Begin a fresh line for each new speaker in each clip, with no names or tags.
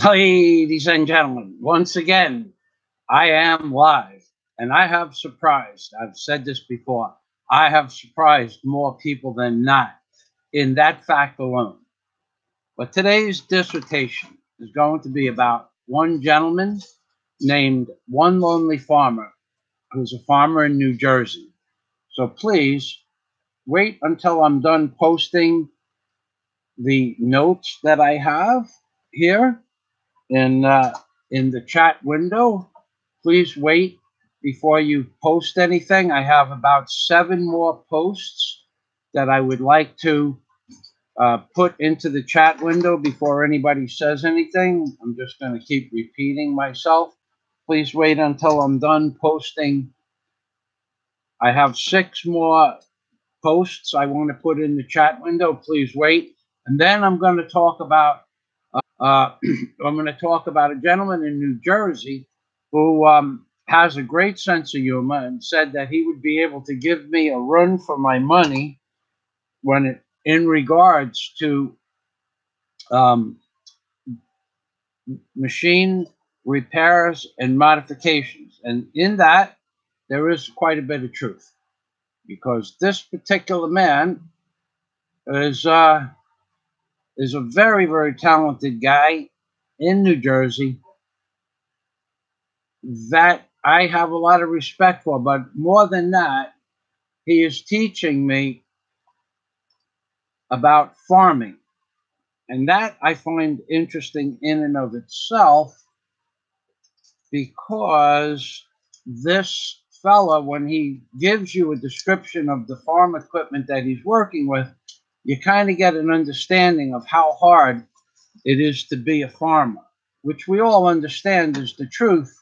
Ladies and gentlemen, once again, I am live and I have surprised. I've said this before. I have surprised more people than not in that fact alone. But today's dissertation is going to be about one gentleman named One Lonely Farmer, who's a farmer in New Jersey. So please wait until I'm done posting the notes that I have here in the chat window. Please wait before you post anything. I have about 7 more posts that I would like to put into the chat window before anybody says anything. I'm just going to keep repeating myself. Please wait until I'm done posting. I have 6 more posts I want to put in the chat window. Please wait. And then I'm going to talk about I'm going to talk about a gentleman in New Jersey who has a great sense of humor and said that he would be able to give me a run for my money in regards to machine repairs and modifications. And in that, there is quite a bit of truth, because this particular man is a very, very talented guy in New Jersey that I have a lot of respect for. But more than that, he is teaching me about farming. And that I find interesting in and of itself, because this fella, when he gives you a description of the farm equipment that he's working with, you kind of get an understanding of how hard it is to be a farmer, which we all understand is the truth.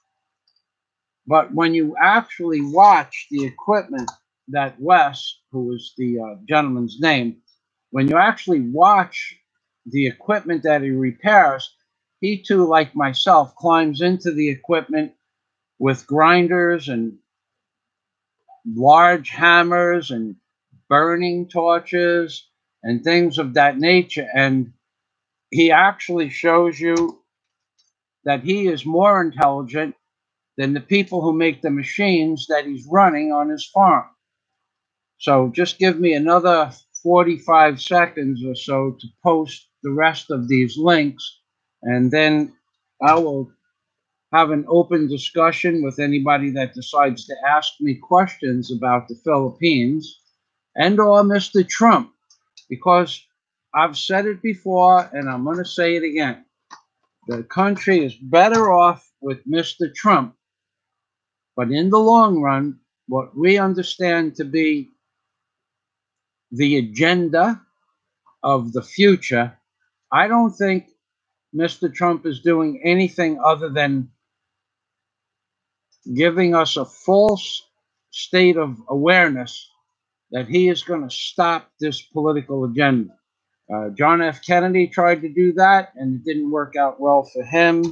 But when you actually watch the equipment that Wes, who is the gentleman's name, when you actually watch the equipment that he repairs, he too, like myself, climbs into the equipment with grinders and large hammers and burning torches and things of that nature. And he actually shows you that he is more intelligent than the people who make the machines that he's running on his farm. So just give me another 45 seconds or so to post the rest of these links, and then I will have an open discussion with anybody that decides to ask me questions about the Philippines and or Mr. Trump, because I've said it before and I'm going to say it again. The country is better off with Mr. Trump, but in the long run, what we understand to be the agenda of the future, I don't think Mr. Trump is doing anything other than giving us a false state of awareness that he is going to stop this political agenda. John F. Kennedy tried to do that, and it didn't work out well for him.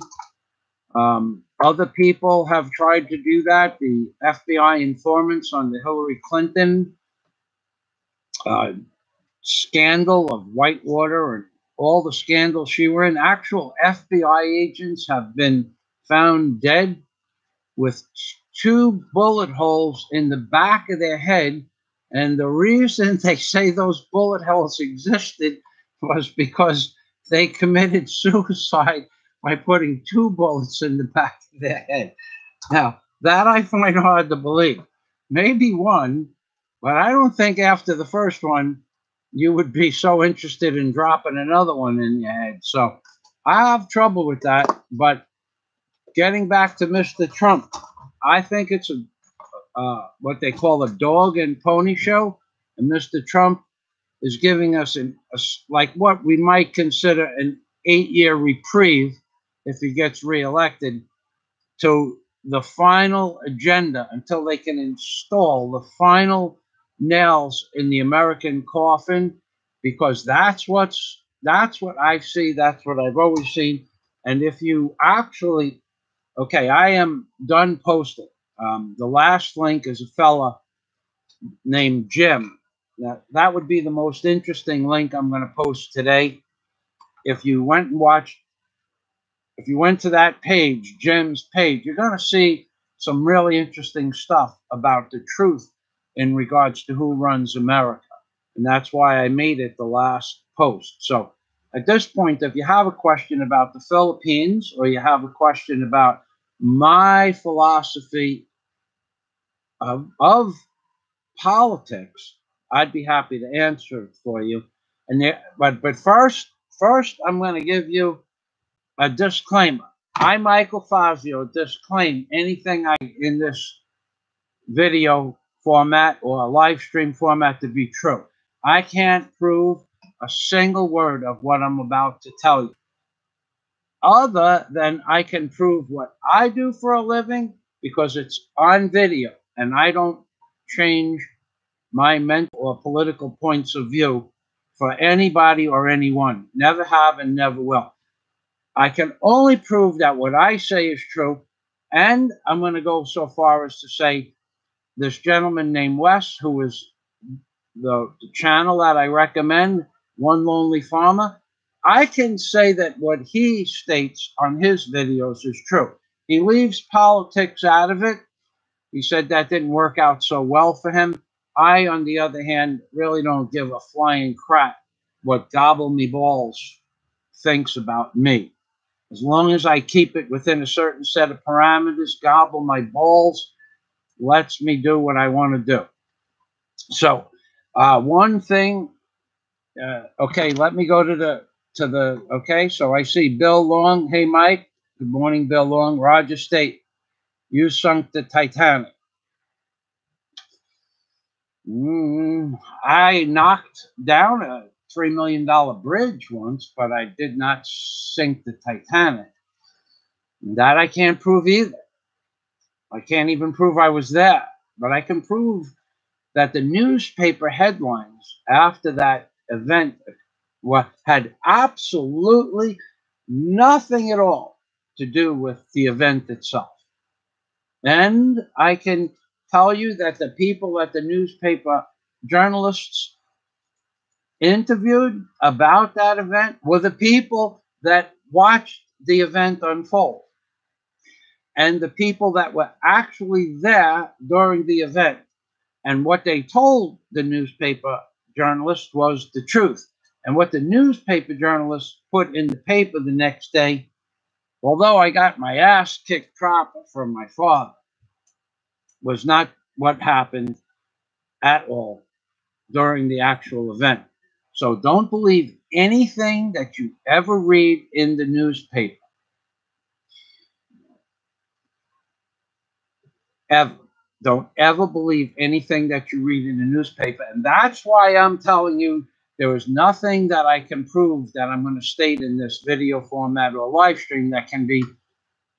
Other people have tried to do that. The FBI informants on the Hillary Clinton scandal of Whitewater and all the scandals she were in. Actual FBI agents have been found dead with 2 bullet holes in the back of their head. And the reason they say those bullet holes existed was because they committed suicide by putting 2 bullets in the back of their head. Now, that I find hard to believe. Maybe 1, but I don't think after the first one, you would be so interested in dropping another one in your head. So I have trouble with that. But getting back to Mr. Trump, I think it's what they call a dog and pony show. And Mr. Trump is giving us like what we might consider an 8-year reprieve if he gets reelected, to the final agenda until they can install the final nails in the American coffin, because that's what I see, that's what I've always seen. And if you actually, okay, I am done posting. The last link is a fella named Jim. That would be the most interesting link I'm going to post today. if you went and watched, if you went to that page, Jim's page, you're going to see some really interesting stuff about the truth in regards to who runs America. And that's why I made it the last post. So at this point, if you have a question about the Philippines, or you have a question about my philosophy of politics, I'd be happy to answer it for you. And there, but first, I'm going to give you a disclaimer. I, Michael Fazio, disclaim anything in this video format or a live stream format to be true. I can't prove a single word of what I'm about to tell you, other than I can prove what I do for a living because it's on video, and I don't change my mental or political points of view for anybody or anyone. Never have and never will. I can only prove that what I say is true, and I'm going to go so far as to say this gentleman named Wes, who is the channel that I recommend, One Lonely Farmer, I can say that what he states on his videos is true. He leaves politics out of it. He said that didn't work out so well for him. I, on the other hand, really don't give a flying crap what Gobble Me Balls thinks about me. As long as I keep it within a certain set of parameters, Gobble My Balls lets me do what I want to do. So, one thing, okay, let me go to the, okay, so I see Bill Long. Hey, Mike. Good morning, Bill Long. Roger State. You sunk the Titanic. I knocked down a $3 million bridge once, but I did not sink the Titanic. That I can't prove either. I can't even prove I was there, but I can prove that the newspaper headlines after that event had absolutely nothing at all to do with the event itself. And I can tell you that the people that the newspaper journalists interviewed about that event were the people that watched the event unfold. And the people that were actually there during the event. And what they told the newspaper journalists was the truth. And what the newspaper journalists put in the paper the next day, although I got my ass kicked proper from my father, was not what happened at all during the actual event. So don't believe anything that you ever read in the newspaper. Ever. Don't ever believe anything that you read in the newspaper. And that's why I'm telling you there is nothing that I can prove that I'm going to state in this video format or live stream that can be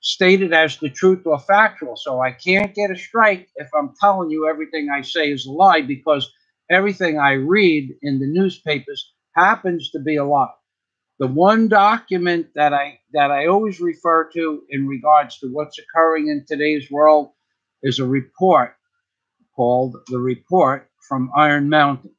stated as the truth or factual. So I can't get a strike if I'm telling you everything I say is a lie, because everything I read in the newspapers happens to be a lie. The one document that I always refer to in regards to what's occurring in today's world is a report called the Report from Iron Mountain.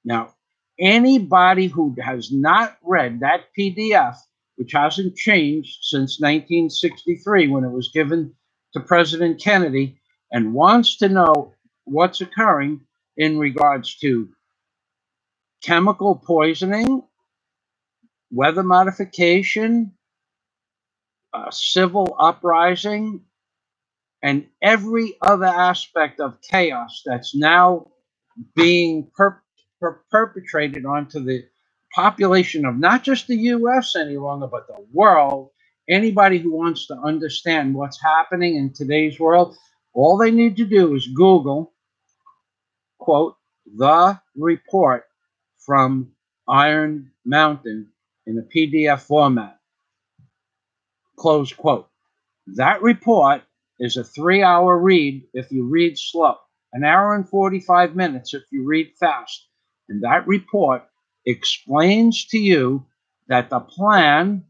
Now, anybody who has not read that PDF, which hasn't changed since 1963 when it was given to President Kennedy, and wants to know what's occurring in regards to chemical poisoning, weather modification, civil uprising, and every other aspect of chaos that's now being perpetrated onto the population of not just the U.S. any longer, but the world. Anybody who wants to understand what's happening in today's world, all they need to do is Google, quote, the report from Iron Mountain in a PDF format, close quote. That report is a 3-hour read if you read slow, an hour and 45 minutes if you read fast. And that report explains to you that the plan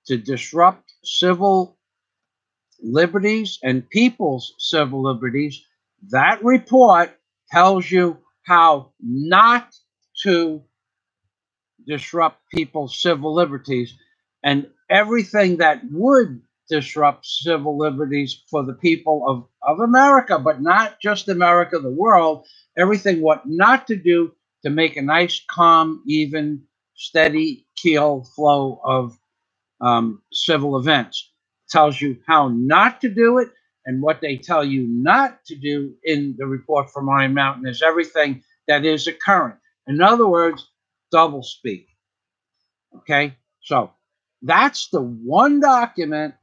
to disrupt civil liberties and people's civil liberties, that report tells you how not to disrupt people's civil liberties, and everything that would disrupt civil liberties for the people of America, but not just America, the world, everything what not to do to make a nice, calm, even, steady keel flow of civil events. Tells you how not to do it, and what they tell you not to do in the report from Iron Mountain is everything that is occurring. In other words, doublespeak. Okay, so that's the one document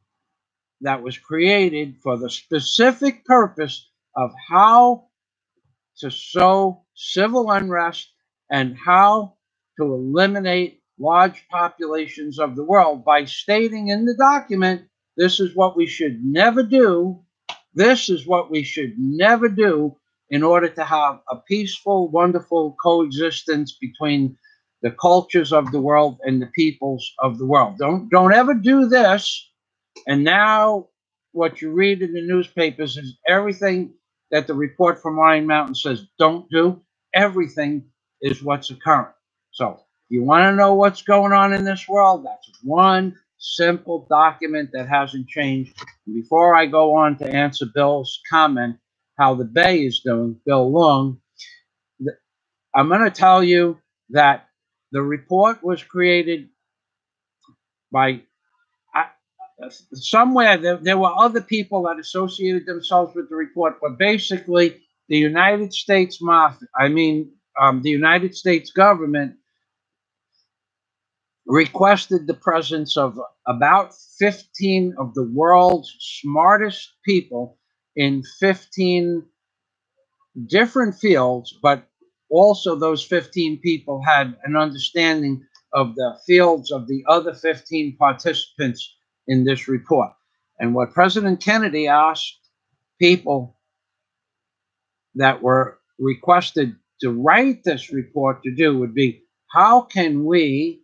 that was created for the specific purpose of how to sow civil unrest and how to eliminate large populations of the world by stating in the document, this is what we should never do. This is what we should never do in order to have a peaceful, wonderful coexistence between the cultures of the world and the peoples of the world. Don't ever do this. And now what you read in the newspapers is everything that the report from Iron Mountain says don't do. Everything is what's occurring. So if you want to know what's going on in this world, that's one simple document that hasn't changed. And before I go on to answer Bill's comment, how the Bay is doing, Bill Long, I'm going to tell you that the report was created by somewhere. There were other people that associated themselves with the report, but basically the United States mafia, the United States government requested the presence of about 15 of the world's smartest people in 15 different fields, but also those 15 people had an understanding of the fields of the other 15 participants in this report. And what President Kennedy asked people that were requested to write this report to do would be, how can we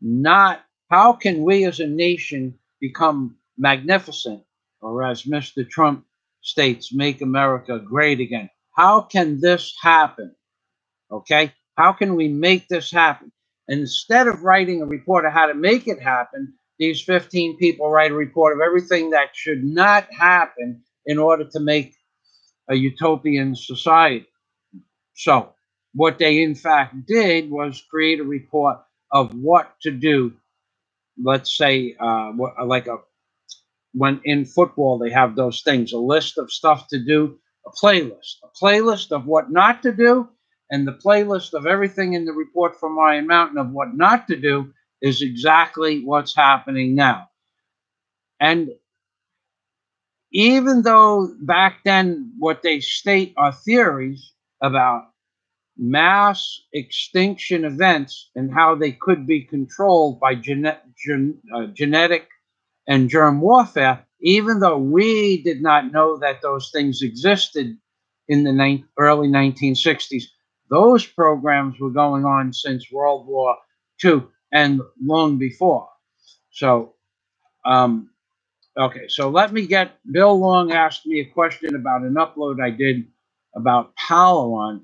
as a nation become magnificent, or as Mr. Trump states, make America great again? How can this happen? Okay? How can we make this happen? And instead of writing a report of how to make it happen, these 15 people write a report of everything that should not happen in order to make a utopian society. So what they in fact did was create a report of what to do. Let's say, when in football they have those things, a list of stuff to do, a playlist of what not to do, and the playlist of everything in the report from Iron Mountain of what not to do is exactly what's happening now. And even though back then what they state are theories about mass extinction events and how they could be controlled by genetic and germ warfare, even though we did not know that those things existed in the early 1960s, those programs were going on since World War II and long before. So, okay, so let me get, Bill Long asked me a question about an upload I did about Palawan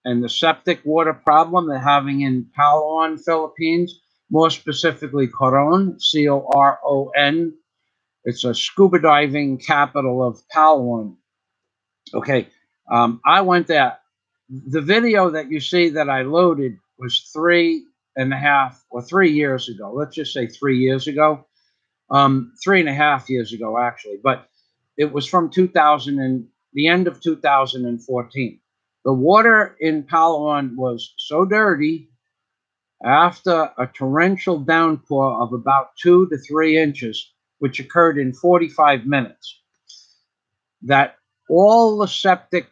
and the septic water problem they're having in Palawan, Philippines, more specifically Coron, C-O-R-O-N. It's a scuba diving capital of Palawan. Okay, I went there. The video that you see that I loaded was 3 years ago. Let's just say 3 years ago. 3.5 years ago, actually. But it was from the end of 2014. The water in Palawan was so dirty after a torrential downpour of about 2 to 3 inches, which occurred in 45 minutes, that all the septic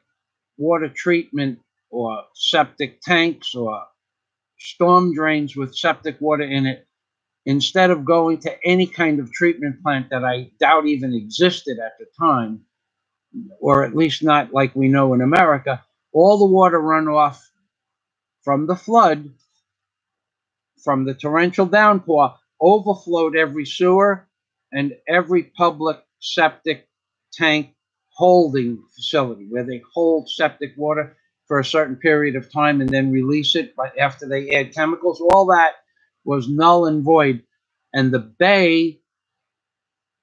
water treatment or septic tanks or storm drains with septic water in it, instead of going to any kind of treatment plant that I doubt even existed at the time, or at least not like we know in America, all the water runoff from the flood, from the torrential downpour, overflowed every sewer and every public septic tank holding facility where they hold septic water for a certain period of time and then release it after they add chemicals. All that was null and void. And the bay,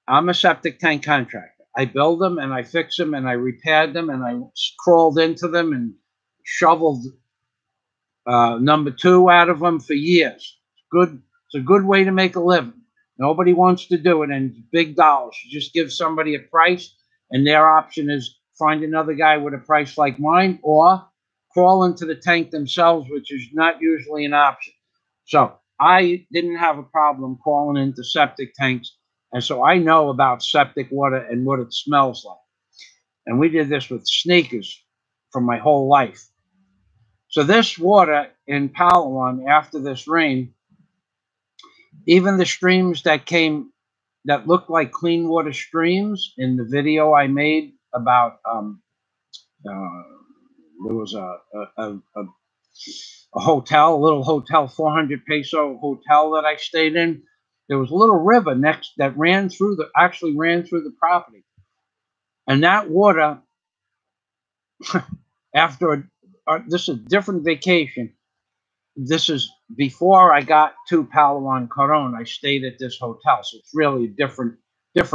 I'm a septic tank contractor. I build them and I fix them and I repaired them and I crawled into them and shoveled number two out of them for years. It's a good way to make a living. Nobody wants to do it, and it's big dollars. You just give somebody a price, and their option is find another guy with a price like mine, or crawl into the tank themselves, which is not usually an option. So I didn't have a problem crawling into septic tanks, and so I know about septic water and what it smells like. And we did this with sneakers for my whole life. So this water in Palawan, after this rain, even the streams that came that looked like clean water streams in the video I made about there was a hotel, a little hotel, 400 peso hotel that I stayed in. There was a little river next that ran through actually ran through the property. And that water, after this is a different vacation. This is before I got to Palawan, Coron. I stayed at this hotel, so it's really a different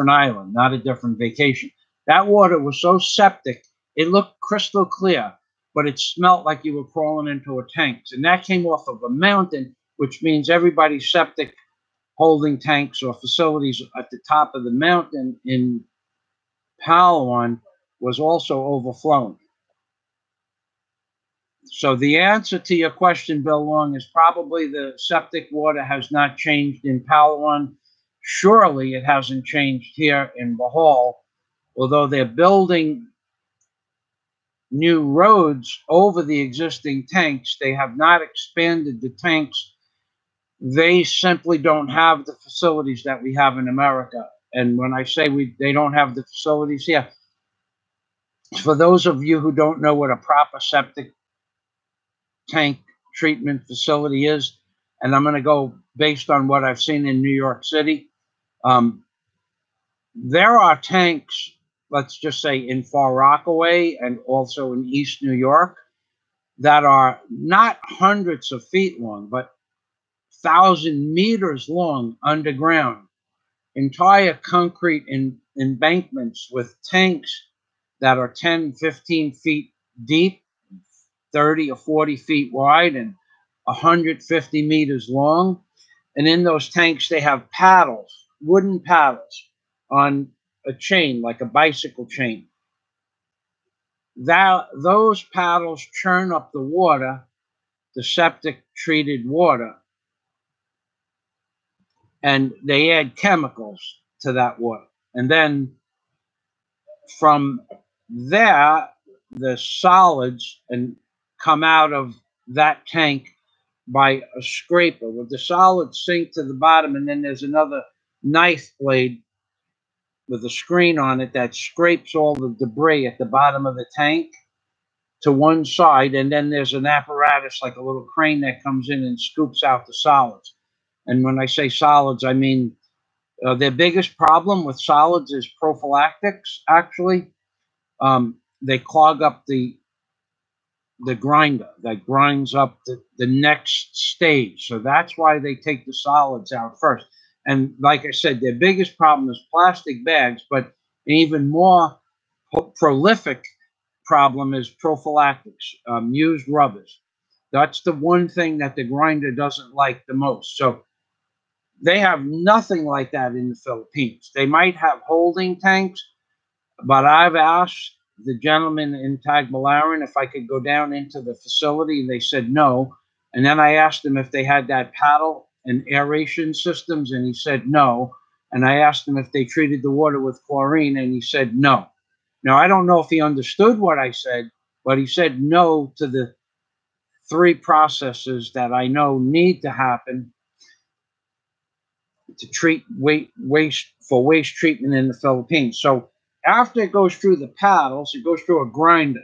island, not a different vacation. That water was so septic, it looked crystal clear, but it smelled like you were crawling into a tank. And that came off of a mountain, which means everybody's septic holding tanks or facilities at the top of the mountain in Palawan was also overflowing. So the answer to your question, Bill Long, is probably the septic water has not changed in Palawan. Surely it hasn't changed here in Bohol, although they're building new roads over the existing tanks. They have not expanded the tanks. They simply don't have the facilities that we have in America. And when I say they don't have the facilities here, for those of you who don't know what a proper septic tank treatment facility is, and I'm going to go based on what I've seen in New York City. There are tanks, let's just say in Far Rockaway and also in East New York, that are not hundreds of feet long, but 1,000 meters long underground. Entire concrete embankments with tanks that are 10, 15 feet deep, 30 or 40 feet wide, and 150 meters long. And in those tanks, they have paddles, wooden paddles on a chain, like a bicycle chain. Those paddles churn up the water, the septic treated water, and they add chemicals to that water. And then from there, the solids come out of that tank by a scraper, with the solids sink to the bottom, and then there's another knife blade with a screen on it that scrapes all the debris at the bottom of the tank to one side, and then there's an apparatus like a little crane that comes in and scoops out the solids. And when I say solids, I mean their biggest problem with solids is prophylactics, actually. They clog up the grinder that grinds up the next stage. So that's why they take the solids out first. And like I said, their biggest problem is plastic bags, but an even more prolific problem is prophylactics, used rubbers. That's the one thing that the grinder doesn't like the most. So they have nothing like that in the Philippines. They might have holding tanks, but I've asked the gentleman in Tagbilaran if I could go down into the facility, and they said no. And then I asked him if they had that paddle and aeration systems, and he said no. And I asked him if they treated the water with chlorine, and he said no. Now, I don't know if he understood what I said, but he said no to the three processes that I know need to happen to treat waste treatment in the Philippines. So after it goes through the paddles, it goes through a grinder.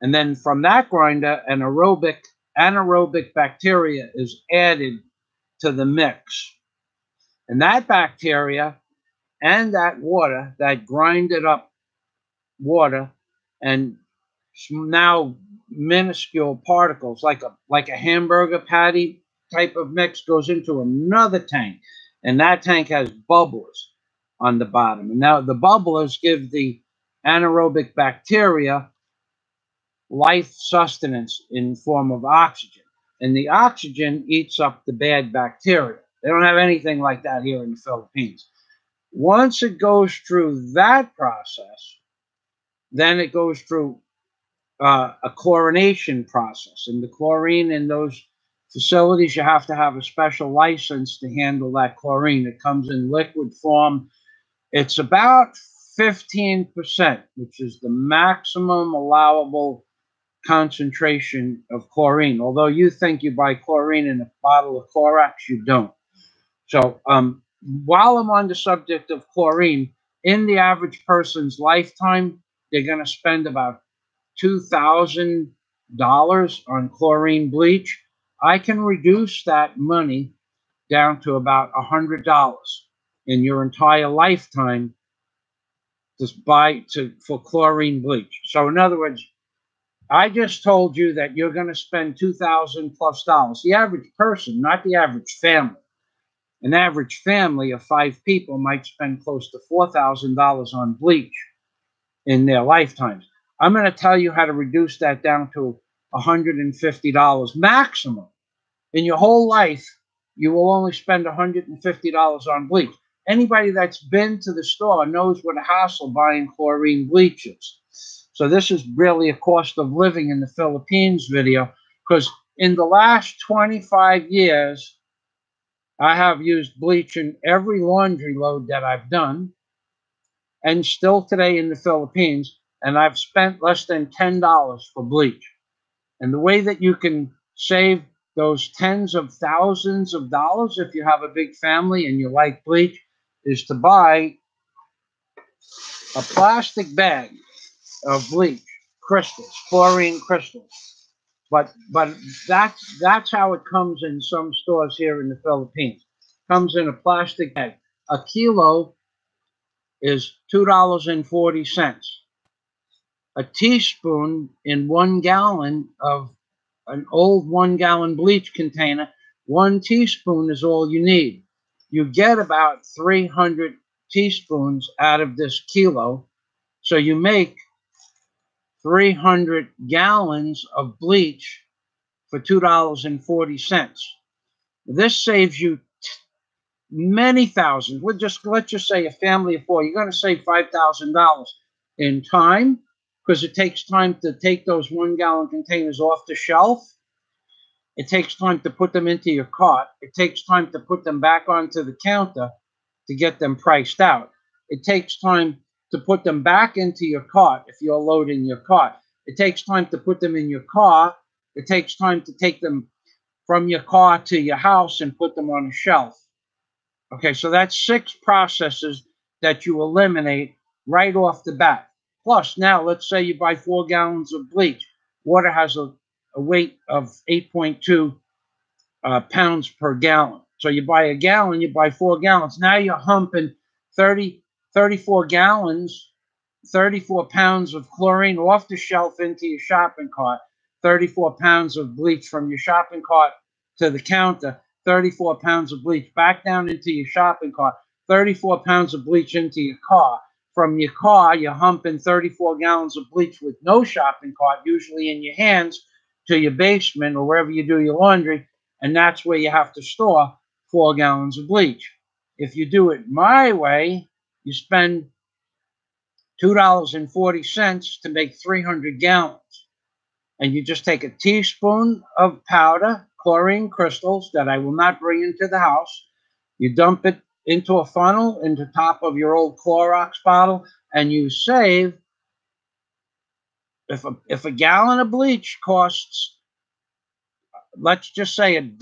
And then from that grinder, an anaerobic bacteria is added to the mix. And that bacteria and that water, that grinded up water, and now minuscule particles, like a hamburger patty type of mix, goes into another tank, and that tank has bubblers on the bottom. And now the bubblers give the anaerobic bacteria life sustenance in form of oxygen, and the oxygen eats up the bad bacteria. They don't have anything like that here in the Philippines. Once it goes through that process, then it goes through a chlorination process. And the chlorine in those facilities, you have to have a special license to handle that chlorine. It comes in liquid form. It's about 15%, which is the maximum allowable concentration of chlorine. Although you think you buy chlorine in a bottle of Clorox, you don't. So while I'm on the subject of chlorine, in the average person's lifetime, they're going to spend about $2,000 on chlorine bleach. I can reduce that money down to about $100 in your entire lifetime for chlorine bleach. So in other words, I just told you that you're going to spend $2,000 plus. The average person, not the average family. An average family of 5 people might spend close to $4,000 on bleach in their lifetimes. I'm going to tell you how to reduce that down to $150 maximum. In your whole life, you will only spend $150 on bleach. Anybody that's been to the store knows what a hassle buying chlorine bleach is. So this is really a cost of living in the Philippines video, because in the last 25 years, I have used bleach in every laundry load that I've done, and still today in the Philippines, and I've spent less than $10 for bleach. And the way that you can save those tens of thousands of dollars if you have a big family and you like bleach is to buy a plastic bag of bleach, crystals, chlorine crystals. But that's how it comes in some stores here in the Philippines. Comes in a plastic bag. A kilo is $2.40. A teaspoon in 1 gallon of an old 1 gallon bleach container, 1 teaspoon is all you need. You get about 300 teaspoons out of this kilo. So you make 300 gallons of bleach for $2.40. This saves you many thousands. Let's just say a family of 4. You're going to save $5,000 in time, because it takes time to take those 1 gallon containers off the shelf. It takes time to put them into your cart. It takes time to put them back onto the counter to get them priced out. It takes time to put them back into your cart if you're loading your cart. It takes time to put them in your car. It takes time to take them from your car to your house and put them on a shelf. Okay, so that's 6 processes that you eliminate right off the bat. Plus, now let's say you buy 4 gallons of bleach. Water has a weight of 8.2 pounds per gallon. So you buy a gallon, you buy 4 gallons. Now you're humping 34 gallons, 34 pounds of chlorine off the shelf into your shopping cart, 34 pounds of bleach from your shopping cart to the counter, 34 pounds of bleach back down into your shopping cart, 34 pounds of bleach into your car. From your car, you're humping 34 gallons of bleach with no shopping cart, usually in your hands, to your basement or wherever you do your laundry, and that's where you have to store 4 gallons of bleach. If you do it my way, you spend $2.40 to make 300 gallons. And you just take a teaspoon of powder, chlorine crystals, that I will not bring into the house. You dump it into a funnel, into the top of your old Clorox bottle, and you save, if a gallon of bleach costs, let's just say $1.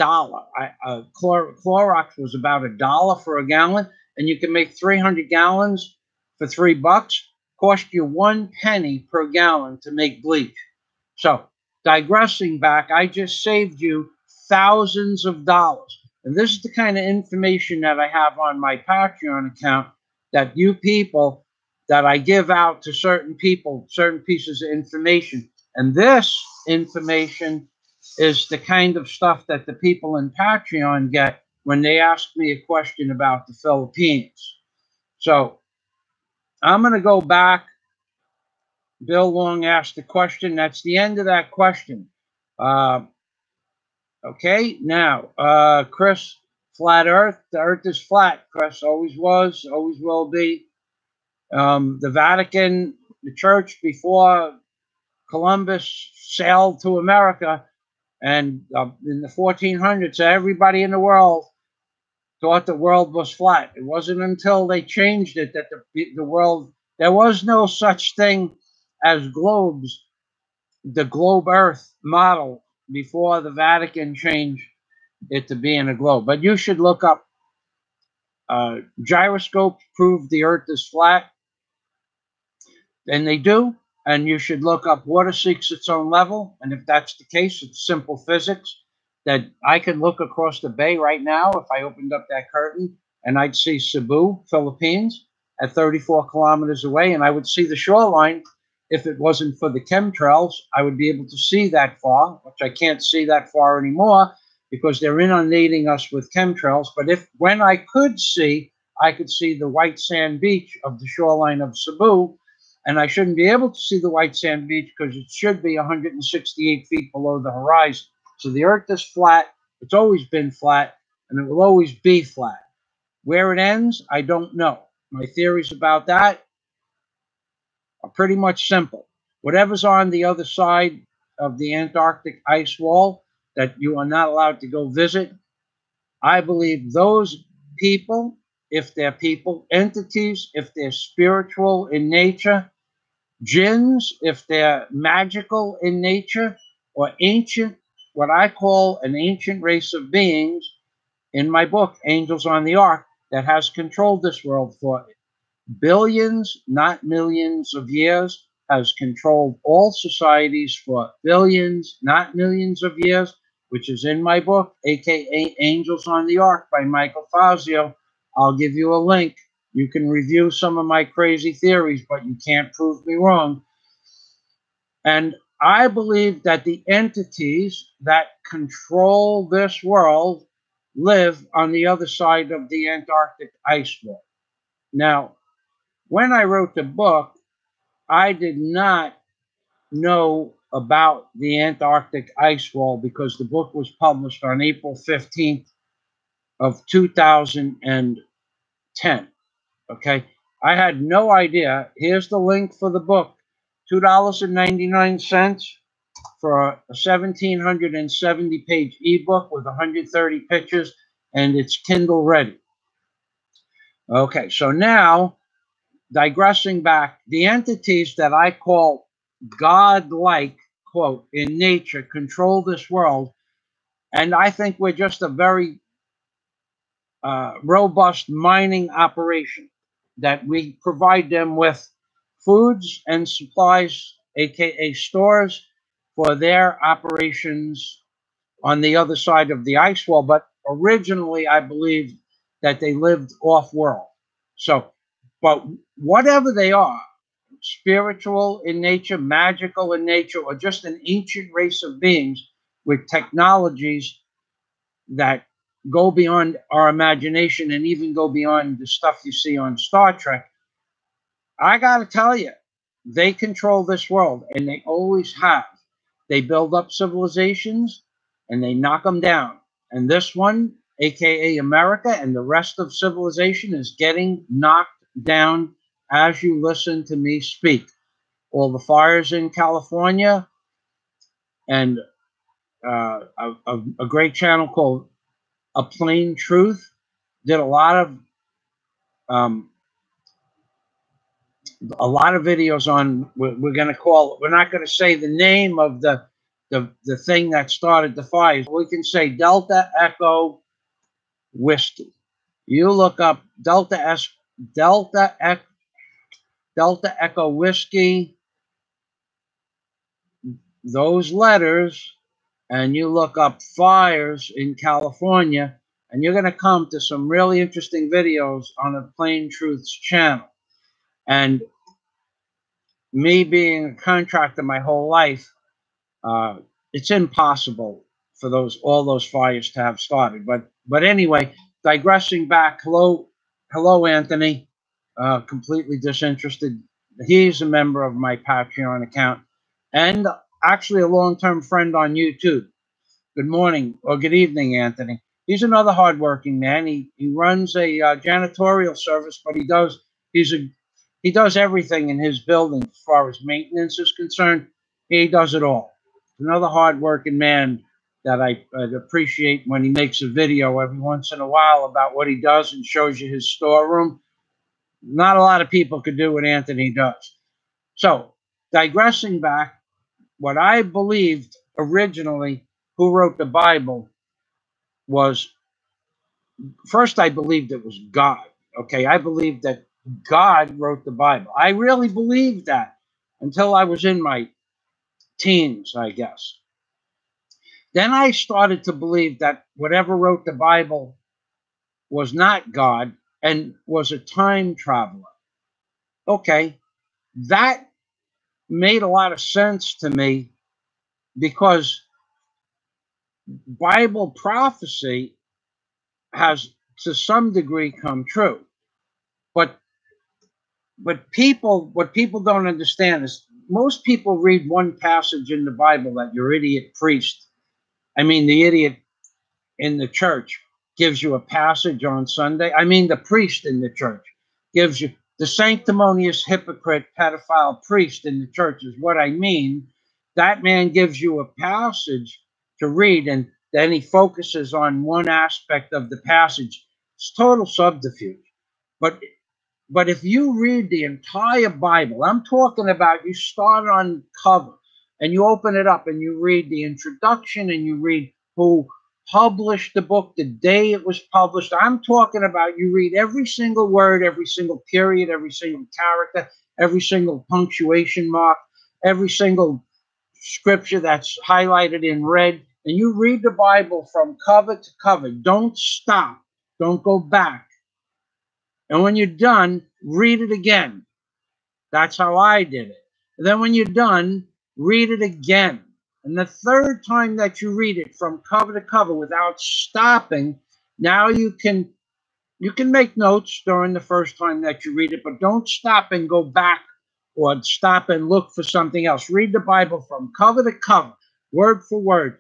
Clorox was about $1 for a gallon, and you can make 300 gallons for $3. Cost you 1 penny per gallon to make bleach. So, digressing back, I just saved you thousands of dollars. And this is the kind of information that I have on my Patreon account, that you people, that I give out to certain people, certain pieces of information. And this information is the kind of stuff that the people in Patreon get when they ask me a question about the Philippines. So I'm going to go back. Bill Long asked the question. That's the end of that question. Okay, now, Chris, flat Earth. The Earth is flat, Chris. Always was, always will be. The Vatican, the church before Columbus sailed to America, and in the 1400s, everybody in the world thought the world was flat. It wasn't until they changed it that the world, there was no such thing as globes, the globe Earth model before the Vatican changed it to being a globe. But you should look up gyroscopes prove the Earth is flat, and they do. And you should look up water seeks its own level. And if that's the case, it's simple physics that I could look across the bay right now if I opened up that curtain, and I'd see Cebu, Philippines, at 34 kilometers away, and I would see the shoreline. If it wasn't for the chemtrails, I would be able to see that far, which I can't see that far anymore because they're inundating us with chemtrails. But when I could see, I could see the white sand beach of the shoreline of Cebu, and I shouldn't be able to see the white sand beach because it should be 168 feet below the horizon. So the Earth is flat. It's always been flat, and it will always be flat. Where it ends, I don't know. My theories about that are pretty much simple. Whatever's on the other side of the Antarctic ice wall that you are not allowed to go visit, I believe those people, if they're people, entities, if they're spiritual in nature, jinns, if they're magical in nature, or ancient, what I call an ancient race of beings in my book, Angels on the Ark, that has controlled this world for billions, not millions of years, has controlled all societies for billions, not millions of years, which is in my book, a.k.a. Angels on the Ark by Michael Fazio. I'll give you a link. You can review some of my crazy theories, but you can't prove me wrong. And I believe that the entities that control this world live on the other side of the Antarctic ice wall. Now, when I wrote the book, I did not know about the Antarctic ice wall because the book was published on April 15th of 2010. Okay, I had no idea. Here's the link for the book, $2.99 for a 1,770-page ebook with 130 pictures, and it's Kindle ready. Okay, so now, digressing back, the entities that I call God-like, quote, in nature, control this world, and I think we're just a very robust mining operation that we provide them with foods and supplies, a.k.a. stores, for their operations on the other side of the ice wall. But originally, I believe that they lived off-world. So, but whatever they are, spiritual in nature, magical in nature, or just an ancient race of beings with technologies that go beyond our imagination and even go beyond the stuff you see on Star Trek, I got to tell you, they control this world, and they always have. They build up civilizations, and they knock them down. And this one, a.k.a. America, and the rest of civilization is getting knocked down as you listen to me speak. All the fires in California, and a great channel called A Plain Truth did a lot of videos on. We're going to call it. We're not going to say the name of the thing that started the fires. We can say Delta Echo Whiskey. You look up Delta Echo Whiskey, those letters, and you look up fires in California, and you're going to come to some really interesting videos on the Plain Truths channel. And me being a contractor my whole life, It's impossible for all those fires to have started. But anyway, digressing back. Hello, Anthony. Completely disinterested. He's a member of my Patreon account, and actually a long-term friend on YouTube. Good morning or good evening, Anthony. He's another hardworking man. He runs a janitorial service, but he does everything in his building as far as maintenance is concerned. He does it all. Another hardworking man that I'd appreciate when he makes a video every once in a while about what he does and shows you his storeroom. Not a lot of people could do what Anthony does. So, digressing back, what I believed originally who wrote the Bible was, first, I believed it was God. Okay, I believed that God wrote the Bible. I really believed that until I was in my teens, I guess. Then I started to believe that whatever wrote the Bible was not God and was a time traveler. Okay, that made a lot of sense to me because Bible prophecy has to some degree come true. But what people don't understand is most people read one passage in the Bible that your idiot priest, I mean the idiot in the church, gives you a passage on Sunday. I mean the priest in the church gives you, the sanctimonious hypocrite pedophile priest in the church is what I mean. That man gives you a passage to read, and then he focuses on one aspect of the passage. It's total subterfuge. But if you read the entire Bible, I'm talking about you start on cover and you open it up and you read the introduction and you read who published the book, the day it was published. I'm talking about you read every single word, every single period, every single character, every single punctuation mark, every single scripture that's highlighted in red. And you read the Bible from cover to cover. Don't stop. Don't go back. And when you're done, read it again. That's how I did it. And then when you're done, read it again. And the third time that you read it from cover to cover without stopping, now you can make notes during the first time that you read it, but don't stop and go back or stop and look for something else. Read the Bible from cover to cover, word for word,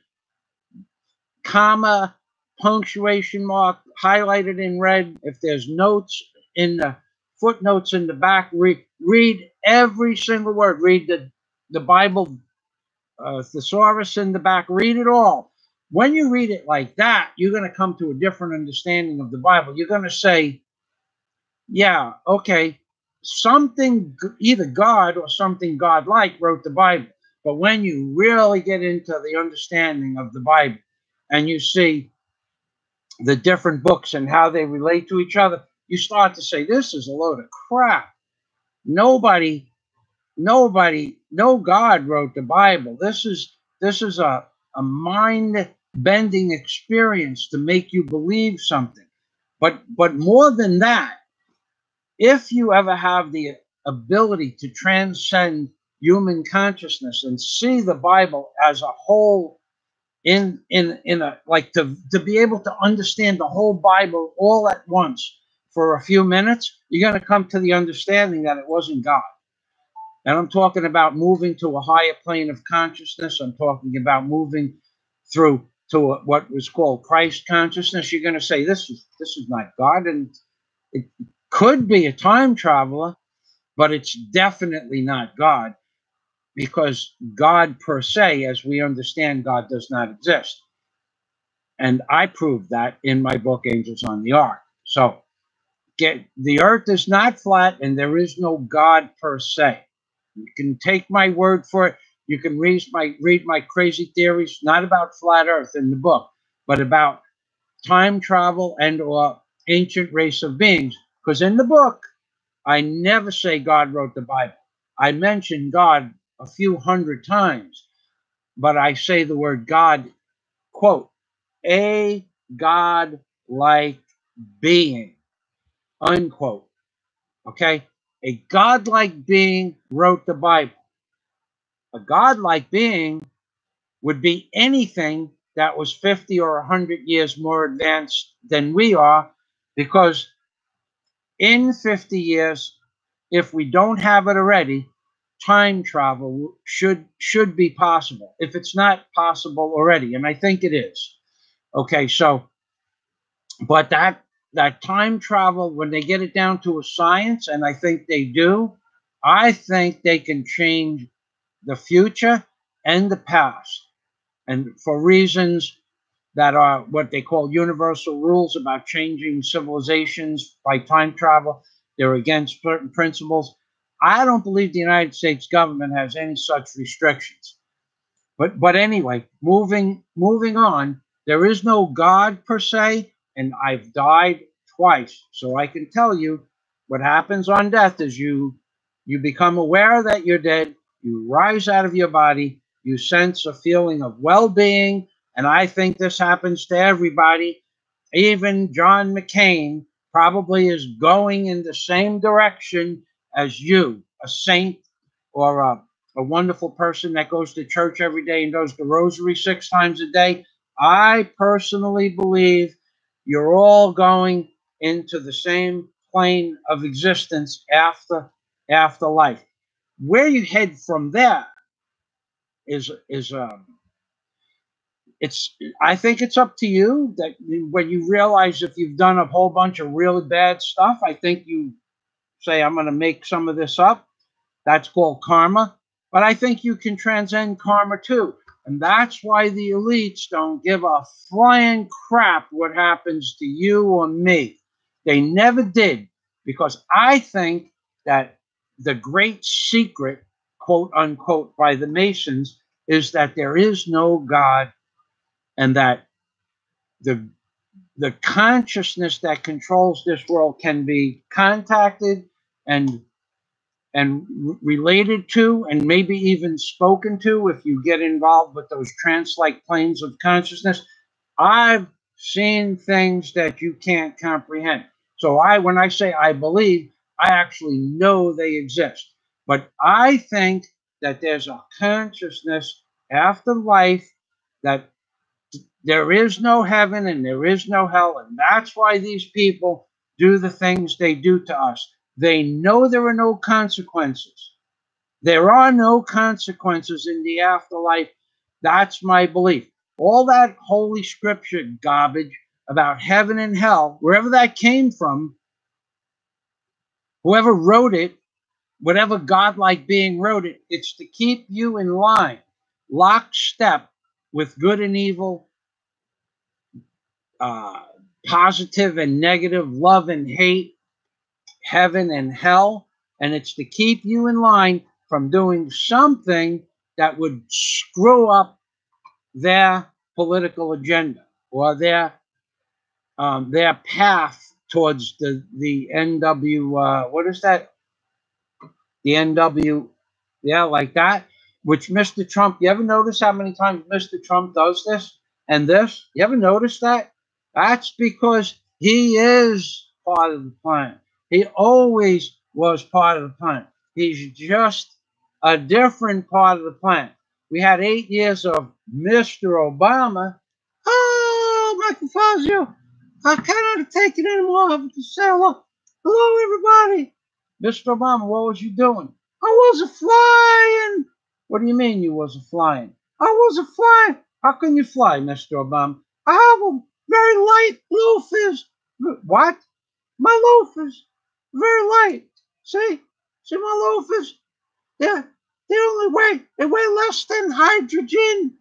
comma, punctuation mark, highlighted in red. If there's notes in the footnotes in the back, read every single word. Read the Bible thesaurus in the back. Read it all. When you read it like that, you're going to come to a different understanding of the Bible. You're going to say, yeah, okay, something, either God or something God-like wrote the Bible. But when you really get into the understanding of the Bible and you see the different books and how they relate to each other, you start to say, this is a load of crap. No God wrote the Bible. This is a mind-bending experience to make you believe something. But more than that, if you ever have the ability to transcend human consciousness and see the Bible as a whole, in a, like, to be able to understand the whole Bible all at once for a few minutes, you're going to come to the understanding that it wasn't God. And I'm talking about moving to a higher plane of consciousness. I'm talking about moving through to what was called Christ consciousness. You're going to say, this is not God. And it could be a time traveler, but it's definitely not God, because God per se, as we understand God, does not exist. And I proved that in my book, Angels on the Ark. So the earth is not flat and there is no God per se. You can take my word for it. You can read my crazy theories, not about flat earth in the book, but about time travel and or ancient race of beings. Because in the book, I never say God wrote the Bible. I mention God a few hundred times, but I say the word God, quote, a God-like being, unquote. Okay? A God-like being wrote the Bible. A God-like being would be anything that was 50 or 100 years more advanced than we are, because in 50 years, if we don't have it already, time travel should be possible, if it's not possible already, and I think it is. Okay, so, but that time travel, when they get it down to a science, and I think they do, I think they can change the future and the past, and for reasons that are what they call universal rules about changing civilizations by time travel. They're against certain principles. I don't believe the United States government has any such restrictions. But anyway, moving on. There is no God per se, and I've died twice, so I can tell you what happens on death is you become aware that you're dead. You rise out of your body. You sense a feeling of well-being, and I think this happens to everybody. Even John McCain probably is going in the same direction as you, a saint or a wonderful person that goes to church every day and does the rosary 6 times a day. I personally believe you're all going into the same plane of existence after life. Where you head from there is it's I think it's up to you. That when you realize if you've done a whole bunch of really bad stuff, I think you say, I'm going to make some of this up. That's called karma. But I think you can transcend karma too. And that's why the elites don't give a flying crap what happens to you or me. They never did. Because I think that the great secret, quote unquote, by the Masons is that there is no God, and that the consciousness that controls this world can be contacted and related to, and maybe even spoken to if you get involved with those trance-like planes of consciousness. I've seen things that you can't comprehend. So when I say I believe, I actually know they exist. But I think that there's a consciousness after life, that there is no heaven and there is no hell, and that's why these people do the things they do to us. They know there are no consequences. There are no consequences in the afterlife. That's my belief. All that holy scripture garbage about heaven and hell, wherever that came from, whoever wrote it, whatever godlike being wrote it, it's to keep you in line, lockstep with good and evil, positive and negative, love and hate, heaven and hell, and it's to keep you in line from doing something that would screw up their political agenda or their path towards the NW. What is that? The NW, yeah, like that. Which Mr. Trump. You ever notice how many times Mr. Trump does this and this? You ever notice that? That's because he is part of the plan. He always was part of the plan. He's just a different part of the plan. We had 8 years of Mr. Obama. Oh, Michael Fazio, I cannot take it anymore. I have to say hello. Hello, everybody. Mr. Obama, what was you doing? I was flying. What do you mean you was flying? I was flying. How can you fly, Mr. Obama? I have a very light loafers. What? My loafers. Very light. See? See my loafers? They only weigh less than hydrogen.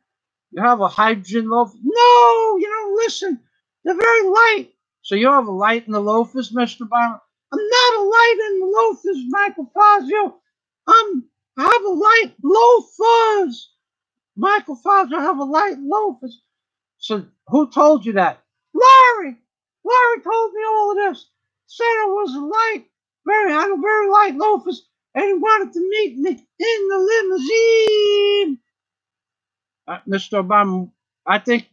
You have a hydrogen loaf? No, you don't listen. They're very light. So you have a light in the loafers, Mr. Obama? I'm not a light in the loafers, Michael Fazio. I have a light loafers. Michael Fazio, I have a light loafers. So who told you that? Larry. Larry told me all of this. Said I was a light, I had a very light loafers, and he wanted to meet me in the limousine. Mr. Obama, I think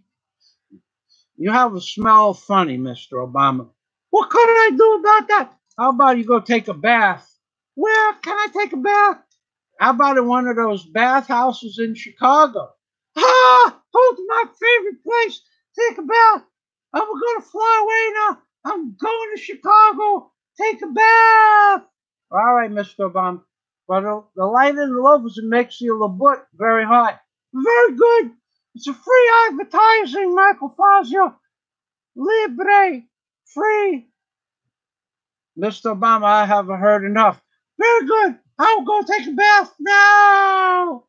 you have a smell funny, Mr. Obama. What could I do about that? How about you go take a bath? Where can I take a bath? How about in one of those bathhouses in Chicago? Hold my favorite place. Take a bath. I'm going to fly away now. I'm going to Chicago. Take a bath. All right, Mr. Obama. But the light in the levels makes your labut very hot. Very good. It's a free advertising, Michael Fazio. Libre. Free. Mr. Obama, I haven't heard enough. Very good. I'll go take a bath now.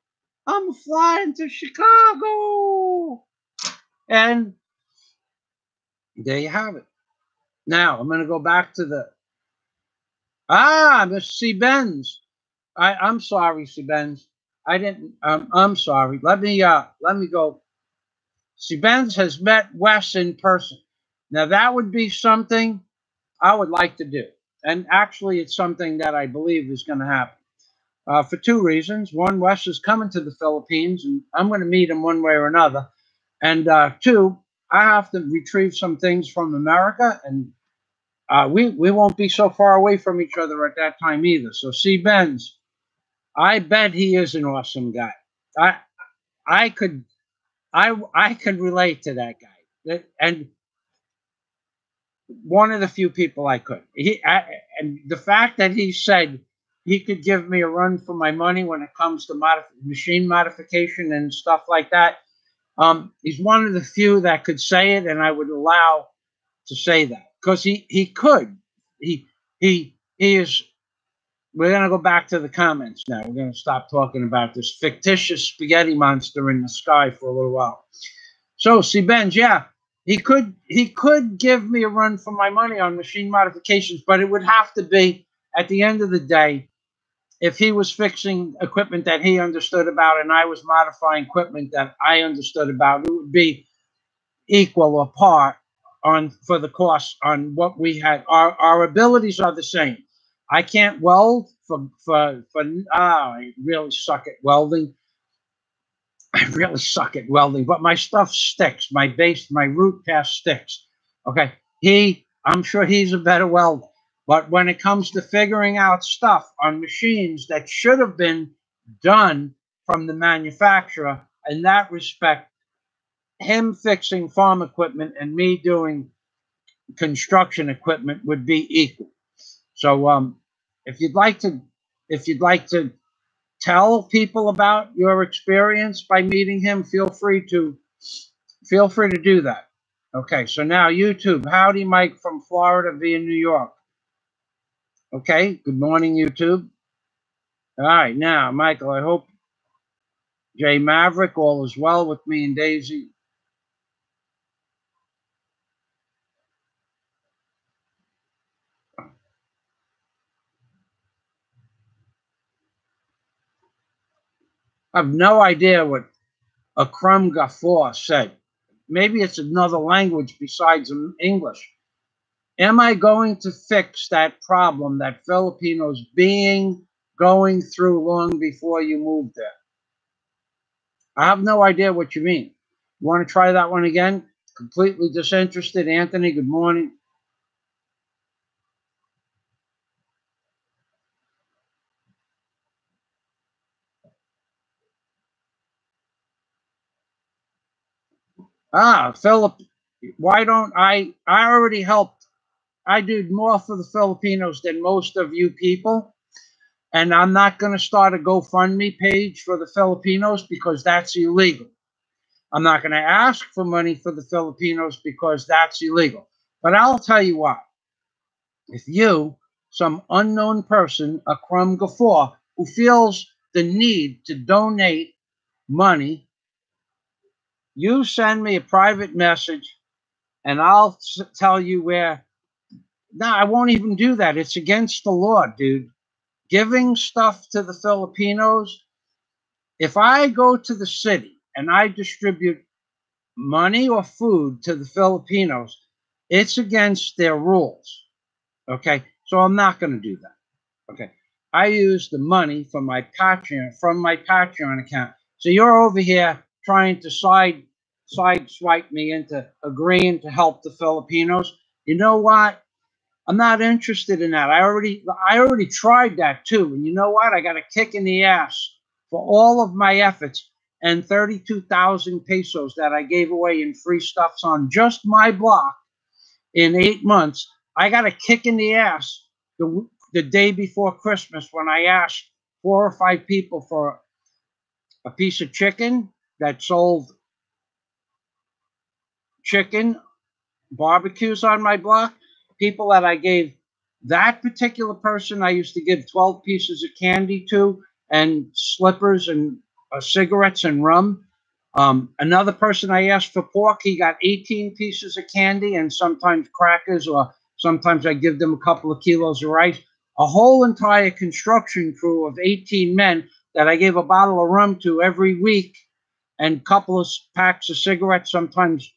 I'm flying to Chicago. And there you have it. Now, I'm going to go back to the... Mr. C. Benz. I'm sorry, C. Benz. I didn't... I'm sorry. Let me go. C. Benz has met Wes in person. Now, that would be something I would like to do. And actually, it's something that I believe is going to happen. For two reasons. One, Wes is coming to the Philippines, and I'm going to meet him one way or another. And two, I have to retrieve some things from America, and we won't be so far away from each other at that time either. So, C. Benz, I bet he is an awesome guy. I could relate to that guy, and one of the few people I could. And the fact that he said he could give me a run for my money when it comes to machine modification and stuff like that. He's one of the few that could say it, and I would allow to say that because he could. He is. We're gonna go back to the comments now. We're gonna stop talking about this fictitious spaghetti monster in the sky for a little while. So, C. Benz, yeah, he could give me a run for my money on machine modifications, but it would have to be at the end of the day. If he was fixing equipment that he understood about and I was modifying equipment that I understood about, it would be equal or par for the cost on what we had. Our abilities are the same. I can't weld I really suck at welding. I really suck at welding, but my stuff sticks. My root cast sticks. Okay. I'm sure he's a better welder. But when it comes to figuring out stuff on machines that should have been done from the manufacturer, in that respect, him fixing farm equipment and me doing construction equipment would be equal. So if you'd like to tell people about your experience by meeting him, feel free to do that. Okay, so now YouTube, howdy Mike from Florida via New York. Okay, good morning, YouTube. All right, now, Michael, I hope Jay Maverick, all is well with me and Daisy. I have no idea what a crumb gaffer said. Maybe it's another language besides English. Am I going to fix that problem that Filipinos going through long before you moved there? I have no idea what you mean. You want to try that one again? Completely disinterested. Anthony, good morning. Philip, why don't I already helped. I did more for the Filipinos than most of you people. And I'm not going to start a GoFundMe page for the Filipinos because that's illegal. I'm not going to ask for money for the Filipinos because that's illegal. But I'll tell you what. If you, some unknown person, a crumb gaffer, who feels the need to donate money, you send me a private message and I'll tell you where. No, I won't even do that. It's against the law, dude. Giving stuff to the Filipinos. If I go to the city and I distribute money or food to the Filipinos, it's against their rules. Okay, so I'm not going to do that. Okay, I use the money from my Patreon account. So you're over here trying to side swipe me into agreeing to help the Filipinos. You know what? I'm not interested in that. I already tried that too. And you know what? I got a kick in the ass for all of my efforts. and 32,000 pesos that I gave away in free stuffs on just my block in 8 months. I got a kick in the ass the day before Christmas when I asked 4 or 5 people for a piece of chicken that sold chicken barbecues on my block. People that I gave, that particular person I used to give 12 pieces of candy to, and slippers and cigarettes and rum. Another person I asked for pork, he got 18 pieces of candy and sometimes crackers, or sometimes I give them a couple of kilos of rice. A whole entire construction crew of 18 men that I gave a bottle of rum to every week, and a couple of packs of cigarettes, sometimes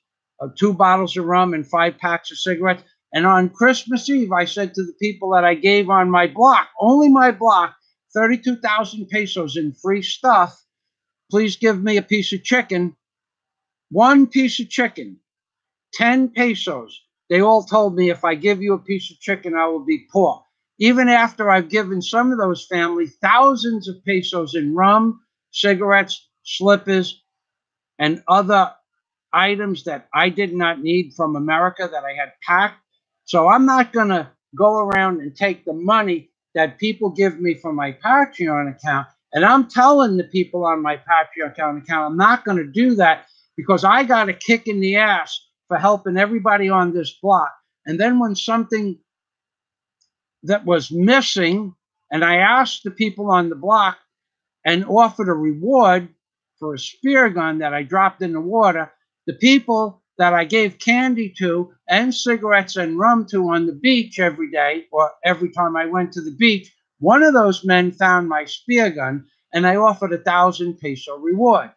2 bottles of rum and 5 packs of cigarettes. And on Christmas Eve, I said to the people that I gave on my block, only my block, 32,000 pesos in free stuff, please give me a piece of chicken. 1 piece of chicken, 10 pesos. They all told me, if I give you a piece of chicken, I will be poor. Even after I've given some of those families thousands of pesos in rum, cigarettes, slippers, and other items that I did not need from America that I had packed. So I'm not going to go around and take the money that people give me from my Patreon account. And I'm telling the people on my Patreon account, I'm not going to do that, because I got a kick in the ass for helping everybody on this block. And then when something that was missing, and I asked the people on the block and offered a reward for a spear gun that I dropped in the water, the people that I gave candy to and cigarettes and rum to on the beach every day, or every time I went to the beach, one of those men found my spear gun, and I offered 1,000 peso reward.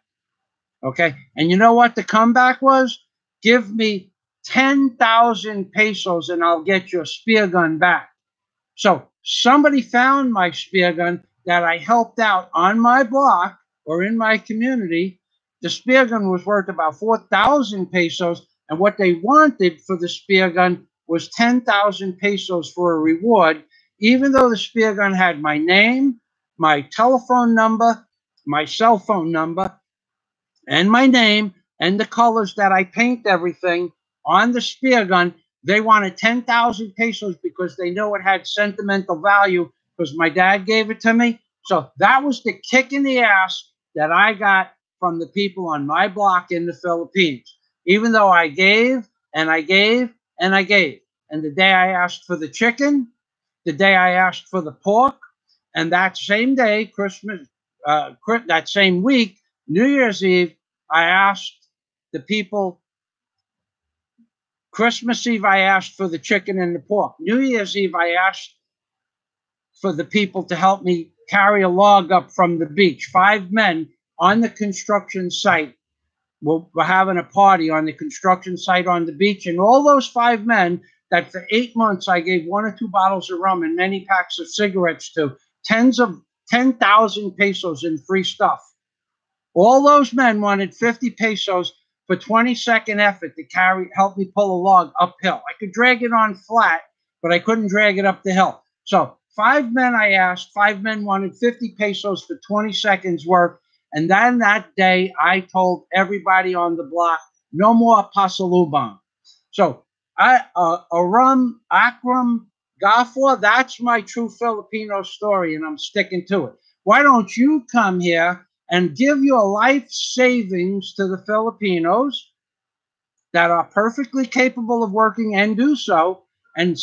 Okay, and you know what the comeback was? Give me 10,000 pesos and I'll get your spear gun back. So somebody found my spear gun that I helped out on my block or in my community. The spear gun was worth about 4,000 pesos, and what they wanted for the spear gun was 10,000 pesos for a reward, even though the spear gun had my name, my telephone number, my cell phone number, and my name, and the colors that I paint everything on the spear gun. They wanted 10,000 pesos because they know it had sentimental value, because my dad gave it to me. So that was the kick in the ass that I got from the people on my block in the Philippines. Even though I gave and I gave and I gave. And the day I asked for the chicken, the day I asked for the pork, and that same day, Christmas, that same week, New Year's Eve, I asked the people. Christmas Eve, I asked for the chicken and the pork. New Year's Eve, I asked for the people to help me carry a log up from the beach. 5 men on the construction site were having a party on the construction site on the beach. And all those 5 men that for 8 months I gave 1 or 2 bottles of rum and many packs of cigarettes to, 10,000 pesos in free stuff. All those men wanted 50 pesos for 20-second effort to help me pull a log uphill. I could drag it on flat, but I couldn't drag it up the hill. So 5 men I asked, 5 men wanted 50 pesos for 20 seconds work. And then that day, I told everybody on the block, no more pasalubong. So Aram, Akram, Gafor, that's my true Filipino story, and I'm sticking to it. Why don't you come here and give your life savings to the Filipinos that are perfectly capable of working and do so, and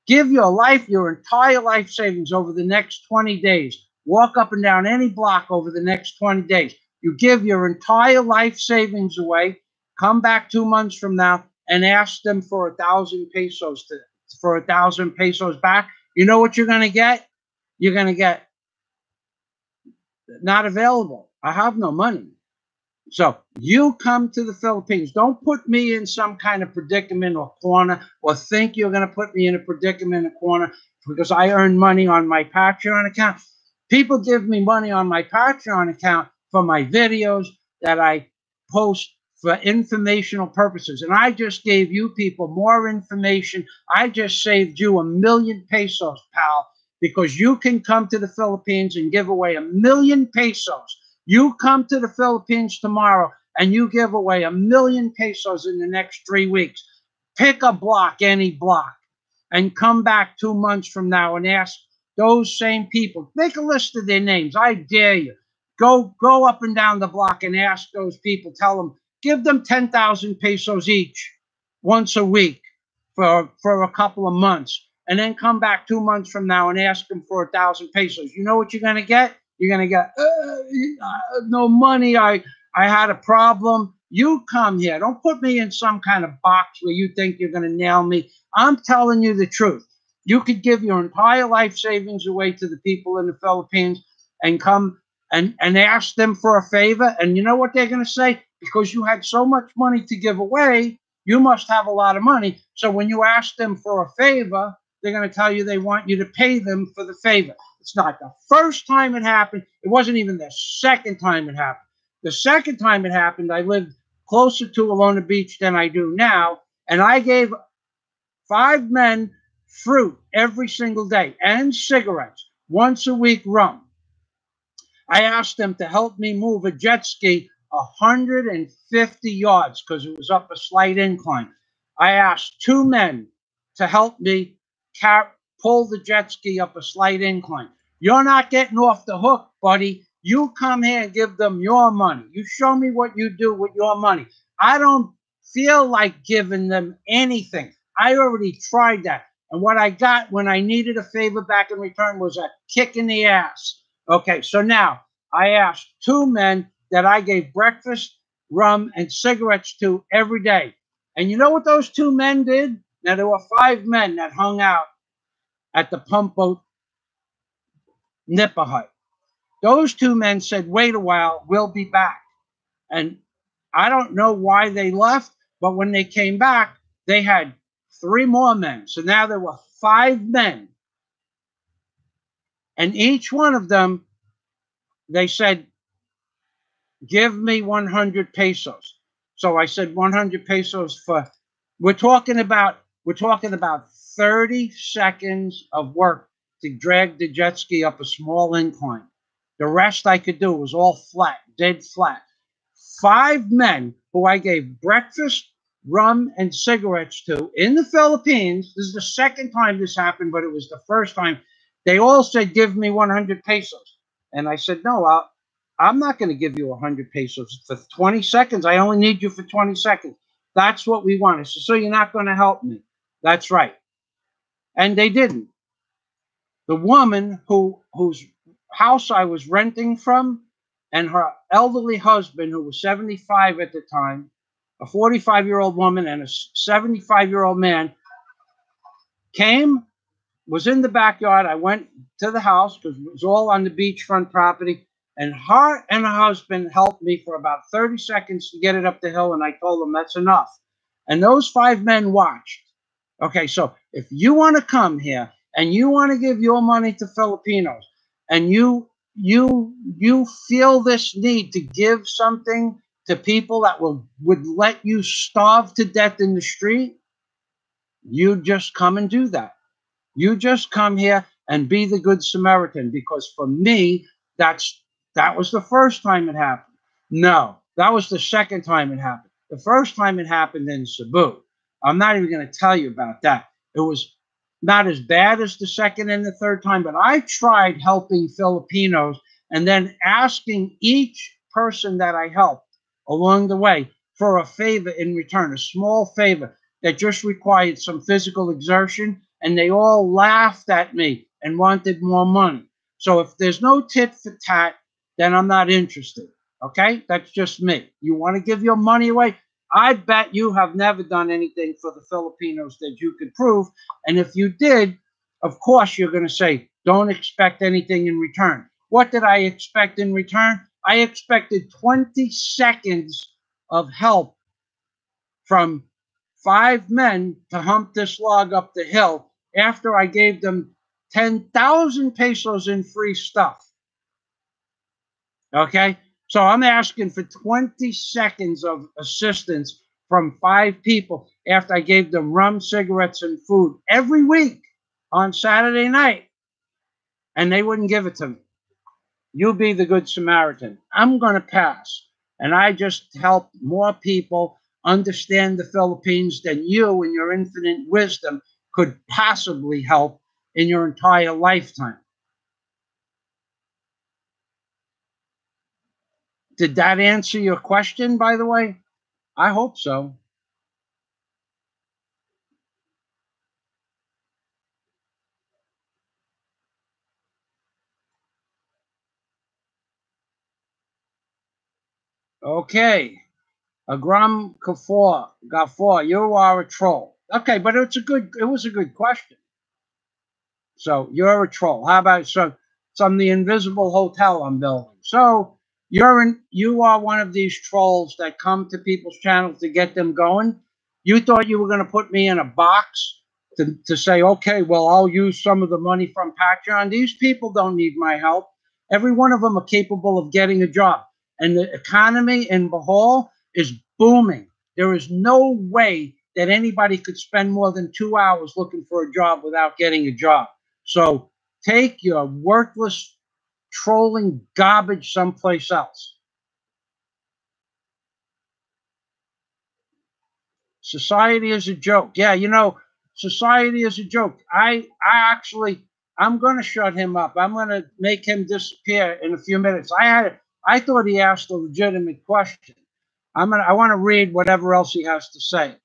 give your entire life savings over the next 20 days. Walk up and down any block over the next 20 days. You give your entire life savings away, come back 2 months from now and ask them for 1,000 pesos for 1,000 pesos back. You know what you're going to get? You're going to get not available. I have no money. So you come to the Philippines. Don't put me in some kind of predicament or corner, or think you're going to put me in a predicament or corner because I earn money on my Patreon account. People give me money on my Patreon account for my videos that I post for informational purposes. And I just gave you people more information. I just saved you 1,000,000 pesos, pal, because you can come to the Philippines and give away 1,000,000 pesos. You come to the Philippines tomorrow and you give away 1,000,000 pesos in the next 3 weeks. Pick a block, any block, and come back 2 months from now and ask those same people. Make a list of their names. I dare you. Go up and down the block and ask those people. Tell them, give them 10,000 pesos each once a week for a couple of months. And then come back 2 months from now and ask them for 1,000 pesos. You know what you're going to get? You're going to get, no money. I had a problem. You come here. Don't put me in some kind of box where you think you're going to nail me. I'm telling you the truth. You could give your entire life savings away to the people in the Philippines and come and ask them for a favor. And you know what they're going to say? Because you had so much money to give away, you must have a lot of money. So when you ask them for a favor, they're going to tell you they want you to pay them for the favor. It's not the first time it happened. It wasn't even the second time it happened. The second time it happened, I lived closer to Alona Beach than I do now, and I gave 5 men fruit every single day and cigarettes, once a week rum. I asked them to help me move a jet ski 150 yards because it was up a slight incline. I asked 2 men to help me pull the jet ski up a slight incline. You're not getting off the hook, buddy. You come here and give them your money. You show me what you do with your money. I don't feel like giving them anything. I already tried that. And what I got when I needed a favor back in return was a kick in the ass. Okay, so now I asked 2 men that I gave breakfast, rum, and cigarettes to every day. And you know what those 2 men did? Now, there were 5 men that hung out at the pump boat Nipper Hut. Those 2 men said, wait a while, we'll be back. And I don't know why they left, but when they came back, they had 3 more men. So now there were 5 men. And each one of them, they said, give me 100 pesos. So I said 100 pesos for, we're talking about 30 seconds of work to drag the jet ski up a small incline. The rest I could do was all flat, dead flat. 5 men who I gave breakfast, rum, and cigarettes to in the Philippines. This is the second time this happened, but it was the first time. They all said, give me 100 pesos. And I said, no, I'm not going to give you 100 pesos for 20 seconds. I only need you for 20 seconds. That's what we want. I said, so you're not going to help me. That's right. And they didn't. The woman whose house I was renting from and her elderly husband, who was 75 at the time, a 45-year-old woman and a 75-year-old man, came, was in the backyard. I went to the house because it was all on the beachfront property. And her and her husband helped me for about 30 seconds to get it up the hill. And I told them that's enough. And those 5 men watched. Okay, so if you want to come here and you want to give your money to Filipinos and you feel this need to give something to people that would let you starve to death in the street, you just come and do that. You just come here and be the good Samaritan, because for me, that was the first time it happened. No, that was the second time it happened. The first time it happened in Cebu. I'm not even going to tell you about that. It was not as bad as the second and the third time, but I tried helping Filipinos and then asking each person that I helped along the way for a favor in return, a small favor that just required some physical exertion, and they all laughed at me and wanted more money. So if there's no tit for tat, then I'm not interested. Okay? That's just me. You want to give your money away? I bet you have never done anything for the Filipinos that you could prove. And if you did, of course, you're going to say, don't expect anything in return. What did I expect in return? I expected 20 seconds of help from 5 men to hump this log up the hill after I gave them 10,000 pesos in free stuff. Okay? So I'm asking for 20 seconds of assistance from 5 people after I gave them rum, cigarettes, and food every week on Saturday night. And they wouldn't give it to me. You be the good Samaritan. I'm going to pass. And I just help more people understand the Philippines than you, in your infinite wisdom, could possibly help in your entire lifetime. Did that answer your question, by the way? I hope so. Okay. Agram Gafor, you are a troll. Okay, but it was a good question. So you're a troll. How about so I'm the invisible hotel I'm building. So you are one of these trolls that come to people's channels to get them going. You thought you were going to put me in a box to say, okay, well, I'll use some of the money from Patreon. These people don't need my help. Every one of them are capable of getting a job. And the economy in Bohol is booming. There is no way that anybody could spend more than 2 hours looking for a job without getting a job. So take your worthless trolling garbage someplace else. Society is a joke. Yeah, society is a joke. I'm going to shut him up. I'm going to make him disappear in a few minutes. I thought he asked a legitimate question. I want to read whatever else he has to say.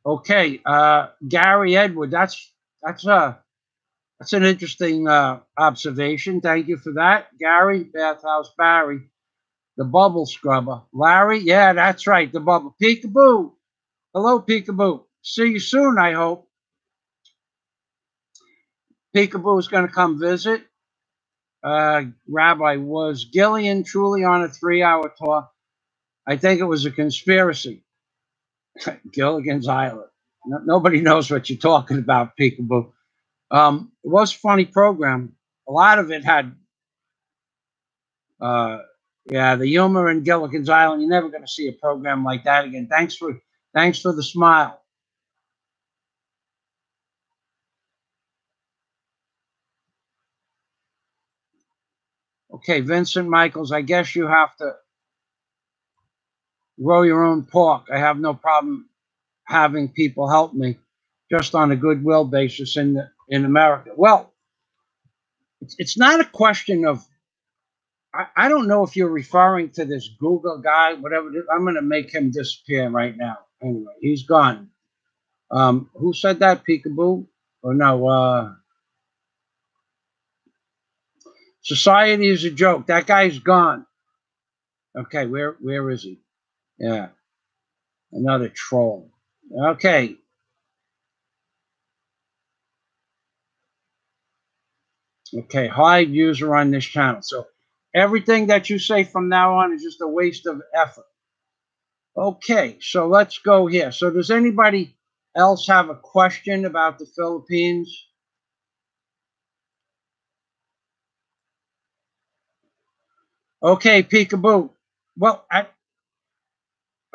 Okay, Gary Edward. That's an interesting observation. Thank you for that, Gary. Bathhouse Barry, the bubble scrubber. Larry, yeah, that's right, the bubble. Peekaboo. Hello, Peekaboo. See you soon, I hope. Peekaboo is going to come visit. Rabbi, was Gillian truly on a 3-hour tour? I think it was a conspiracy. Gilligan's Island. Nobody knows what you're talking about, Peekaboo. It was a funny program. A lot of it had, yeah, the humor in Gilligan's Island. You're never going to see a program like that again. Thanks for the smile. Okay, Vincent Michaels. I guess you have to grow your own pork. I have no problem having people help me, just on a goodwill basis in America. Well, it's not a question of. I don't know if you're referring to this Google guy, whatever. I'm going to make him disappear right now. Anyway, he's gone. Who said that? Peekaboo? Or no? Society is a joke. That guy's gone. Okay, where is he? Yeah, another troll. Okay. Okay, hide user on this channel. So everything that you say from now on is just a waste of effort. Okay, so let's go here. So does anybody else have a question about the Philippines? Okay, Peekaboo. Well,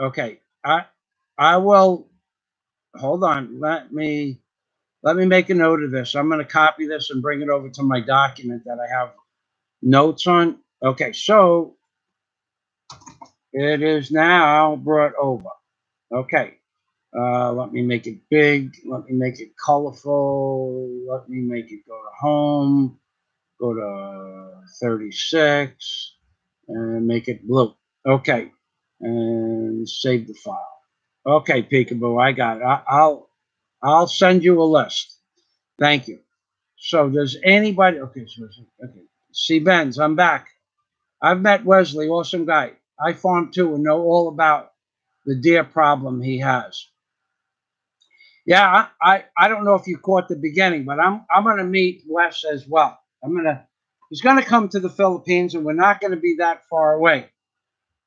okay, I will hold on. Let me make a note of this. I'm going to copy this and bring it over to my document that I have notes on. Okay, so it is now brought over. Okay, let me make it big. Let me make it colorful. Let me make it go to home. Go to 36 and make it blue. Okay, and save the file. Okay, Peekaboo, I got it. I'll send you a list. Thank you. So does anybody? Okay, okay. See Benz, I'm back. I've met Wesley, awesome guy. I farm too and know all about the deer problem he has. Yeah, I don't know if you caught the beginning, but I'm gonna meet Wes as well. He's gonna come to the Philippines, and we're not gonna be that far away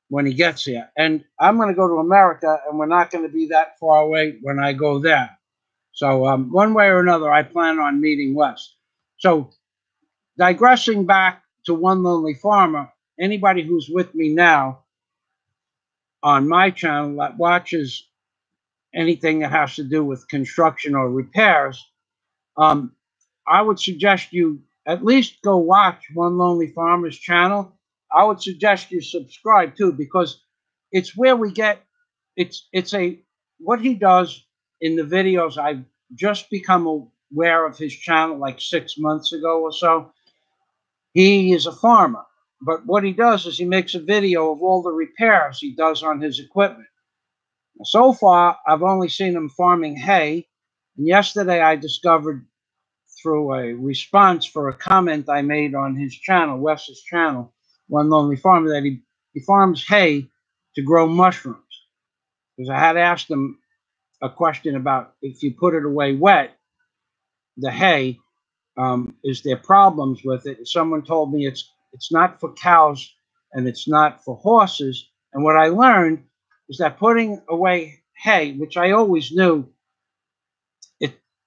when he gets here. And I'm gonna go to America, and we're not gonna be that far away when I go there. So one way or another, I plan on meeting Wes. So digressing back to One Lonely Farmer, anybody who's with me now, on my channel that watches anything that has to do with construction or repairs, I would suggest you at least go watch One Lonely Farmer's channel. I would suggest you subscribe too, because it's where we get, it's a, what he does in the videos. I've just become aware of his channel like 6 months ago or so. He is a farmer, but what he does is he makes a video of all the repairs he does on his equipment. So far, I've only seen him farming hay, and yesterday I discovered through a response for a comment I made on his channel, Wes's channel, One Lonely Farmer, that he farms hay to grow mushrooms. Because I had asked him a question about if you put it away wet, the hay, is there problems with it? Someone told me it's not for cows and it's not for horses. And what I learned is that putting away hay, which I always knew,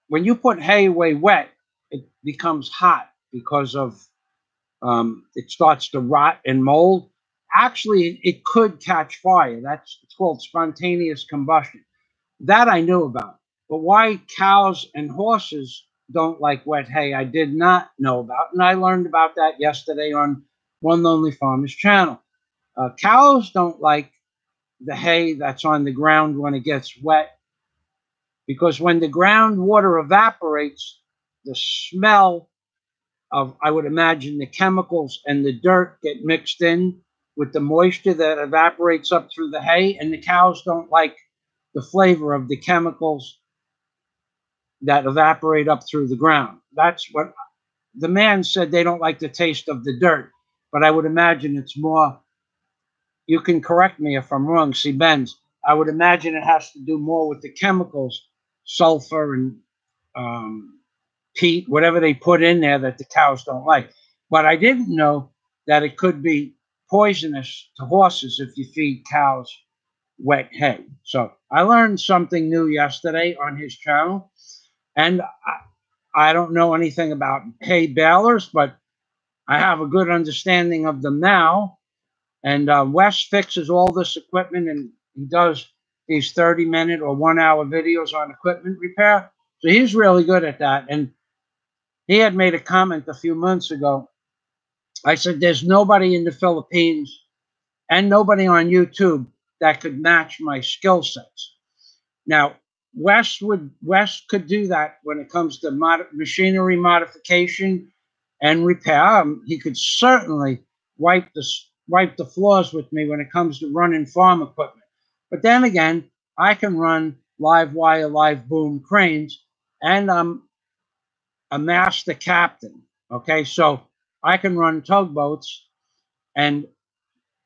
when you put hay away wet, it becomes hot because of it starts to rot and mold. Actually, it could catch fire. It's called spontaneous combustion. That I knew about. But why cows and horses don't like wet hay, I did not know about. And I learned about that yesterday on One Lonely Farmer's channel. Cows don't like the hay that's on the ground when it gets wet, because when the groundwater evaporates, the smell of, I would imagine, the chemicals and the dirt get mixed in with the moisture that evaporates up through the hay, and the cows don't like the flavor of the chemicals that evaporate up through the ground. That's what the man said. They don't like the taste of the dirt, but I would imagine it's more, you can correct me if I'm wrong, see, Benz, I would imagine it has to do more with the chemicals, sulfur and peat, whatever they put in there that the cows don't like. But I didn't know that it could be poisonous to horses if you feed cows wet hay. So I learned something new yesterday on his channel. And I don't know anything about hay balers, but I have a good understanding of them now. And Wes fixes all this equipment, and he does these 30-minute or 1-hour videos on equipment repair. So he's really good at that. And he had made a comment a few months ago. I said, there's nobody in the Philippines and nobody on YouTube that could match my skill sets. Now, Wes could do that when it comes to machinery modification and repair. He could certainly wipe the floors with me when it comes to running farm equipment. But then again, I can run live wire, live boom cranes, and I'm a master captain. Okay, so I can run tugboats and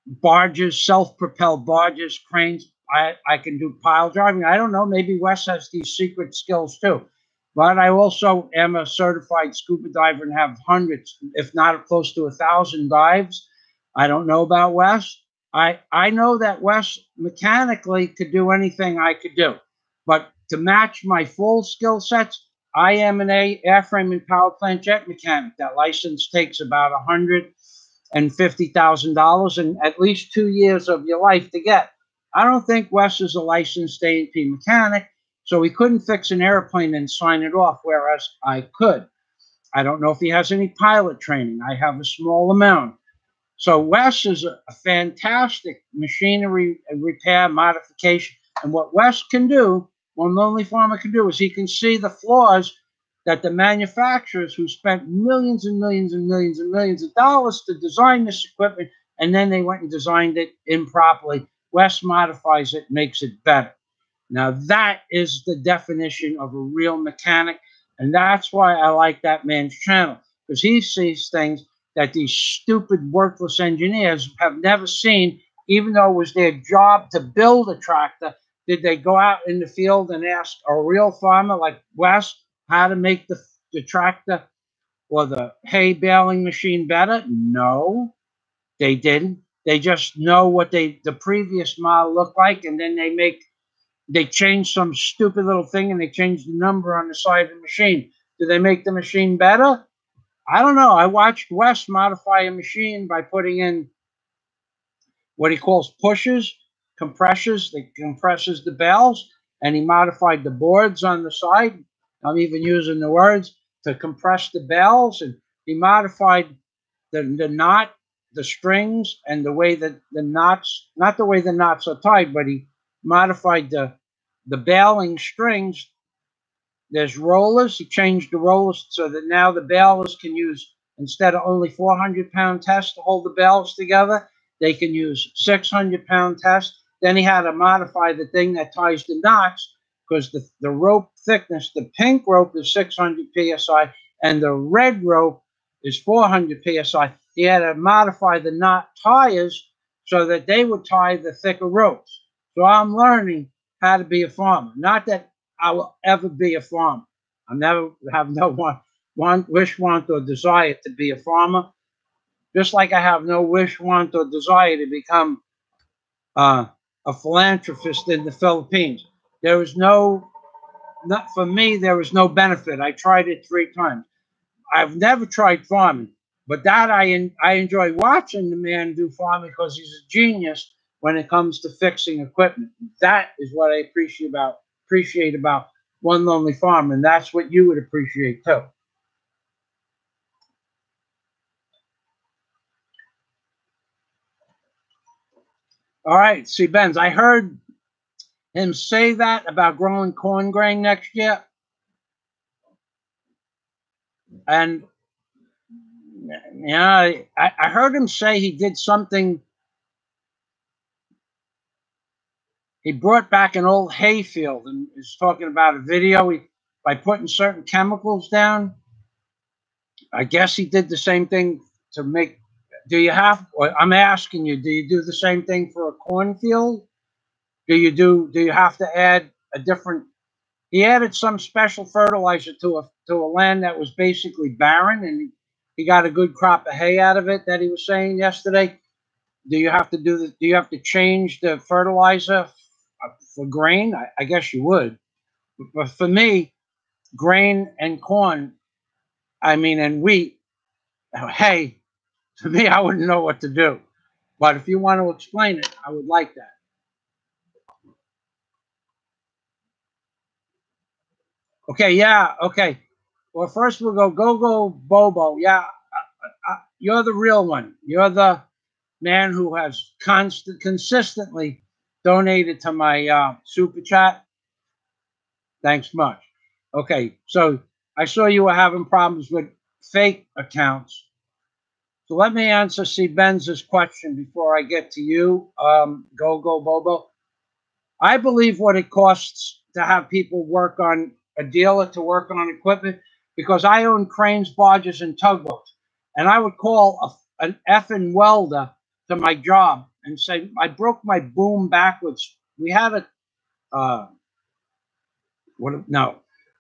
barges, self-propelled barges, cranes. I can do pile driving. I don't know, maybe Wes has these secret skills too. But I also am a certified scuba diver and have hundreds, if not close to 1,000 dives. I don't know about Wes. I know that Wes mechanically could do anything I could do. But to match my full skill sets, I am an airframe and power plant jet mechanic. That license takes about $150,000 and at least 2 years of your life to get. I don't think Wes is a licensed A&P mechanic, so he couldn't fix an airplane and sign it off, whereas I could. I don't know if he has any pilot training. I have a small amount. So Wes is a fantastic machinery and repair modification. And what Wes can do, One Lonely Farmer can do, is he can see the flaws that the manufacturers who spent millions and millions and millions and millions of dollars to design this equipment, and then they went and designed it improperly. Wes modifies it, makes it better. Now that is the definition of a real mechanic, and that's why I like that man's channel, because he sees things that these stupid, worthless engineers have never seen, even though it was their job to build a tractor. Did they go out in the field and ask a real farmer like Wes how to make the tractor or the hay baling machine better? No, they didn't. They just know what the previous model looked like, and then they change some stupid little thing and they change the number on the side of the machine. Do they make the machine better? I don't know. I watched Wes modify a machine by putting in what he calls pushers, compresses the bells, and he modified the boards on the side. I'm even using the words to compress the bells, and he modified the knot, the strings, and the way that the knots, not the way the knots are tied, but he modified the baling strings. There's rollers. He changed the rollers so that now the balers can use, instead of only 400-pound tests to hold the bales together, they can use 600-pound tests. Then he had to modify the thing that ties the knots, because the rope thickness, the pink rope is 600 psi and the red rope is 400 psi. He had to modify the knot tires so that they would tie the thicker ropes. So I'm learning how to be a farmer. Not that I will ever be a farmer. I never have no wish, want, or desire to be a farmer. Just like I have no wish, want, or desire to become a philanthropist in the Philippines. There was for me, there was no benefit. I tried it 3 times. I've never tried farming, but that I enjoy watching the man do farming because he's a genius when it comes to fixing equipment. That is what I appreciate about One Lonely Farmer, and that's what you would appreciate too. All right, see, Benz, I heard him say that about growing corn grain next year. And yeah, I heard him say he did something. He brought back an old hayfield and is talking about a video by putting certain chemicals down. I guess he did the same thing to make. I'm asking you, do you do the same thing for a cornfield? Do you have to add a different? He added some special fertilizer to a land that was basically barren, and he got a good crop of hay out of it. That he was saying yesterday. Do you have to do you have to change the fertilizer for grain? I guess you would. But for me, grain and corn, and wheat, hay, to me, I wouldn't know what to do. But if you want to explain it, I would like that. Okay, yeah, okay. Well, first we'll go Bobo. Yeah, you're the real one. You're the man who has consistently donated to my super chat. Thanks much. Okay, so I saw you were having problems with fake accounts. So let me answer C. Benz's question before I get to you, Go Bobo. I believe what it costs to have people work on a dealer to work on equipment, because I own cranes, barges, and tugboats. And I would call an effing welder to my job and say, I broke my boom backwards. We had a, no.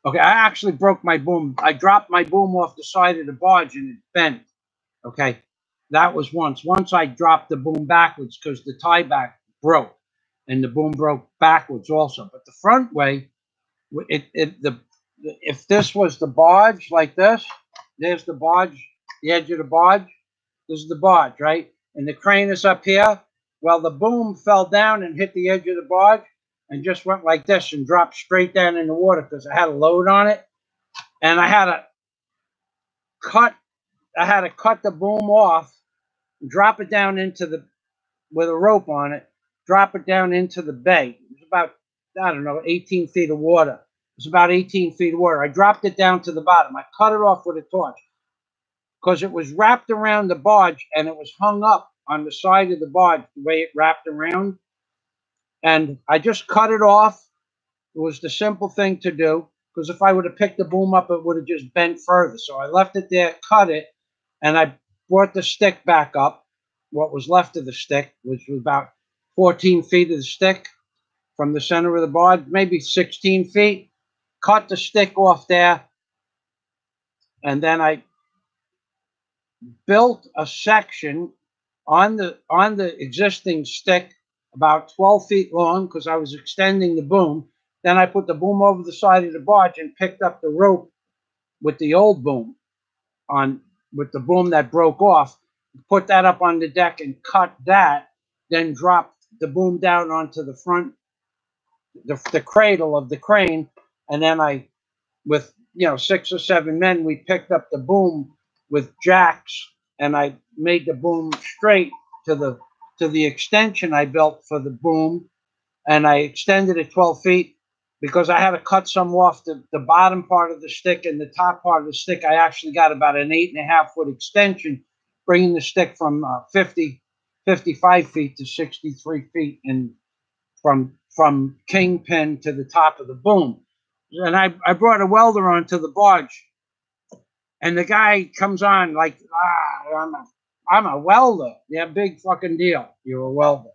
Okay, I actually broke my boom. I dropped my boom off the side of the barge and it bent. Okay, that was once. Once I dropped the boom backwards because the tie back broke, and the boom broke backwards also. But the front way, if this was the barge like this, there's the barge, the edge of the barge. This is the barge, right? And the crane is up here. Well, the boom fell down and hit the edge of the barge and just went like this and dropped straight down in the water because I had a load on it. And I had to cut the boom off, drop it down with a rope on it, drop it down into the bay. It was about, I don't know, 18 feet of water. It was about 18 feet of water. I dropped it down to the bottom. I cut it off with a torch because it was wrapped around the barge and it was hung up on the side of the barge the way it wrapped around. And I just cut it off. It was the simple thing to do, because if I would have picked the boom up, it would have just bent further. So I left it there, cut it, and I brought the stick back up, what was left of the stick, which was about 14 feet of the stick from the center of the barge, maybe 16 feet. Cut the stick off there, and then I built a section on the existing stick about 12 feet long because I was extending the boom. Then I put the boom over the side of the barge and picked up the rope with the old boom with the boom that broke off, put that up on the deck and cut that, then dropped the boom down onto the front, the cradle of the crane, and then with 6 or 7 men, we picked up the boom with jacks, and I made the boom straight to the extension I built for the boom, and I extended it 12 feet because I had to cut some off the bottom part of the stick and the top part of the stick. I actually got about an 8.5 foot extension, bringing the stick from 55 feet to 63 feet, and from kingpin to the top of the boom. And I brought a welder onto the barge, and the guy comes on like, I'm a welder. Yeah, big fucking deal. You're a welder.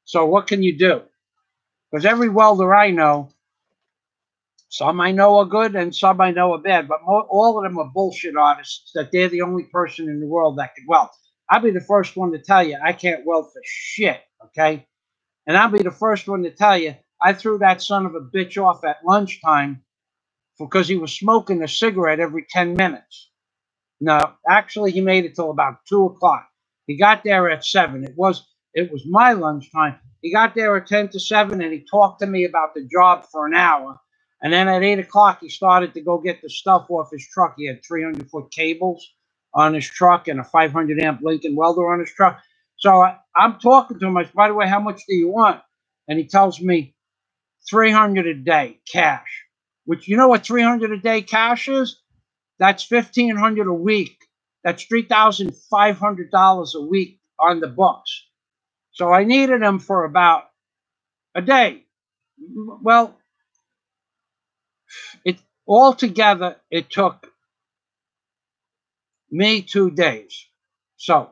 So what can you do? Because every welder I know, some I know are good and some I know are bad, but all of them are bullshit artists that they're the only person in the world that can weld. I'll be the first one to tell you I can't weld for shit, okay? And I'll be the first one to tell you I threw that son of a bitch off at lunchtime because he was smoking a cigarette every 10 minutes. No, actually, he made it till about 2 o'clock. He got there at 7. It was my lunchtime. He got there at 10 to 7, and he talked to me about the job for an hour. And then at 8 o'clock, he started to go get the stuff off his truck. He had 300-foot cables on his truck and a 500-amp Lincoln welder on his truck. So I'm talking to him. I said, by the way, how much do you want? And he tells me $300 a day cash, which, you know what $300 a day cash is? That's $1,500 a week. That's $3,500 a week on the books. So I needed him for about a day. Well, altogether, it took me 2 days. So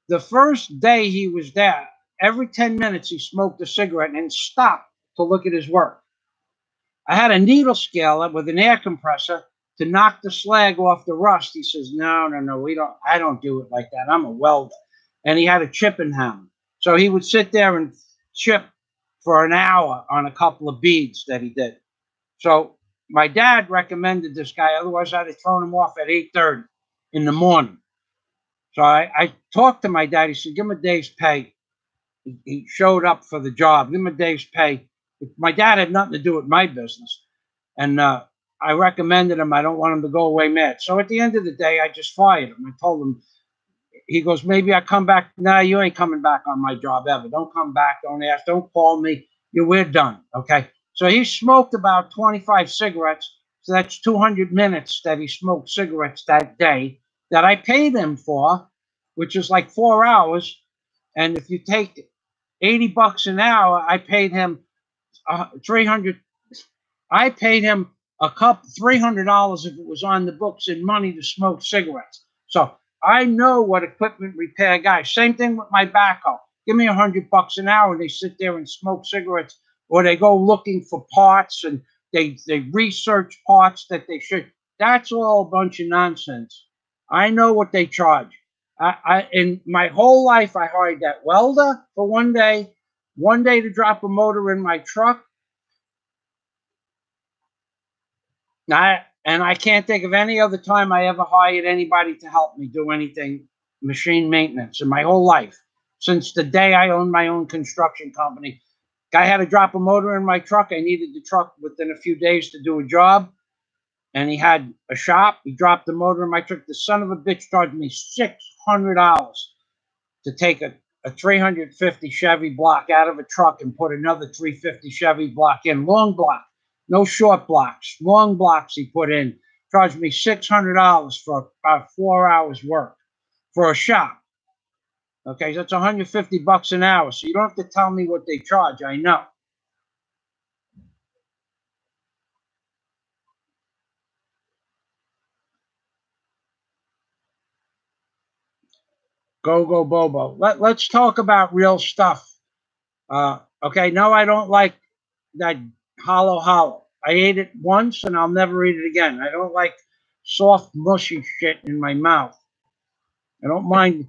the first day he was there, every 10 minutes he smoked a cigarette and stopped to look at his work. I had a needle scaler with an air compressor to knock the slag off the rust. He says, no, I don't do it like that. I'm a welder. And he had a chipping hammer. So he would sit there and chip for an hour on a couple of beads that he did. So my dad recommended this guy. Otherwise, I'd have thrown him off at 8:30 in the morning. So I talked to my dad. He said, give him a day's pay. He showed up for the job. Give him a day's pay. My dad had nothing to do with my business. And I recommended him. I don't want him to go away mad. So at the end of the day, I just fired him. I told him, he goes, maybe I come back. No, you ain't coming back on my job ever. Don't come back. Don't ask. Don't call me. We're done. Okay. So he smoked about 25 cigarettes. So that's 200 minutes that he smoked cigarettes that day that I paid him for, which is like 4 hours. And if you take $80 an hour, I paid him 300. I paid him $300 if it was on the books in money to smoke cigarettes. So I know what equipment repair guys. Same thing with my backhoe. Give me $100 an hour, and they sit there and smoke cigarettes, or they go looking for parts and they research parts that they should. That's all a bunch of nonsense. I know what they charge. In my whole life, I hired that welder for one day to drop a motor in my truck. And I can't think of any other time I ever hired anybody to help me do anything machine maintenance in my whole life. Since the day I owned my own construction company. Guy had to drop a motor in my truck. I needed the truck within a few days to do a job. And he had a shop. He dropped the motor in my truck. The son of a bitch charged me $600 to take a 350 Chevy block out of a truck and put another 350 Chevy block in. Long block. No short blocks. Long blocks he put in. Charged me $600 for about 4 hours work for a shop. Okay, so that's $150 an hour. So you don't have to tell me what they charge. I know. Go, Bobo. Let's talk about real stuff. Okay, no, I don't like that hollow. I ate it once and I'll never eat it again. I don't like soft, mushy shit in my mouth. I don't mind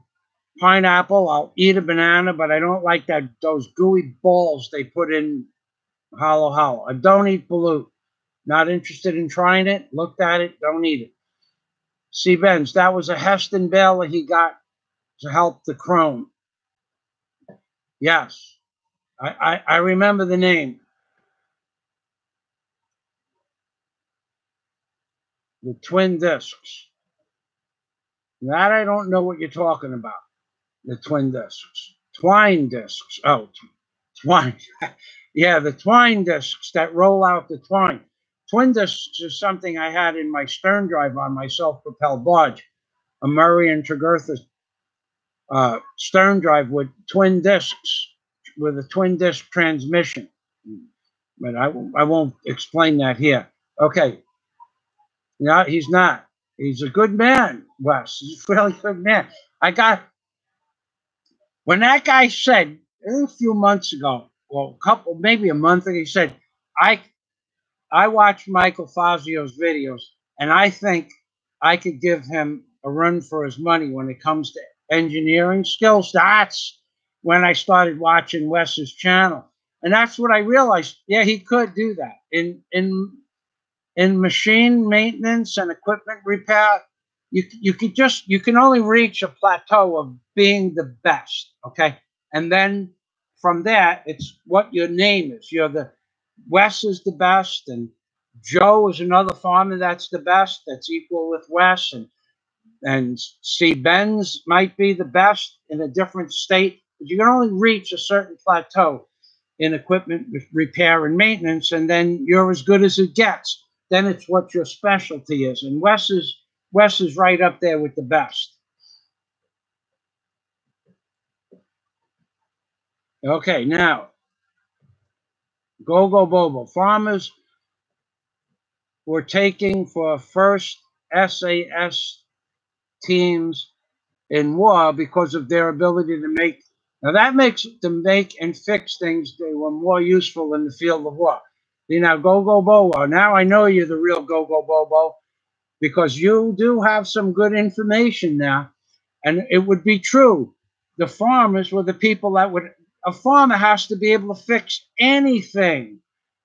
pineapple. I'll eat a banana, but I don't like those gooey balls they put in hollow. I don't eat balut. Not interested in trying it. Looked at it. Don't eat it. See, Benz, that was a Heston baler he got to help the crone. Yes. I remember the name. The twin discs. That I don't know what you're talking about. The twin discs. Twine discs. Oh, twine. Yeah, the twine discs that roll out the twine. Twin discs is something I had in my stern drive on my self-propelled barge, a Murray and Tregurtha stern drive with twin discs, with a twin disc transmission. But I won't explain that here. Okay. No, he's not. He's a good man, Wes. He's a really good man. When that guy said a few months ago, well, maybe a month ago, he said, I watched Michael Fazio's videos, and I think I could give him a run for his money when it comes to engineering skills. That's when I started watching Wes's channel. And that's what I realized. Yeah, he could do that. In machine maintenance and equipment repair, you can only reach a plateau of being the best, okay? And then from there, it's what your name is. Wes is the best, and Joe is another farmer that's the best, that's equal with Wes, and C. Benz might be the best in a different state, but you can only reach a certain plateau in equipment repair and maintenance, and then you're as good as it gets. Then it's what your specialty is, and Wes is right up there with the best. Okay, now Go Bobo. Farmers were taking for first SAS teams in war because of their ability to make. Now that makes to make and fix things. They were more useful in the field of war. You know, Go Bobo. Now I know you're the real Go Bobo, because you do have some good information now, and it would be true. The farmers were the people that would. A farmer has to be able to fix anything,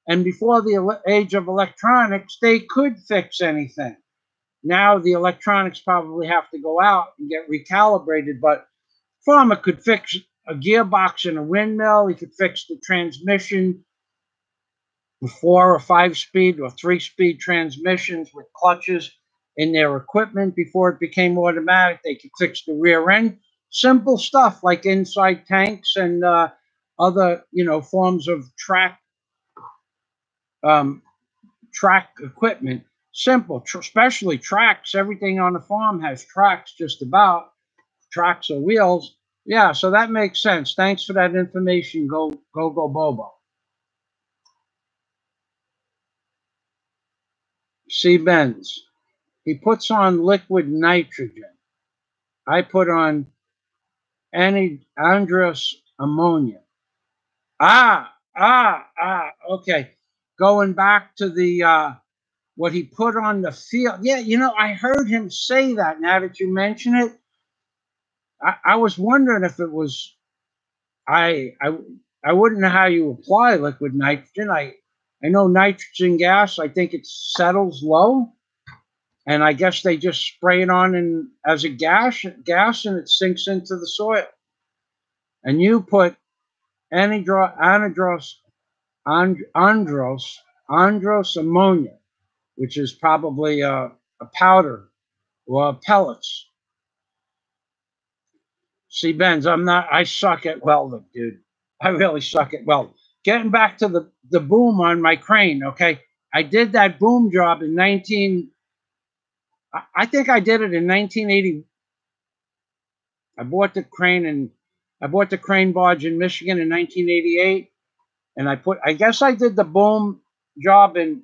and before the age of electronics, they could fix anything. Now the electronics probably have to go out and get recalibrated, but farmer could fix a gearbox in a windmill. He could fix the transmission, 4 or 5 speed or 3 speed transmissions with clutches in their equipment before it became automatic. They could fix the rear end. Simple stuff like inside tanks and other, forms of track equipment. Simple, especially tracks. Everything on the farm has tracks, just about. Tracks or wheels. Yeah, so that makes sense. Thanks for that information, Go Bobo. C. Benz. He puts on liquid nitrogen. I put on anhydrous ammonia. Okay. Going back to the what he put on the field. Yeah, I heard him say that. Now that you mention it, I was wondering if it was. I wouldn't know how you apply liquid nitrogen. I know nitrogen gas. I think it settles low. And I guess they just spray it on as a gas, and it sinks into the soil. And you put anhydrous ammonia, which is probably a powder or pellets. See, Benz, I suck at welding, dude. I really suck at welding. Getting back to the boom on my crane, okay? I did that boom job in I think I did it in 1980. I bought the crane barge in Michigan in 1988, and I guess I did the boom job in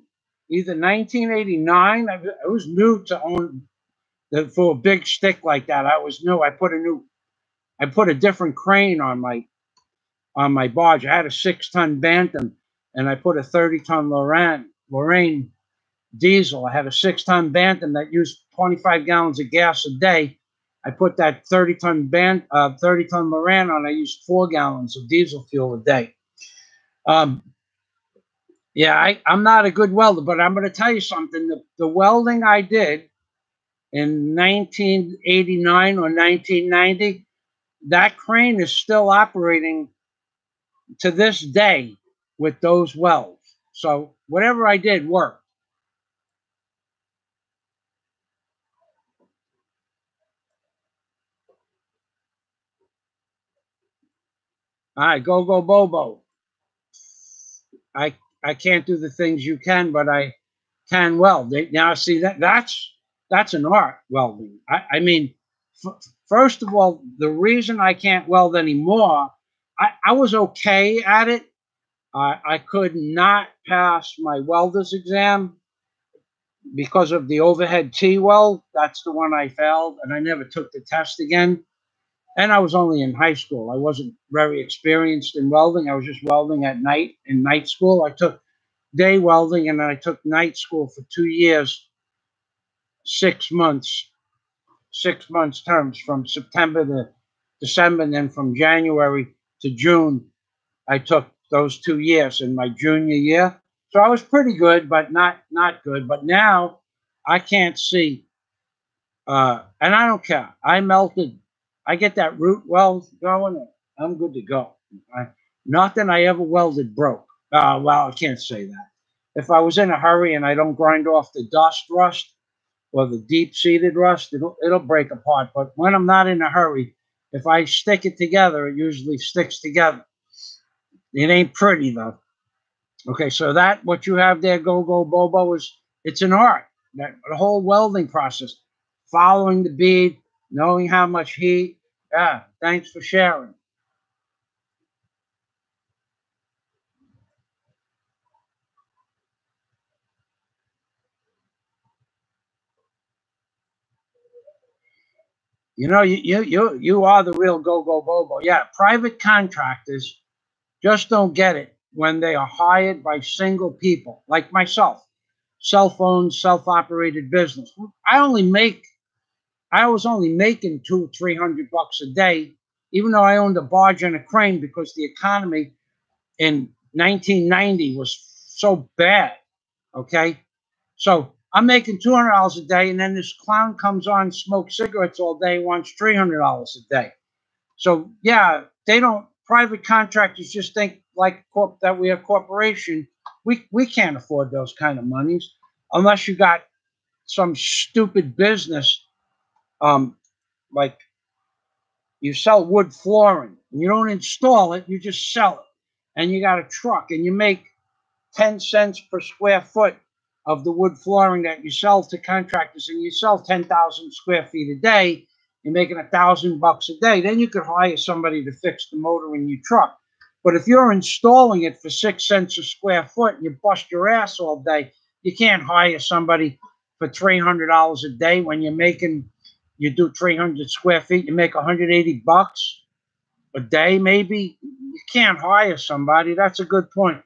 either 1989. I was new to own for a big stick like that. I was new. I put a different crane on my barge. I had a 6-ton Bantam, and I put a 30-ton Lorraine diesel. I had a 6-ton Bantam that used 25 gallons of gas a day. I put that 30-ton Lorraine on. I used 4 gallons of diesel fuel a day. Yeah, I'm not a good welder, but I'm going to tell you something. The welding I did in 1989 or 1990, that crane is still operating to this day with those welds. So whatever I did worked. All right, go, go, Bobo. I can't do the things you can, but I can weld. Now, see, that's an art, welding. I mean, first of all, the reason I can't weld anymore, I was okay at it. I could not pass my welder's exam because of the overhead T-weld. That's the one I failed, and I never took the test again. And I was only in high school. I wasn't very experienced in welding. I was just welding at night in night school. I took day welding, and then I took night school for 2 years, 6 months, 6 months terms from September to December, and then from January to June, I took those 2 years in my junior year. So I was pretty good, but not good. But now I can't see, and I don't care. I melted. I get that root weld going. I'm good to go. Nothing I ever welded broke. Well, I can't say that. If I was in a hurry and I don't grind off the dust rust or the deep-seated rust, it'll break apart. But when I'm not in a hurry, if I stick it together, it usually sticks together. It ain't pretty though. Okay, so that what you have there, go, go, Bobo, it's an art. That the whole welding process, following the bead, knowing how much heat. Yeah, thanks for sharing. You know, you are the real go, go, Bobo. Yeah, private contractors just don't get it when they are hired by single people like myself, self-owned, self-operated business. I was only making $200-300 a day, even though I owned a barge and a crane because the economy in 1990 was so bad. Okay, so I'm making $200 a day, and then this clown comes on, smokes cigarettes all day, wants $300 a day. So yeah, they don't. Private contractors just think like that we are a corporation. We can't afford those kind of monies unless you got some stupid business, like you sell wood flooring and you don't install it, you just sell it, and you got a truck and you make 10 cents per square foot of the wood flooring that you sell to contractors, and you sell 10,000 square feet a day, you're making $1,000 a day. Then you could hire somebody to fix the motor in your truck. But if you're installing it for 6 cents a square foot and you bust your ass all day, you can't hire somebody for $300 a day when you do 300 square feet, you make $180 a day, maybe. You can't hire somebody. That's a good point.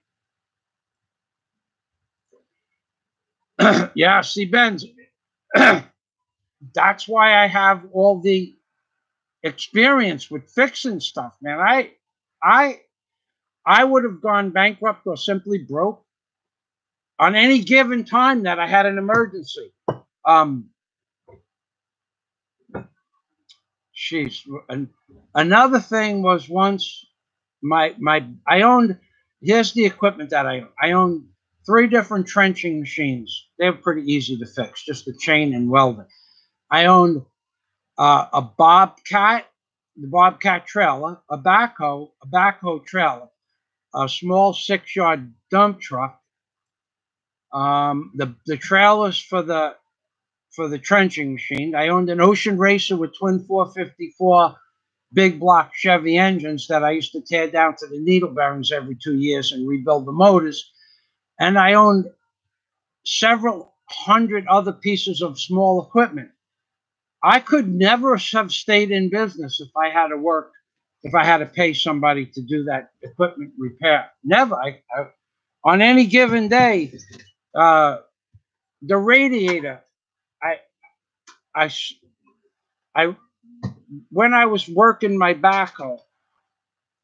Yeah, see, Ben's. That's why I have all the experience with fixing stuff, man. I, I would have gone bankrupt or simply broke on any given time that I had an emergency. Um, Jeez. Another thing was once I owned. Here's the equipment that I own. I owned 3 different trenching machines. They're pretty easy to fix, just the chain and welding. I owned a Bobcat, the Bobcat trailer, a backhoe trailer, a small 6-yard dump truck, the trailers for the trenching machine. I owned an Ocean Racer with twin 454 big block Chevy engines that I used to tear down to the needle bearings every 2 years and rebuild the motors. And I owned several hundred other pieces of small equipment. I could never have stayed in business if I had to work, if I had to pay somebody to do that equipment repair. Never. On any given day, the radiator, I, I, I, when I was working my backhoe,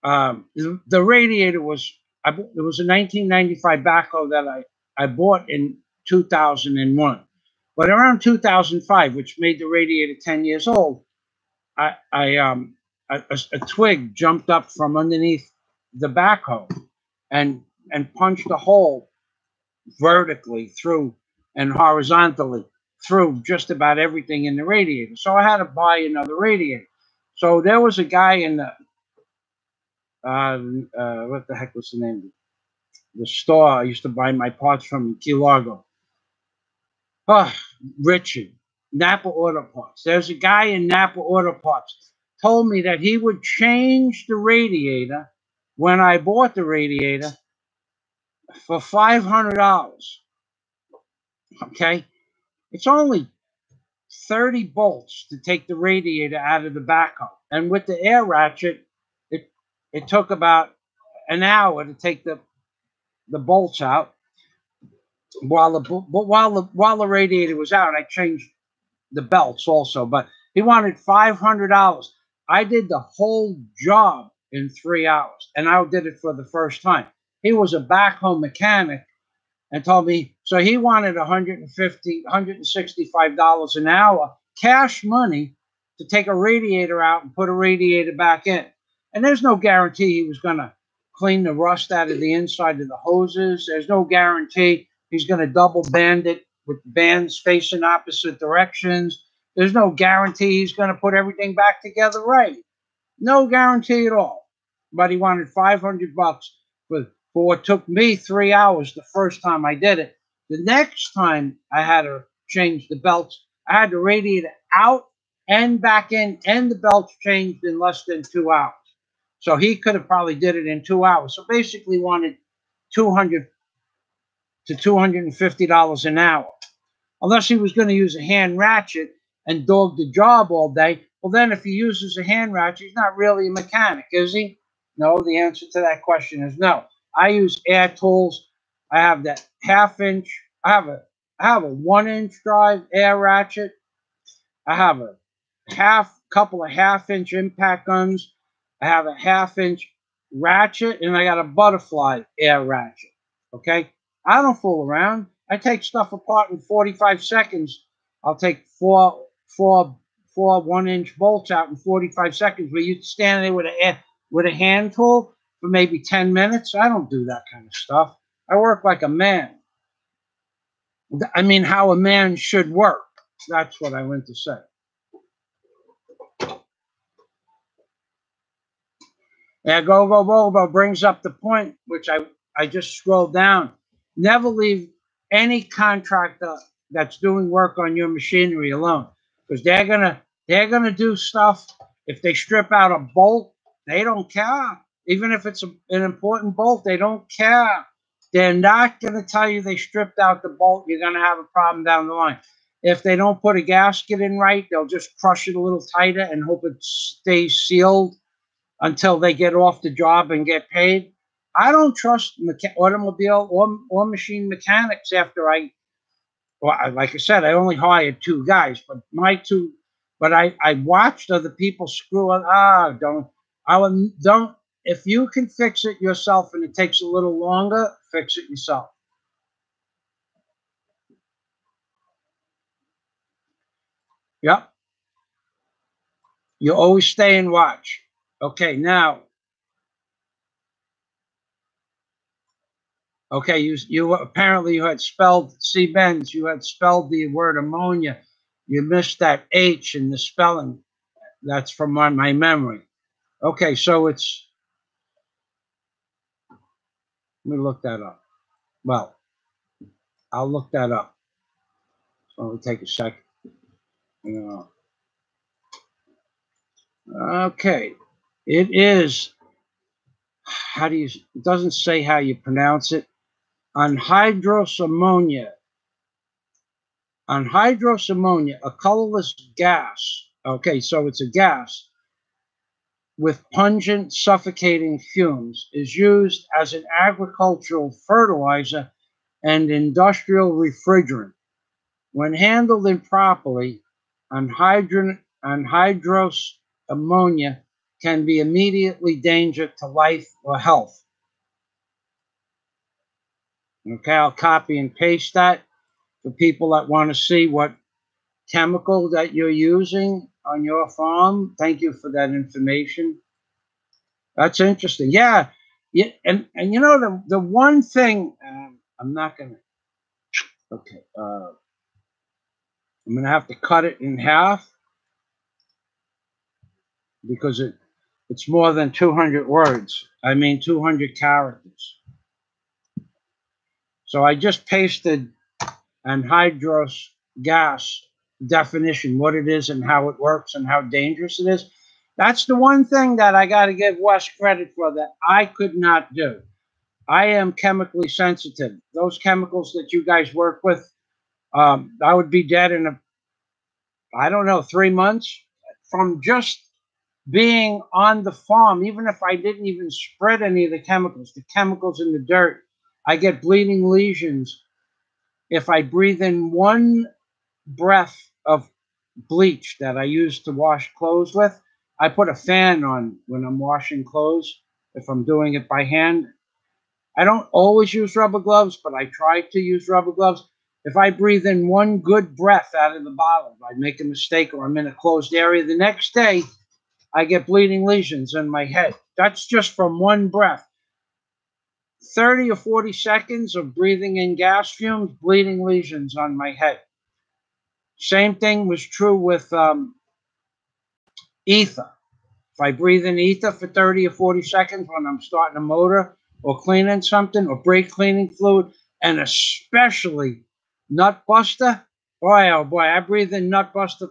the radiator was, it was a 1995 backhoe that I bought in 2001. But around 2005, which made the radiator 10 years old, a twig jumped up from underneath the backhoe and punched a hole vertically through and horizontally through just about everything in the radiator. So I had to buy another radiator. So there was a guy in the what the heck was the name? The store I used to buy my parts from in Key Largo. Oh, Richard, Napa Auto Parts. There's a guy in Napa Auto Parts told me that he would change the radiator when I bought the radiator for $500. Okay, it's only 30 bolts to take the radiator out of the backhoe, and with the air ratchet, it took about an hour to take the bolts out. While the radiator was out, I changed the belts also. But he wanted $500. I did the whole job in 3 hours, and I did it for the first time. He was a backhoe mechanic and told me, so he wanted $150, $165 an hour, cash money, to take a radiator out and put a radiator back in. And there's no guarantee he was going to clean the rust out of the inside of the hoses. There's no guarantee he's going to double band it with bands facing opposite directions. There's no guarantee he's going to put everything back together right. No guarantee at all. But he wanted $500 for what took me 3 hours the first time I did it. The next time I had to change the belts, I had the radiator out and back in, and the belts changed in less than 2 hours. So he could have probably did it in 2 hours. So basically wanted $200 to $250 an hour. Unless he was going to use a hand ratchet and dog the job all day. Well, then if he uses a hand ratchet, he's not really a mechanic, is he? No, the answer to that question is no. I use air tools. I have that half-inch. I have a 1-inch drive air ratchet. I have a couple of half-inch impact guns. I have a half-inch ratchet, and I got a butterfly air ratchet. Okay, I don't fool around. I take stuff apart in 45 seconds. I'll take four 1-inch bolts out in 45 seconds. Where you stand there with a hand tool for maybe 10 minutes. I don't do that kind of stuff. I work like a man. I mean, how a man should work. That's what I went to say. Yeah, go brings up the point, which I just scrolled down. Never leave any contractor that's doing work on your machinery alone, because they're gonna do stuff. If they strip out a bolt, they don't care. Even if it's an important bolt, they don't care. They're not gonna tell you they stripped out the bolt. You're gonna have a problem down the line. If they don't put a gasket in right, they'll just crush it a little tighter and hope it stays sealed until they get off the job and get paid. I don't trust automobile or machine mechanics after like I said, I only hired 2 guys, but I watched other people screw up. Don't. If you can fix it yourself and it takes a little longer, fix it yourself. Yep. You always stay and watch. Okay, now. Okay, you apparently you had spelled Benz. You had spelled the word ammonia. You missed that H in the spelling. That's from my memory. Okay, so it's. Let me look that up. Well, I'll look that up. So it'll take a second. Okay, it is. It doesn't say how you pronounce it. Anhydrous ammonia. Anhydrous ammonia, a colorless gas. Okay, so it's a gas with pungent, suffocating fumes, is used as an agricultural fertilizer and industrial refrigerant. When handled improperly, anhydrous ammonia can be immediately dangerous to life or health. Okay, I'll copy and paste that for people that want to see what chemical that you're using on your farm. Thank you for that information. That's interesting. Yeah, Yeah, and you know the one thing I'm not gonna. Okay, I'm gonna have to cut it in half because it's more than 200 words. I mean 200 characters. So I just pasted anhydrous gas definition, what it is and how it works and how dangerous it is. That's the one thing that I got to give Wes credit for that I could not do. I am chemically sensitive. Those chemicals that you guys work with, I would be dead in I don't know, 3 months from just being on the farm. Even if I didn't even spread any of the chemicals in the dirt, I get bleeding lesions if I breathe in one breath of bleach that I use to wash clothes with. I put a fan on when I'm washing clothes if I'm doing it by hand. I don't always use rubber gloves, but I try to use rubber gloves. If I breathe in one good breath out of the bottle, if I make a mistake or I'm in a closed area, the next day I get bleeding lesions in my head. That's just from one breath. 30 or 40 seconds of breathing in gas fumes, bleeding lesions on my head. Same thing was true with ether. If I breathe in ether for 30 or 40 seconds when I'm starting a motor or cleaning something or brake cleaning fluid, and especially nut buster, boy, oh boy, I breathe in nut buster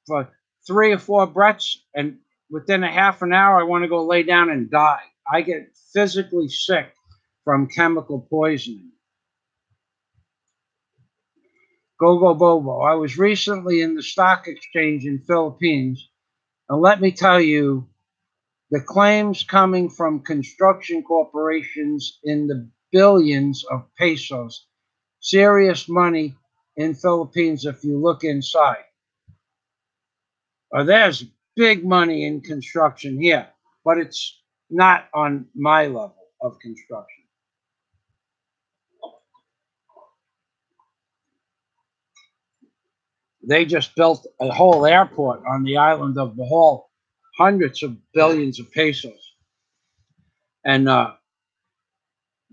for 3 or 4 breaths, and within a half an hour, I want to go lay down and die. I get physically sick from chemical poisoning. Go Bobo. I was recently in the stock exchange in Philippines, and let me tell you, the claims coming from construction corporations in the billions of pesos, serious money in Philippines if you look inside. There's big money in construction here, but it's not on my level of construction. They just built a whole airport on the island of Bohol, hundreds of billions of pesos. And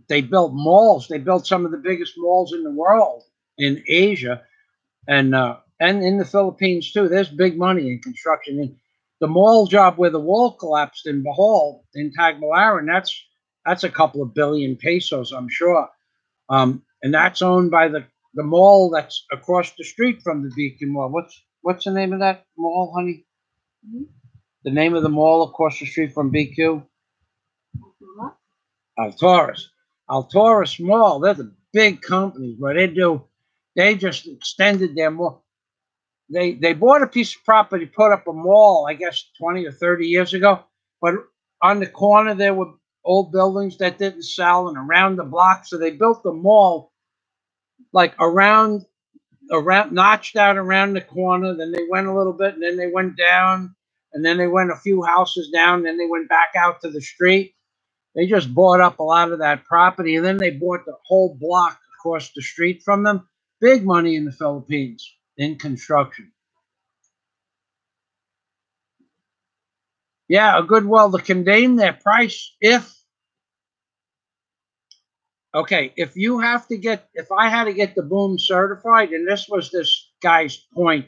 they built malls. They built some of the biggest malls in the world in Asia and in the Philippines too. There's big money in construction. And the mall job where the wall collapsed in Bohol in Tagbilaran, that's a couple of billion pesos, I'm sure. And that's owned by the mall that's across the street from the BQ Mall. What's the name of that mall, honey? Mm-hmm. The name of the mall across the street from BQ? Altaurus. Altaurus Mall. They're the big companies, but they just extended their mall. They bought a piece of property, put up a mall, I guess 20 or 30 years ago. But on the corner there were old buildings that didn't sell, and around the block, so they built the mall like around notched out around the corner. Then they went a little bit, and then they went down, and then they went a few houses down, then they went back out to the street. They just bought up a lot of that property, and then they bought the whole block across the street from them. Big money in the Philippines in construction. Yeah, a good welder can name their price if I had to get the boom certified, and this was this guy's point,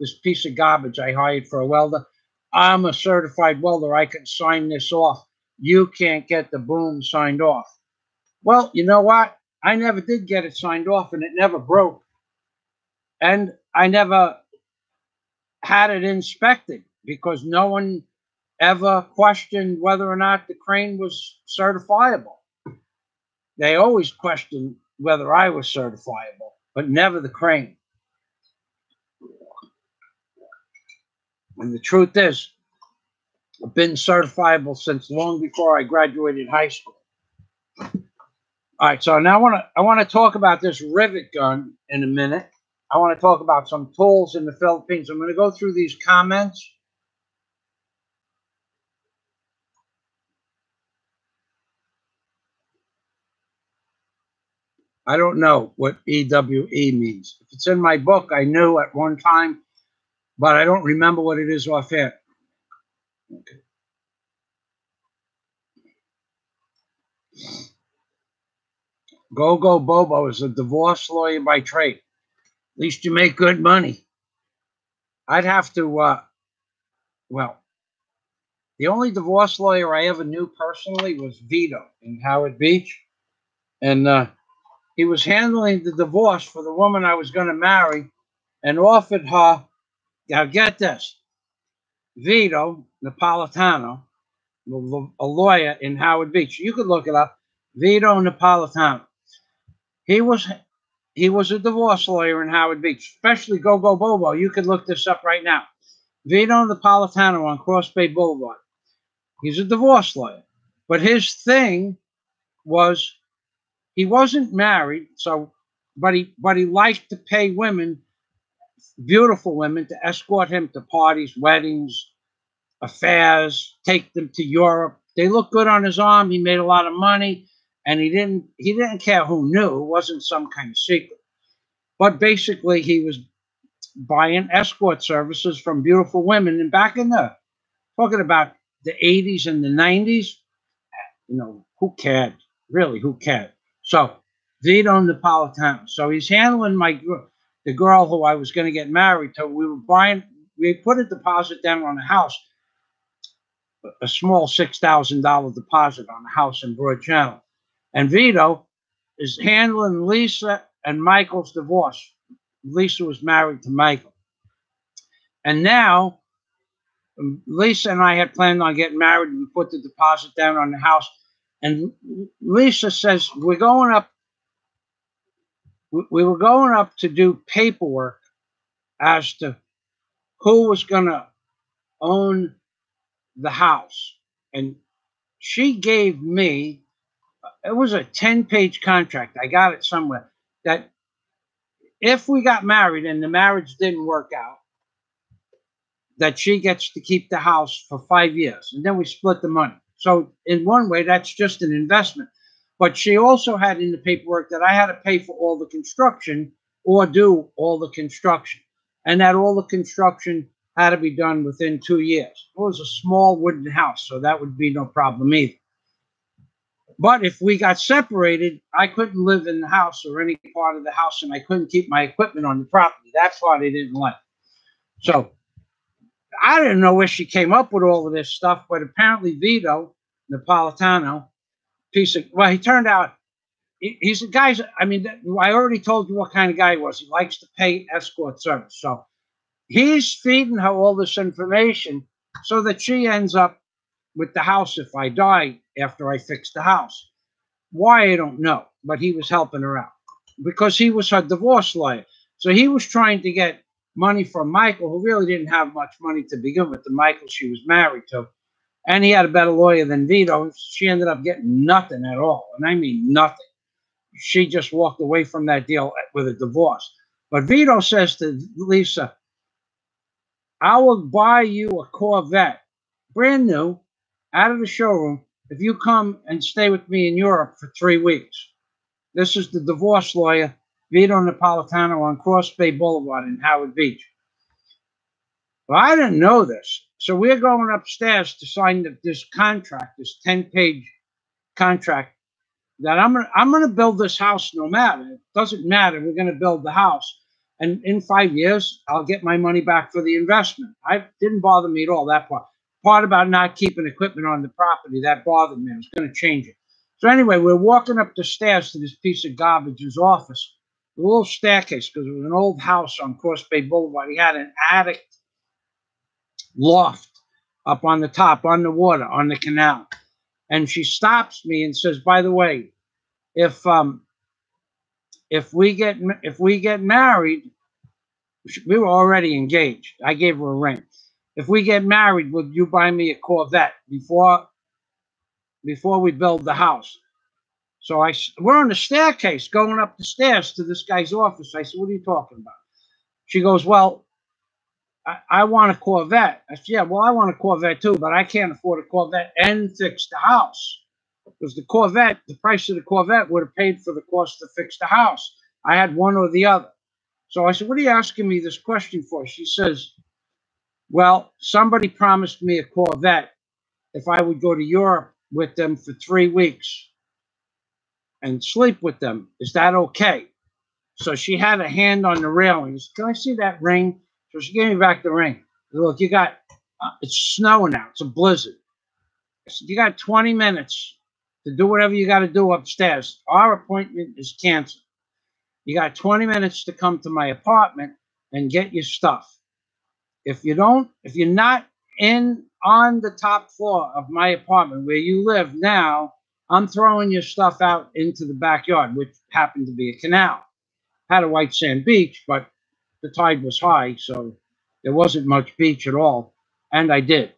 this piece of garbage I hired for a welder. I'm a certified welder. I can sign this off. You can't get the boom signed off. Well, you know what? I never did get it signed off, and it never broke. And I never had it inspected because no one ever questioned whether or not the crane was certifiable. They always questioned whether I was certifiable, but never the crane. And the truth is, I've been certifiable since long before I graduated high school. All right, so now I want to talk about this rivet gun in a minute. I want to talk about some tools in the Philippines. I'm going to go through these comments. I don't know what EWE means. If it's in my book, I knew at one time, but I don't remember what it is offhand. Okay. Go Bobo is a divorce lawyer by trade. At least you make good money. I'd have to, well, the only divorce lawyer I ever knew personally was Vito in Howard Beach. And he was handling the divorce for the woman I was going to marry and offered her, now get this, Vito Napolitano, a lawyer in Howard Beach. You could look it up. Vito Napolitano. He was a divorce lawyer in Howard Beach, especially Go Bobo. You could look this up right now. Vito Napolitano on Cross Bay Boulevard. He's a divorce lawyer. But his thing was he wasn't married, so but he liked to pay women, beautiful women, to escort him to parties, weddings, affairs, take them to Europe. They looked good on his arm. He made a lot of money, and he didn't care who knew. It wasn't some kind of secret. But basically, he was buying escort services from beautiful women. And back in the, talking about the 80s and the 90s, you know, who cared? Really, who cared? So, Vito Napolitano. So he's handling the girl who I was going to get married to. We put a deposit down on a house, a small $6,000 deposit on a house in Broad Channel. And Vito is handling Lisa and Michael's divorce. Lisa was married to Michael. And now, Lisa and I had planned on getting married, and we put the deposit down on the house. And Lisa says, we were going up to do paperwork as to who was going to own the house. And she gave me, it was a 10-page contract. I got it somewhere, that if we got married and the marriage didn't work out, that she gets to keep the house for 5 years. And then we split the money. So in one way, that's just an investment. But she also had in the paperwork that I had to pay for all the construction or do all the construction. And that all the construction had to be done within 2 years. It was a small wooden house, so that would be no problem either. But if we got separated, I couldn't live in the house or any part of the house, and I couldn't keep my equipment on the property. That part they didn't like. So I didn't know where she came up with all of this stuff, but apparently Vito Napolitano, well, he turned out, he's a guy, I mean, I already told you what kind of guy he was. He likes to pay escort service. So he's feeding her all this information so that she ends up with the house if I die after I fix the house. Why, I don't know, but he was helping her out because he was her divorce lawyer. So he was trying to get money from Michael, who really didn't have much money to begin with, the Michael she was married to. And he had a better lawyer than Vito. She ended up getting nothing at all. And I mean nothing. She just walked away from that deal with a divorce. But Vito says to Lisa, I will buy you a Corvette, brand new, out of the showroom, if you come and stay with me in Europe for 3 weeks. This is the divorce lawyer, Vito Napolitano, on Cross Bay Boulevard in Howard Beach. Well, I didn't know this. So we're going upstairs to sign this contract, this 10-page contract, that I'm gonna build this house no matter. It doesn't matter. We're gonna build the house. And in 5 years, I'll get my money back for the investment. I didn't bother me at all, that part. Part about not keeping equipment on the property, that bothered me. I was going to change it. So anyway, we're walking up the stairs to this piece of garbage's office. A little staircase, because it was an old house on Cross Bay Boulevard. He had an attic loft up on the top, on the water, on the canal. And she stops me and says, by the way, if we get married, we were already engaged. I gave her a ring. If we get married, would you buy me a Corvette before we build the house? So we're on the staircase going up the stairs to this guy's office. I said, what are you talking about? She goes, well, I want a Corvette. I said, yeah, well, I want a Corvette too, but I can't afford a Corvette and fix the house. Because the Corvette, the price of the Corvette would have paid for the cost to fix the house. I had one or the other. So I said, what are you asking me this question for? She says, well, somebody promised me a Corvette if I would go to Europe with them for 3 weeks. and sleep with them. Is that okay? So she had a hand on the railings. Can I see that ring? So she gave me back the ring. Look, you got, it's snowing now. It's a blizzard. You got 20 minutes to do whatever you got to do upstairs. Our appointment is canceled. You got 20 minutes to come to my apartment and get your stuff. If you're not on the top floor of my apartment where you live now, I'm throwing your stuff out into the backyard, which happened to be a canal. Had a white sand beach, but the tide was high, so there wasn't much beach at all. And I did.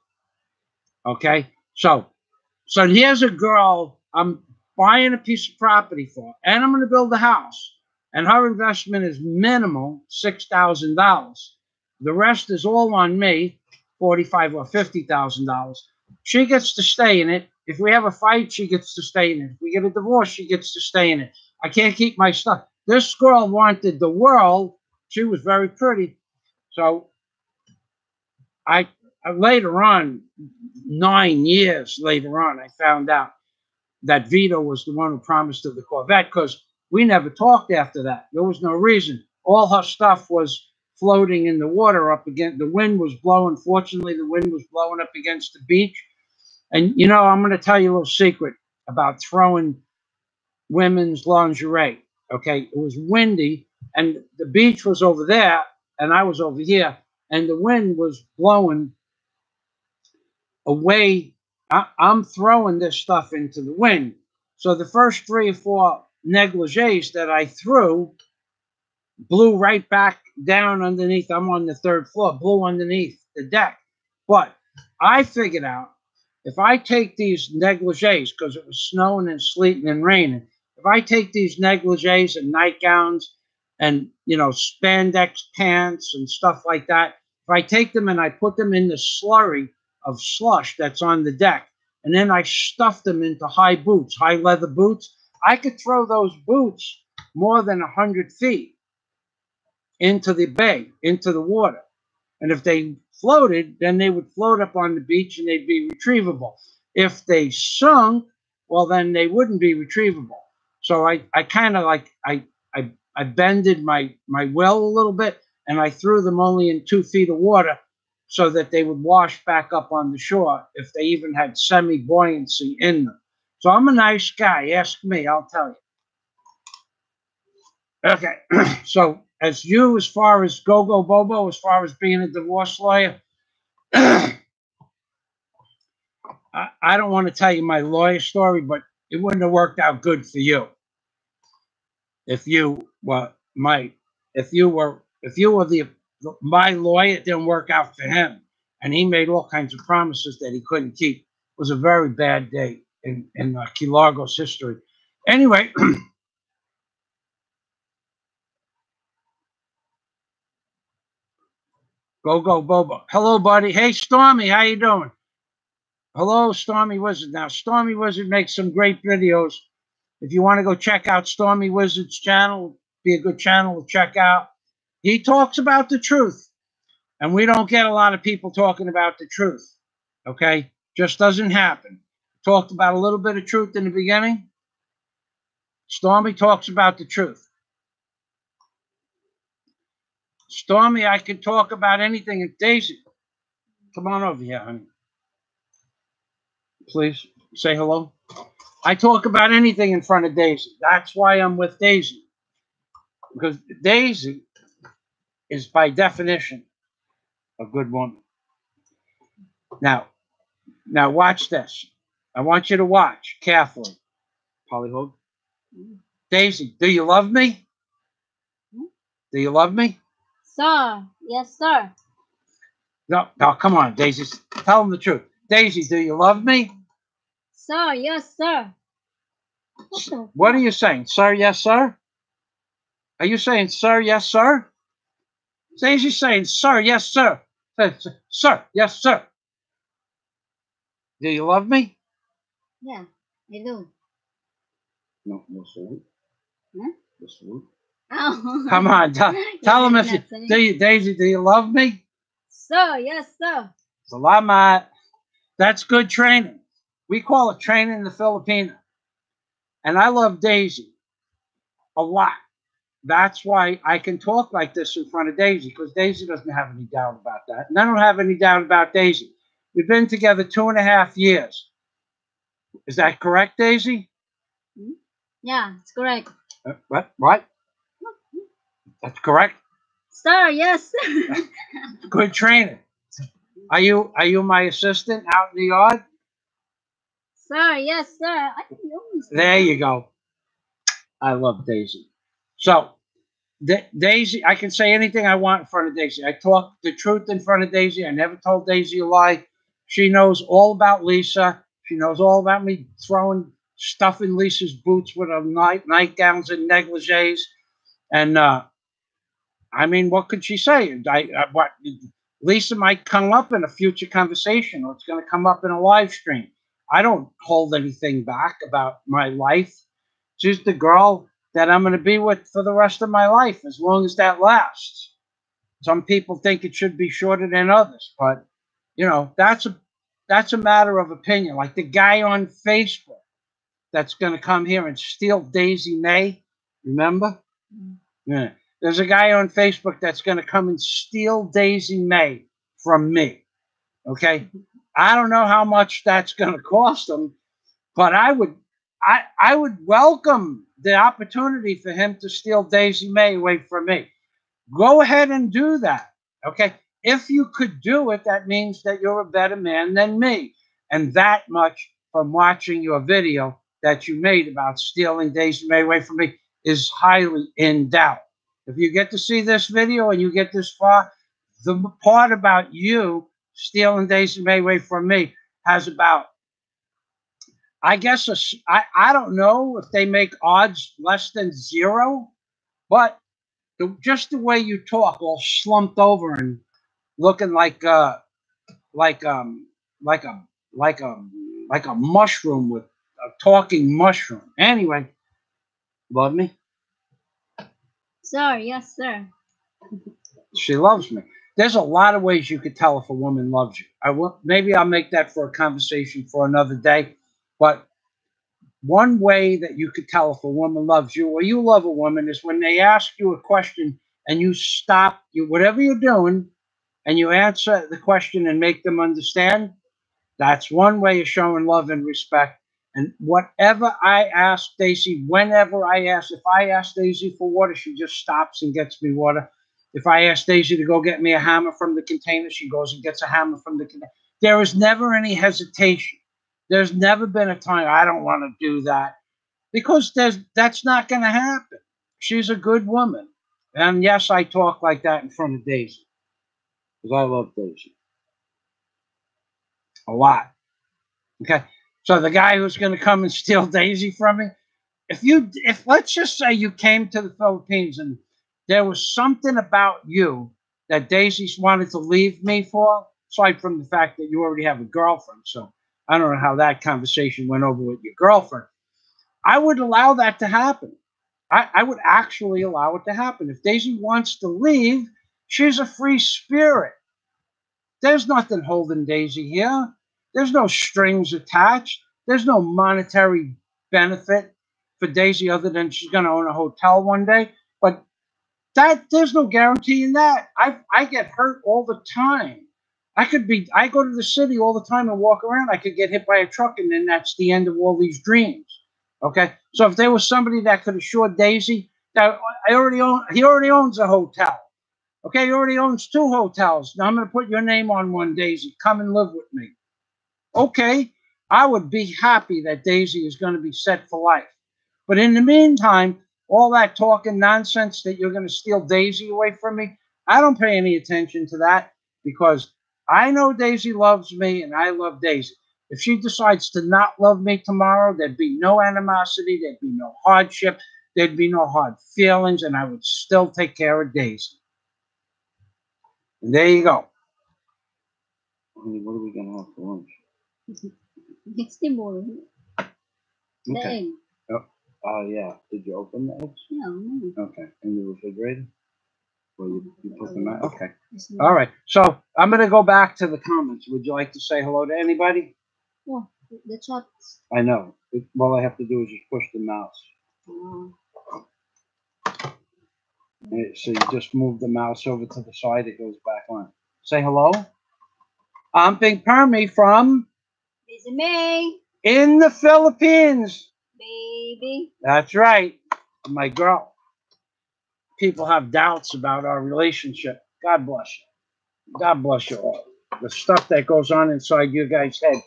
Okay? So here's a girl I'm buying a piece of property for, and I'm going to build a house. And her investment is minimal $6,000. The rest is all on me, $45,000 or $50,000. She gets to stay in it. If we have a fight, she gets to stay in it. If we get a divorce, she gets to stay in it. I can't keep my stuff. This girl wanted the world. She was very pretty. So I later on, 9 years later on, I found out that Vito was the one who promised her the Corvette, because we never talked after that. There was no reason. All her stuff was floating in the water up against, the wind was blowing. Fortunately, the wind was blowing up against the beach. And, you know, I'm going to tell you a little secret about throwing women's lingerie. Okay, it was windy, and the beach was over there, and I was over here, and the wind was blowing away. I'm throwing this stuff into the wind. So the first 3 or 4 negligees that I threw blew right back down underneath. I'm on the 3rd floor, blew underneath the deck. But I figured out, if I take these negligees, because it was snowing and sleeting and raining, if I take these negligees and nightgowns and, you know, spandex pants and stuff like that, if I take them and I put them in the slurry of slush that's on the deck, and then I stuff them into high boots, high leather boots, I could throw those boots more than 100 feet into the bay, into the water. And if they floated, then they would float up on the beach and they'd be retrievable. If they sunk, well, then they wouldn't be retrievable. So I kind of like, I bended my will a little bit, and I threw them only in 2 feet of water so that they would wash back up on the shore if they even had semi-buoyancy in them. So I'm a nice guy. Ask me, I'll tell you. Okay, so as far as Go-Go Bobo, as far as being a divorce lawyer, I don't want to tell you my lawyer story, but it wouldn't have worked out good for you if you were my lawyer. It didn't work out for him, and he made all kinds of promises that he couldn't keep. It was a very bad day in Key Largo's history. Anyway. Go Bobo. Hello, buddy. Hey, Stormy, how you doing? Hello, Stormy Wizard. Now, Stormy Wizard makes some great videos. If you want to go check out Stormy Wizard's channel, be a good channel to check out. He talks about the truth, and we don't get a lot of people talking about the truth. Okay? Just doesn't happen. Talked about a little bit of truth in the beginning. Stormy talks about the truth. Stormy, I can talk about anything. And Daisy, come on over here, honey. Please say hello. I talk about anything in front of Daisy. That's why I'm with Daisy. Because Daisy is, by definition, a good woman. Now watch this. I want you to watch carefully. Polly Hogue. Daisy, do you love me? Do you love me?
Sir, yes, sir.
No, come on, Daisy. Tell them the truth. Daisy, do you love me?
Sir, yes, sir.
What are you saying? Sir, yes, sir? Are you saying, sir, yes, sir? Daisy's saying, sir, yes, sir. Sir, yes, sir. Do you love me?
Yeah, I do.
No salute.
Huh?
No salute.
Oh.
Come on, tell them if you, Daisy, do you love me?
Sir, yes, sir.
Salamat. That's good training. We call it training in the Filipino. And I love Daisy a lot. That's why I can talk like this in front of Daisy, because Daisy doesn't have any doubt about that. And I don't have any doubt about Daisy. We've been together 2.5 years. Is that correct, Daisy?
Yeah, it's correct.
What? What? That's correct.
Sir, yes, sir.
Good training. Are you my assistant out in the yard?
Sir, yes, sir. I think you almost
There you go. I love Daisy. So, Daisy, I can say anything I want in front of Daisy. I talk the truth in front of Daisy. I never told Daisy a lie. She knows all about Lisa. She knows all about me throwing stuff in Lisa's boots with her nightgowns and negligees. And I mean, what could she say? What Lisa might come up in a future conversation, or it's going to come up in a live stream. I don't hold anything back about my life. She's the girl that I'm going to be with for the rest of my life, as long as that lasts. Some people think it should be shorter than others, but that's a matter of opinion. Like the guy on Facebook that's going to come here and steal Daisy May. Remember? Yeah. There's a guy on Facebook that's going to come and steal Daisy May from me. Okay? I don't know how much that's going to cost him, but I would welcome the opportunity for him to steal Daisy May away from me. Go ahead and do that. Okay? If you could do it, that means that you're a better man than me. And that much from watching your video that you made about stealing Daisy May away from me is highly in doubt. If you get to see this video and you get this far, the part about you stealing Daisy May away from me has about, I guess, I don't know if they make odds less than 0, but just the way you talk, all slumped over and looking like a like a mushroom, with a talking mushroom. Anyway, love me.
Sir, yes, sir.
She loves me. There's a lot of ways you could tell if a woman loves you. Maybe I'll make that for a conversation for another day. But one way that you could tell if a woman loves you or you love a woman is when they ask you a question and you stop whatever you're doing and you answer the question and make them understand. That's one way of showing love and respect. And whatever I ask Daisy, whenever I ask, if I ask Daisy for water, she just stops and gets me water. If I ask Daisy to go get me a hammer from the container, she goes and gets a hammer from the container. There is never any hesitation. There's never been a time I don't want to do that, because that's not going to happen. She's a good woman. And yes, I talk like that in front of Daisy, because I love Daisy a lot. Okay. So the guy who's going to come and steal Daisy from me, if let's just say you came to the Philippines and there was something about you that Daisy wanted to leave me for, aside from the fact that you already have a girlfriend. So I don't know how that conversation went over with your girlfriend. I would allow that to happen. I would actually allow it to happen. If Daisy wants to leave, she's a free spirit. There's nothing holding Daisy here. There's no strings attached. There's no monetary benefit for Daisy other than she's going to own a hotel one day. But there's no guarantee in that. I get hurt all the time. I go to the city all the time and walk around. I could get hit by a truck, and then that's the end of all these dreams. Okay, so if there was somebody that could assure Daisy that he already owns a hotel. Okay, he already owns 2 hotels. Now I'm going to put your name on one, Daisy. Come and live with me. Okay, I would be happy that Daisy is going to be set for life. But in the meantime, all that talking nonsense that you're going to steal Daisy away from me, I don't pay any attention to that, because I know Daisy loves me and I love Daisy. If she decides to not love me tomorrow, there'd be no animosity, there'd be no hardship, there'd be no hard feelings, and I would still take care of Daisy. And there you go. What are we going to have for lunch?
It's the morning. The
Okay.
egg.
Oh, yeah. Did you open the eggs?
No.
Okay. In the refrigerator? Or you put them out? Okay.
No.
All right. So I'm going to go back to the comments. Would you like to say hello to anybody?
Oh, The chops.
I know. All I have to do is just push the mouse.
Oh.
So you just move the mouse over to the side, it goes back on. Say hello. I'm Pink Permy from
Busy May.
in the Philippines.
Baby.
That's right. My girl. People have doubts about our relationship. God bless you. God bless you all. The stuff that goes on inside you guys' head.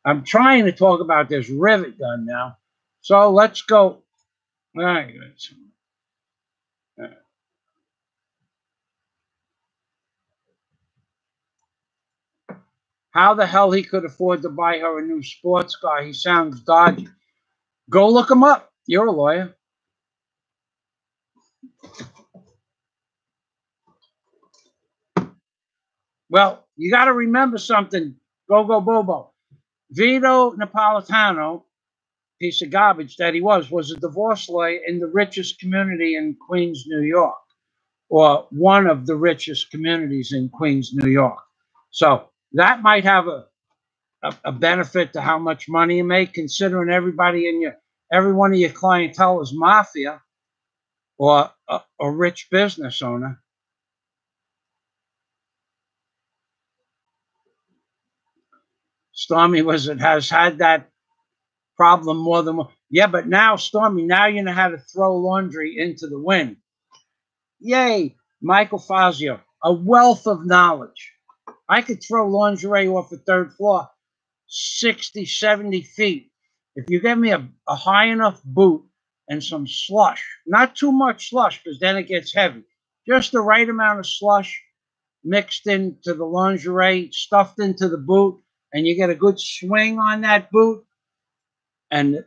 I'm trying to talk about this rivet gun now. So let's go. All right. How the hell he could afford to buy her a new sports car? He sounds dodgy. Go look him up. You're a lawyer. Well, you got to remember something. Go Bobo. Vito Napolitano, piece of garbage that he was a divorce lawyer in the richest community in Queens, New York, or one of the richest communities in Queens, New York. So that might have a benefit to how much money you make, considering every one of your clientele is mafia or a rich business owner. Stormy Wizard has had that problem more than one. Yeah, but now, Stormy, now you know how to throw laundry into the wind. Yay, Michael Fazio, a wealth of knowledge. I could throw lingerie off the third floor 60, 70 feet. If you give me a high enough boot and some slush, not too much slush because then it gets heavy, just the right amount of slush mixed into the lingerie, stuffed into the boot, and you get a good swing on that boot. And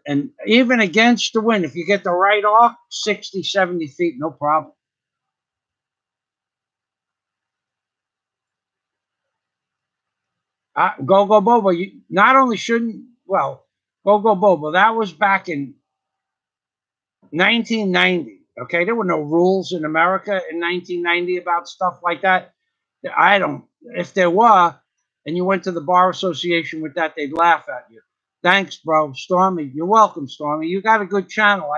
even against the wind, if you get the right arc, 60, 70 feet, no problem. Go Bobo, you not only shouldn't, well, Go Bobo, that was back in 1990. Okay, there were no rules in America in 1990 about stuff like that. I don't, if there were, and you went to the bar association with that, they'd laugh at you. Thanks, bro. Stormy, you're welcome, Stormy. You got a good channel.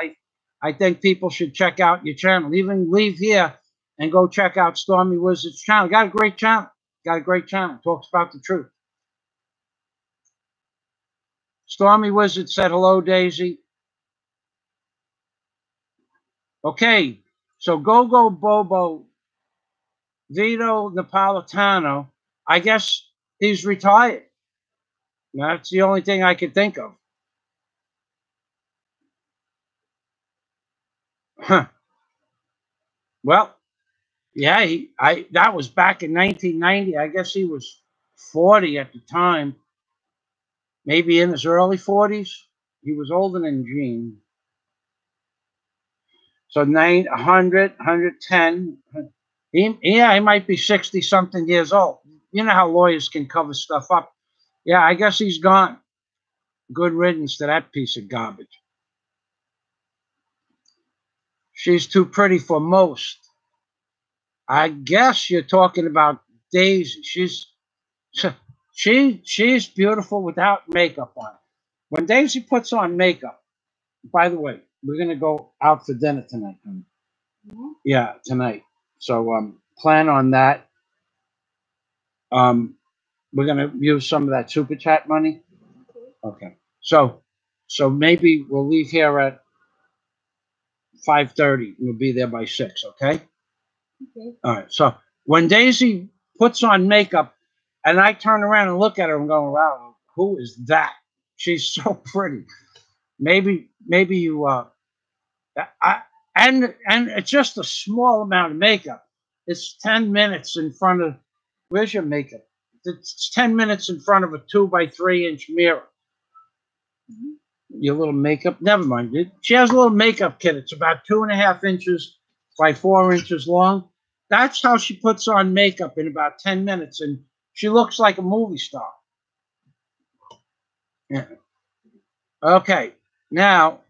I think people should check out your channel. Even leave here and go check out Stormy Wizard's channel. Got a great channel. Got a great channel. Talks about the truth. Stormy Wizard said hello, Daisy. Okay, so Go Bobo, Vito Napolitano, I guess he's retired. That's the only thing I could think of. Huh. Well, yeah, that was back in 1990. I guess he was 40 at the time, maybe in his early 40s. He was older than Gene. So 100, 110. He might be 60 something years old. You know how lawyers can cover stuff up. Yeah, I guess he's gone. Good riddance to that piece of garbage. She's too pretty for most. I guess you're talking about Daisy. She's beautiful without makeup on. When Daisy puts on makeup, by the way, we're gonna go out for dinner tonight.
Mm-hmm.
Yeah, tonight. So plan on that. We're gonna use some of that super chat money. Okay. So maybe we'll leave here at 5:30. We'll be there by 6. Okay.
Okay.
All right. So when Daisy puts on makeup, and I turn around and look at her and go, "Wow, who is that? She's so pretty." Maybe you and it's just a small amount of makeup. It's 10 minutes in front of. Where's your makeup? It's 10 minutes in front of a 2 by 3 inch mirror.
Mm-hmm.
Your little makeup. Never mind. She has a little makeup kit. It's about 2.5 inches by 4 inches long. That's how she puts on makeup in about 10 minutes, and she looks like a movie star. Yeah. Okay. Now,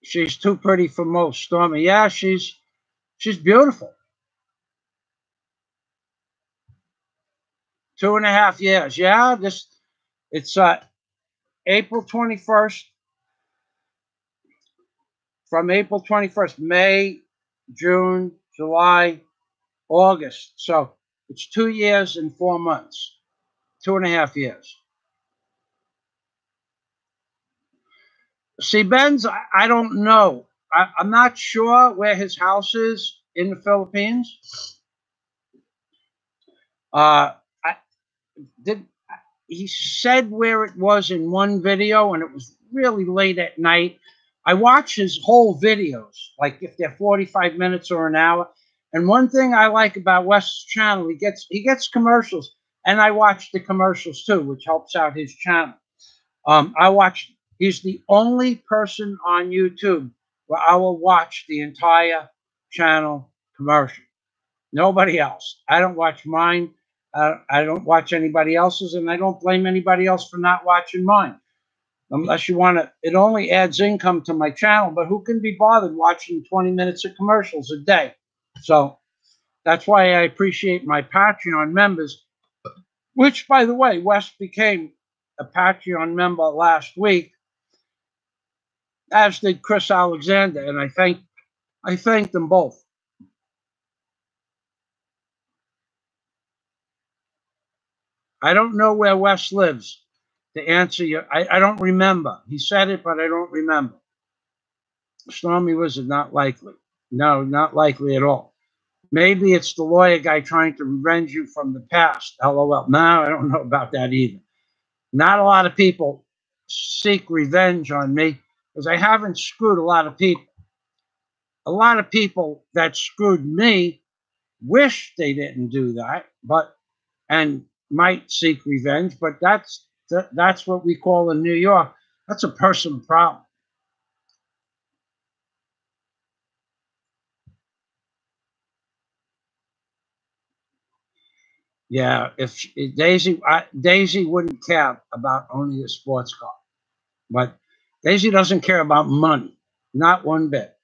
she's too pretty for most. Stormy. Yeah, she's beautiful. 2.5 years. Yeah, it's April 21st. From April 21st, May, June, July, August. So it's 2 years and 4 months. 2.5 years. See, Ben's, I don't know. I'm not sure where his house is in the Philippines. I did. He said where it was in one video, and it was really late at night. I watch his whole videos, like if they're 45 minutes or an hour. And one thing I like about Wes's channel, he gets commercials, and I watch the commercials too, which helps out his channel. He's the only person on YouTube where I will watch the entire channel commercial. Nobody else. I don't watch mine. I don't watch anybody else's, and I don't blame anybody else for not watching mine. Unless you want to, it only adds income to my channel, but who can be bothered watching 20 minutes of commercials a day? So that's why I appreciate my Patreon members, which, by the way, Wes became a Patreon member last week, as did Chris Alexander, and I thank them both. I don't know where Wes lives to answer you. I don't remember. He said it, but I don't remember. Stormy Wizard, not likely. No, not likely at all. Maybe it's the lawyer guy trying to revenge you from the past. LOL. No, I don't know about that either. Not a lot of people seek revenge on me because I haven't screwed a lot of people. A lot of people that screwed me wish they didn't do that, and might seek revenge. But that's what we call in New York. That's a personal problem. Yeah, if Daisy wouldn't care about owning a sports car, but Daisy doesn't care about money, not one bit.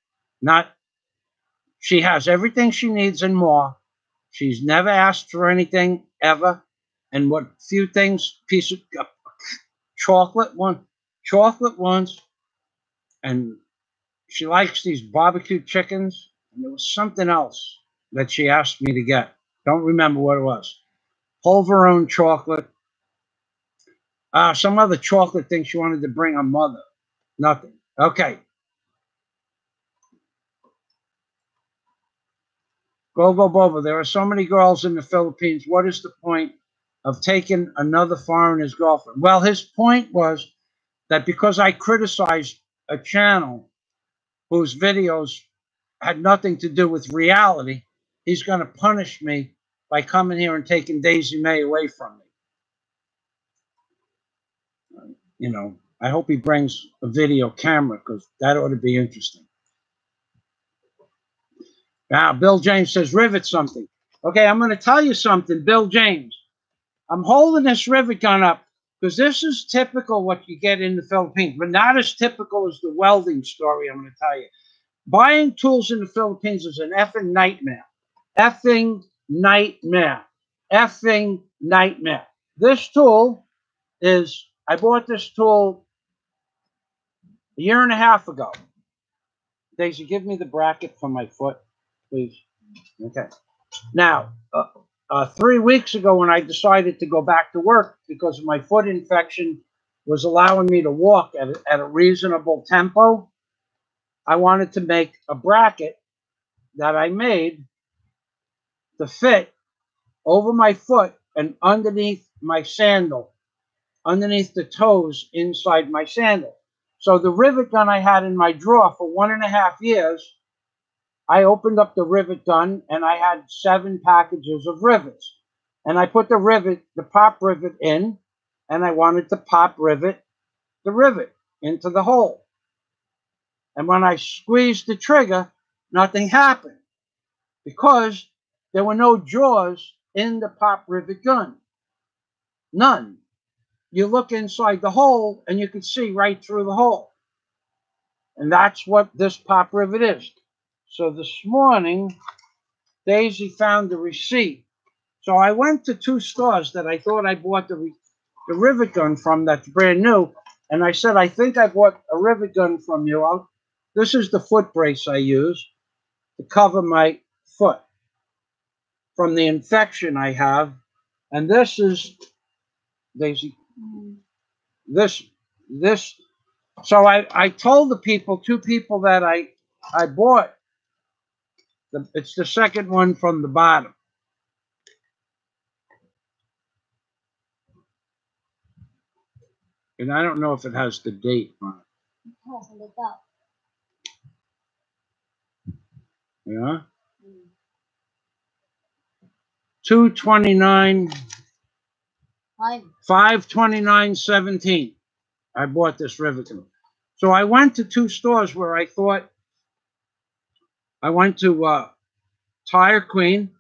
She has everything she needs and more. She's never asked for anything ever, and what few things, piece of chocolate ones, and she likes these barbecue chickens, and there was something else that she asked me to get. Don't remember what it was. Pulverone chocolate. Some other chocolate thing she wanted to bring her mother. Nothing. Okay. Go Boba. There are so many girls in the Philippines. What is the point of taking another foreigner's girlfriend? Well, his point was that because I criticized a channel whose videos had nothing to do with reality, he's going to punish me by coming here and taking Daisy May away from me. You know, I hope he brings a video camera because that ought to be interesting. Now, Bill James says, rivet something. Okay, I'm going to tell you something, Bill James. I'm holding this rivet gun up because this is typical what you get in the Philippines, but not as typical as the welding story I'm going to tell you. Buying tools in the Philippines is an effing nightmare. Effing nightmare. Effing nightmare. This tool is, I bought this tool a year and a half ago. Daisy, give me the bracket for my foot, please. Okay. Now, 3 weeks ago when I decided to go back to work because my foot infection was allowing me to walk at a reasonable tempo, I wanted to make a bracket that I made to fit over my foot and underneath my sandal, underneath the toes inside my sandal. So the rivet gun I had in my drawer for 1.5 years, I opened up the rivet gun and I had 7 packages of rivets. And I put the pop rivet in, and I wanted to pop rivet the rivet into the hole. And when I squeezed the trigger, nothing happened because there were no jaws in the pop rivet gun. None. You look inside the hole and you can see right through the hole. And that's what this pop rivet is. So this morning, Daisy found the receipt. So I went to 2 stores that I thought I bought the rivet gun from that's brand new. And I said, I think I bought a rivet gun from you. This is the foot brace I use to cover my foot from the infection I have. And this is, Daisy, this. So I told the people, 2 people that I bought, it's the second one from the bottom. And I don't know if it has the date on it. Yeah. 2/29, 5/29/17. I bought this rivet gun. So I went to 2 stores where I thought, I went to Tire Queen,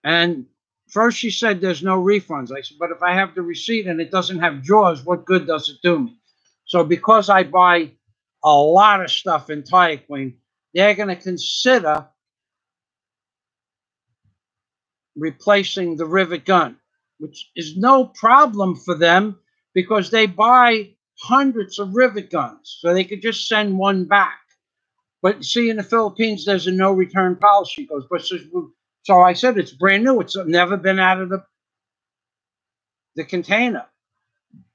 and first she said there's no refunds. I said, but if I have the receipt and it doesn't have drawers, what good does it do me? So because I buy a lot of stuff in Tire Queen, they're going to consider replacing the rivet gun, which is no problem for them because they buy hundreds of rivet guns, so they could just send one back. But see, in the Philippines, there's a no return policy. Goes, but so I said it's brand new. It's never been out of the container.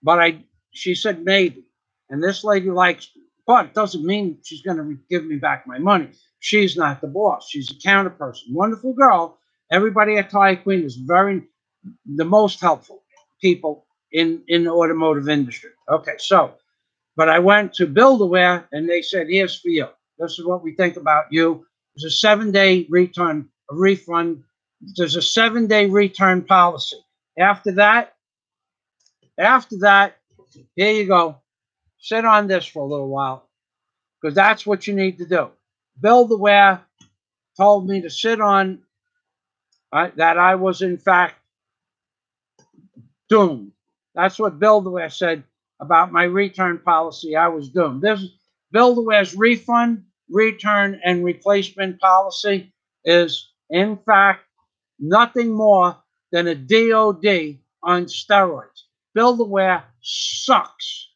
But she said maybe, and this lady likes, but it doesn't mean she's going to give me back my money. She's not the boss. She's a counter person. Wonderful girl. Everybody at Tire Queen is the most helpful people in the automotive industry. Okay, so, but I went to Build-A-Wear, and they said, here's for you. This is what we think about you. There's a 7-day refund. There's a 7-day return policy. After that, here you go. Sit on this for a little while, because that's what you need to do. Build-A-Wear told me to sit on that I was, in fact, doomed. That's what Build-A-Wear said about my return policy. I was doomed. This Build-A-Wear's refund, return, and replacement policy is, in fact, nothing more than a DOD on steroids. Build-A-Wear sucks.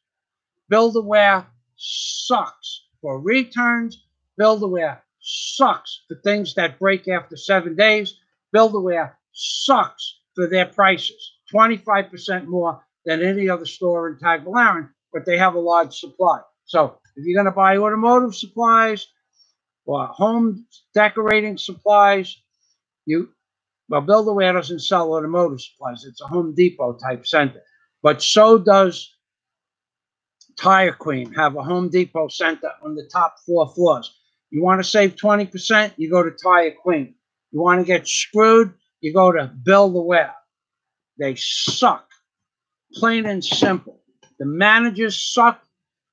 Build-A-Wear sucks for returns. Build-A-Wear sucks for things that break after 7 days. Build-A-Wear sucks for their prices, 25% more than any other store in Tagbilaran, but they have a large supply. So if you're going to buy automotive supplies or home decorating supplies, Build-A-Wear doesn't sell automotive supplies. It's a Home Depot type center. But so does Tire Queen, have a Home Depot center on the top 4 floors. You want to save 20%, you go to Tire Queen. You want to get screwed, you go to Build-A-Wear. They suck, plain and simple. The managers suck.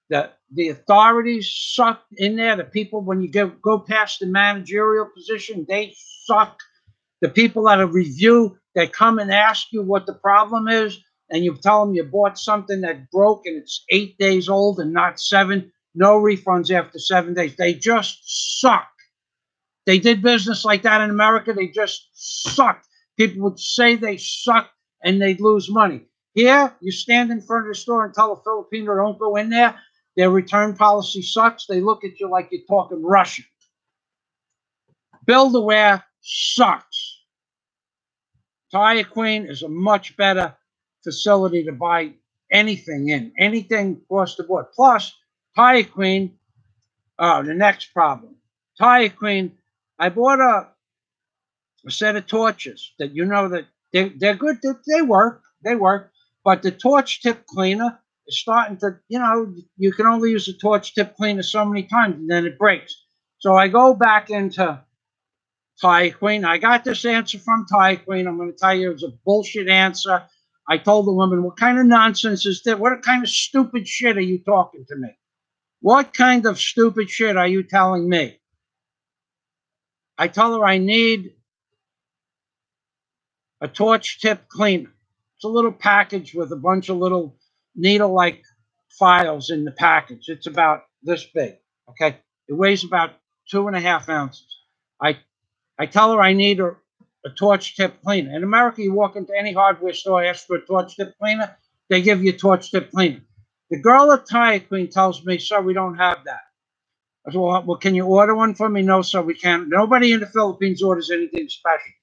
The authorities suck in there. The people, when you go past the managerial position, they suck. The people that review, they come and ask you what the problem is, and you tell them you bought something that broke and it's 8 days old and not 7. No refunds after 7 days. They just suck. They did business like that in America. They just suck. People would say they suck and they'd lose money. Here, you stand in front of the store and tell a Filipino don't go in there. Their return policy sucks. They look at you like you're talking Russian. Build-A-Wear sucks. Tire Queen is a much better facility to buy anything in, anything across the board. Plus, Tire Queen, the next problem. Tire Queen, I bought a set of torches that that they're good. They work. But the torch tip cleaner is starting to, you can only use the torch tip cleaner so many times and then it breaks. So I go back into Tire Queen. I got this answer from Tire Queen. I'm going to tell you it was a bullshit answer. I told the woman, what kind of nonsense is that? What kind of stupid shit are you talking to me? What kind of stupid shit are you telling me? I tell her I need a torch tip cleaner. It's a little package with a bunch of little needle-like files in the package. It's about this big, okay? It weighs about 2.5 ounces. I tell her I need a torch tip cleaner. In America, you walk into any hardware store, ask for a torch tip cleaner, they give you a torch tip cleaner. The girl at Tire Queen tells me, sir, we don't have that. I said, well, can you order one for me? No, sir, we can't. Nobody in the Philippines orders anything special.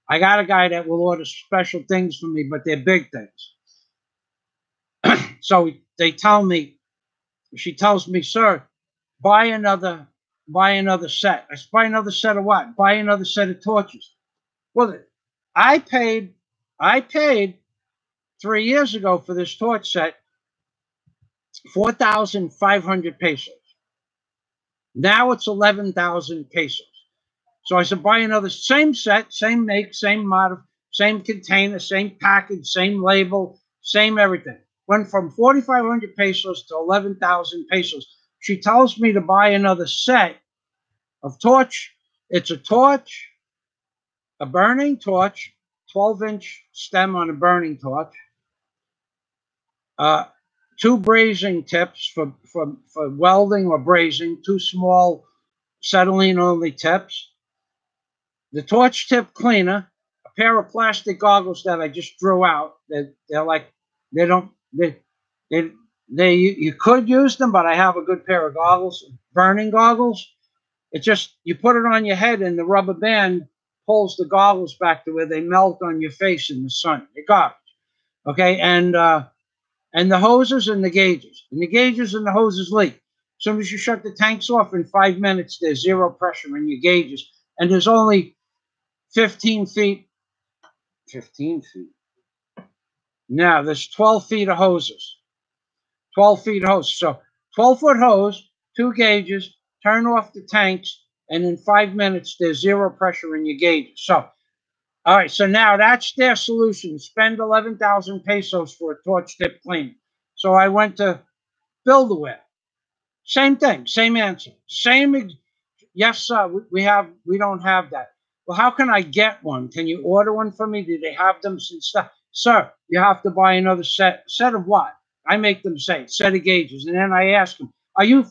I got a guy that will order special things for me, but they're big things. So they tell me, she tells me, sir, buy another set. I said, buy another set of what? Buy another set of torches. Well, I paid 3 years ago for this torch set 4,500 pesos. Now it's 11,000 pesos. So I said, buy another, same set, same make, same model, same container, same package, same label, same everything. Went from 4,500 pesos to 11,000 pesos. She tells me to buy another set of torch. It's a torch, a burning torch, 12-inch stem on a burning torch, 2 brazing tips for welding or brazing, 2 small acetylene-only tips, the torch tip cleaner, a pair of plastic goggles that I just drew out. They're like, you could use them, but I have a good pair of goggles, burning goggles. It's just, you put it on your head and the rubber band pulls the goggles back to where they melt on your face in the sun. They're garbage. Okay, and the hoses and the gauges. And the gauges and the hoses leak. As soon as you shut the tanks off, in 5 minutes, there's zero pressure in your gauges. And there's only 15 feet. 15 feet. Now, there's 12 feet of hoses. 12 feet of hoses. So 12-foot hose, 2 gauges, turn off the tanks, and in 5 minutes, there's zero pressure in your gauges. So, all right, so now that's their solution. Spend 11,000 pesos for a torch tip cleaner. So I went to Build-A-Ware. Same thing, same answer. Yes, sir, we don't have that. Well, how can I get one? Can you order one for me? Do they have them since that? Sir, you have to buy another set. Set of what? I make them say, set of gauges. And then I ask them, are you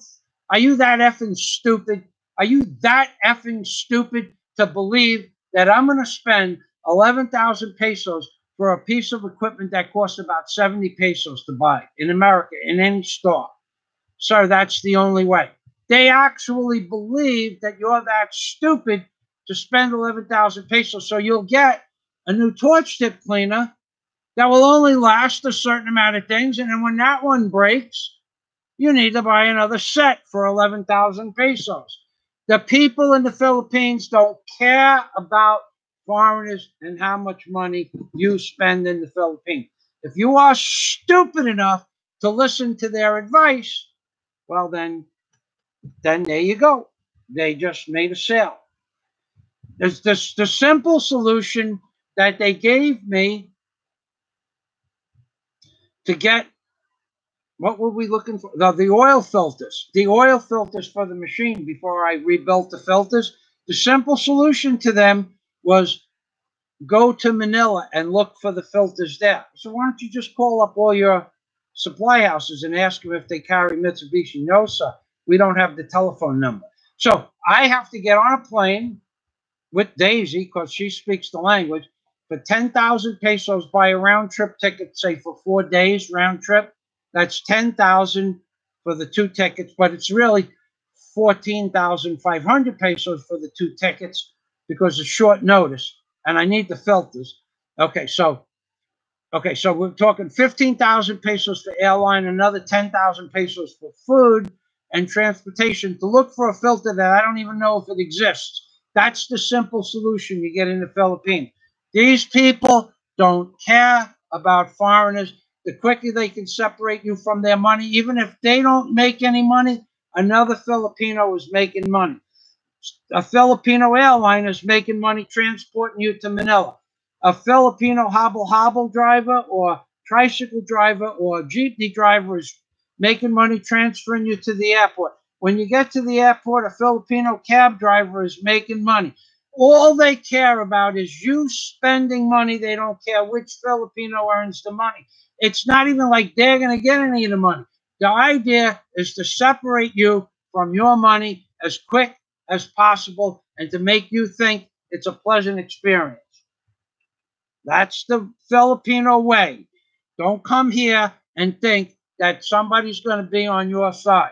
that effing stupid? Are you that effing stupid to believe that I'm going to spend 11,000 pesos for a piece of equipment that costs about 70 pesos to buy in America, in any store? Sir, that's the only way. They actually believe that you're that stupid to spend 11,000 pesos. So you'll get a new torch tip cleaner that will only last a certain amount of things. And then when that one breaks, you need to buy another set for 11,000 pesos. The people in the Philippines don't care about foreigners and how much money you spend in the Philippines. If you are stupid enough to listen to their advice, well, then there you go. They just made a sale. There's the simple solution that they gave me to get, what were we looking for? The oil filters. The oil filters for the machine before I rebuilt the filters. The simple solution to them was go to Manila and look for the filters there. So why don't you just call up all your supply houses and ask them if they carry Mitsubishi? No, sir. We don't have the telephone number. So I have to get on a plane with Daisy, because she speaks the language, for 10,000 pesos, buy a round-trip ticket, say for 4 days round trip. That's 10,000 for the 2 tickets, but it's really 14,500 pesos for the 2 tickets because it's short notice, and I need the filters. Okay, so we're talking 15,000 pesos for airline, another 10,000 pesos for food and transportation to look for a filter that I don't even know if it exists. That's the simple solution you get in the Philippines. These people don't care about foreigners. The quicker they can separate you from their money, even if they don't make any money, another Filipino is making money. A Filipino airline is making money transporting you to Manila. A Filipino hobble driver or tricycle driver or jeepney driver is making money transferring you to the airport. When you get to the airport, a Filipino cab driver is making money. All they care about is you spending money. They don't care which Filipino earns the money. It's not even like they're going to get any of the money. The idea is to separate you from your money as quick as possible and to make you think it's a pleasant experience. That's the Filipino way. Don't come here and think that somebody's going to be on your side.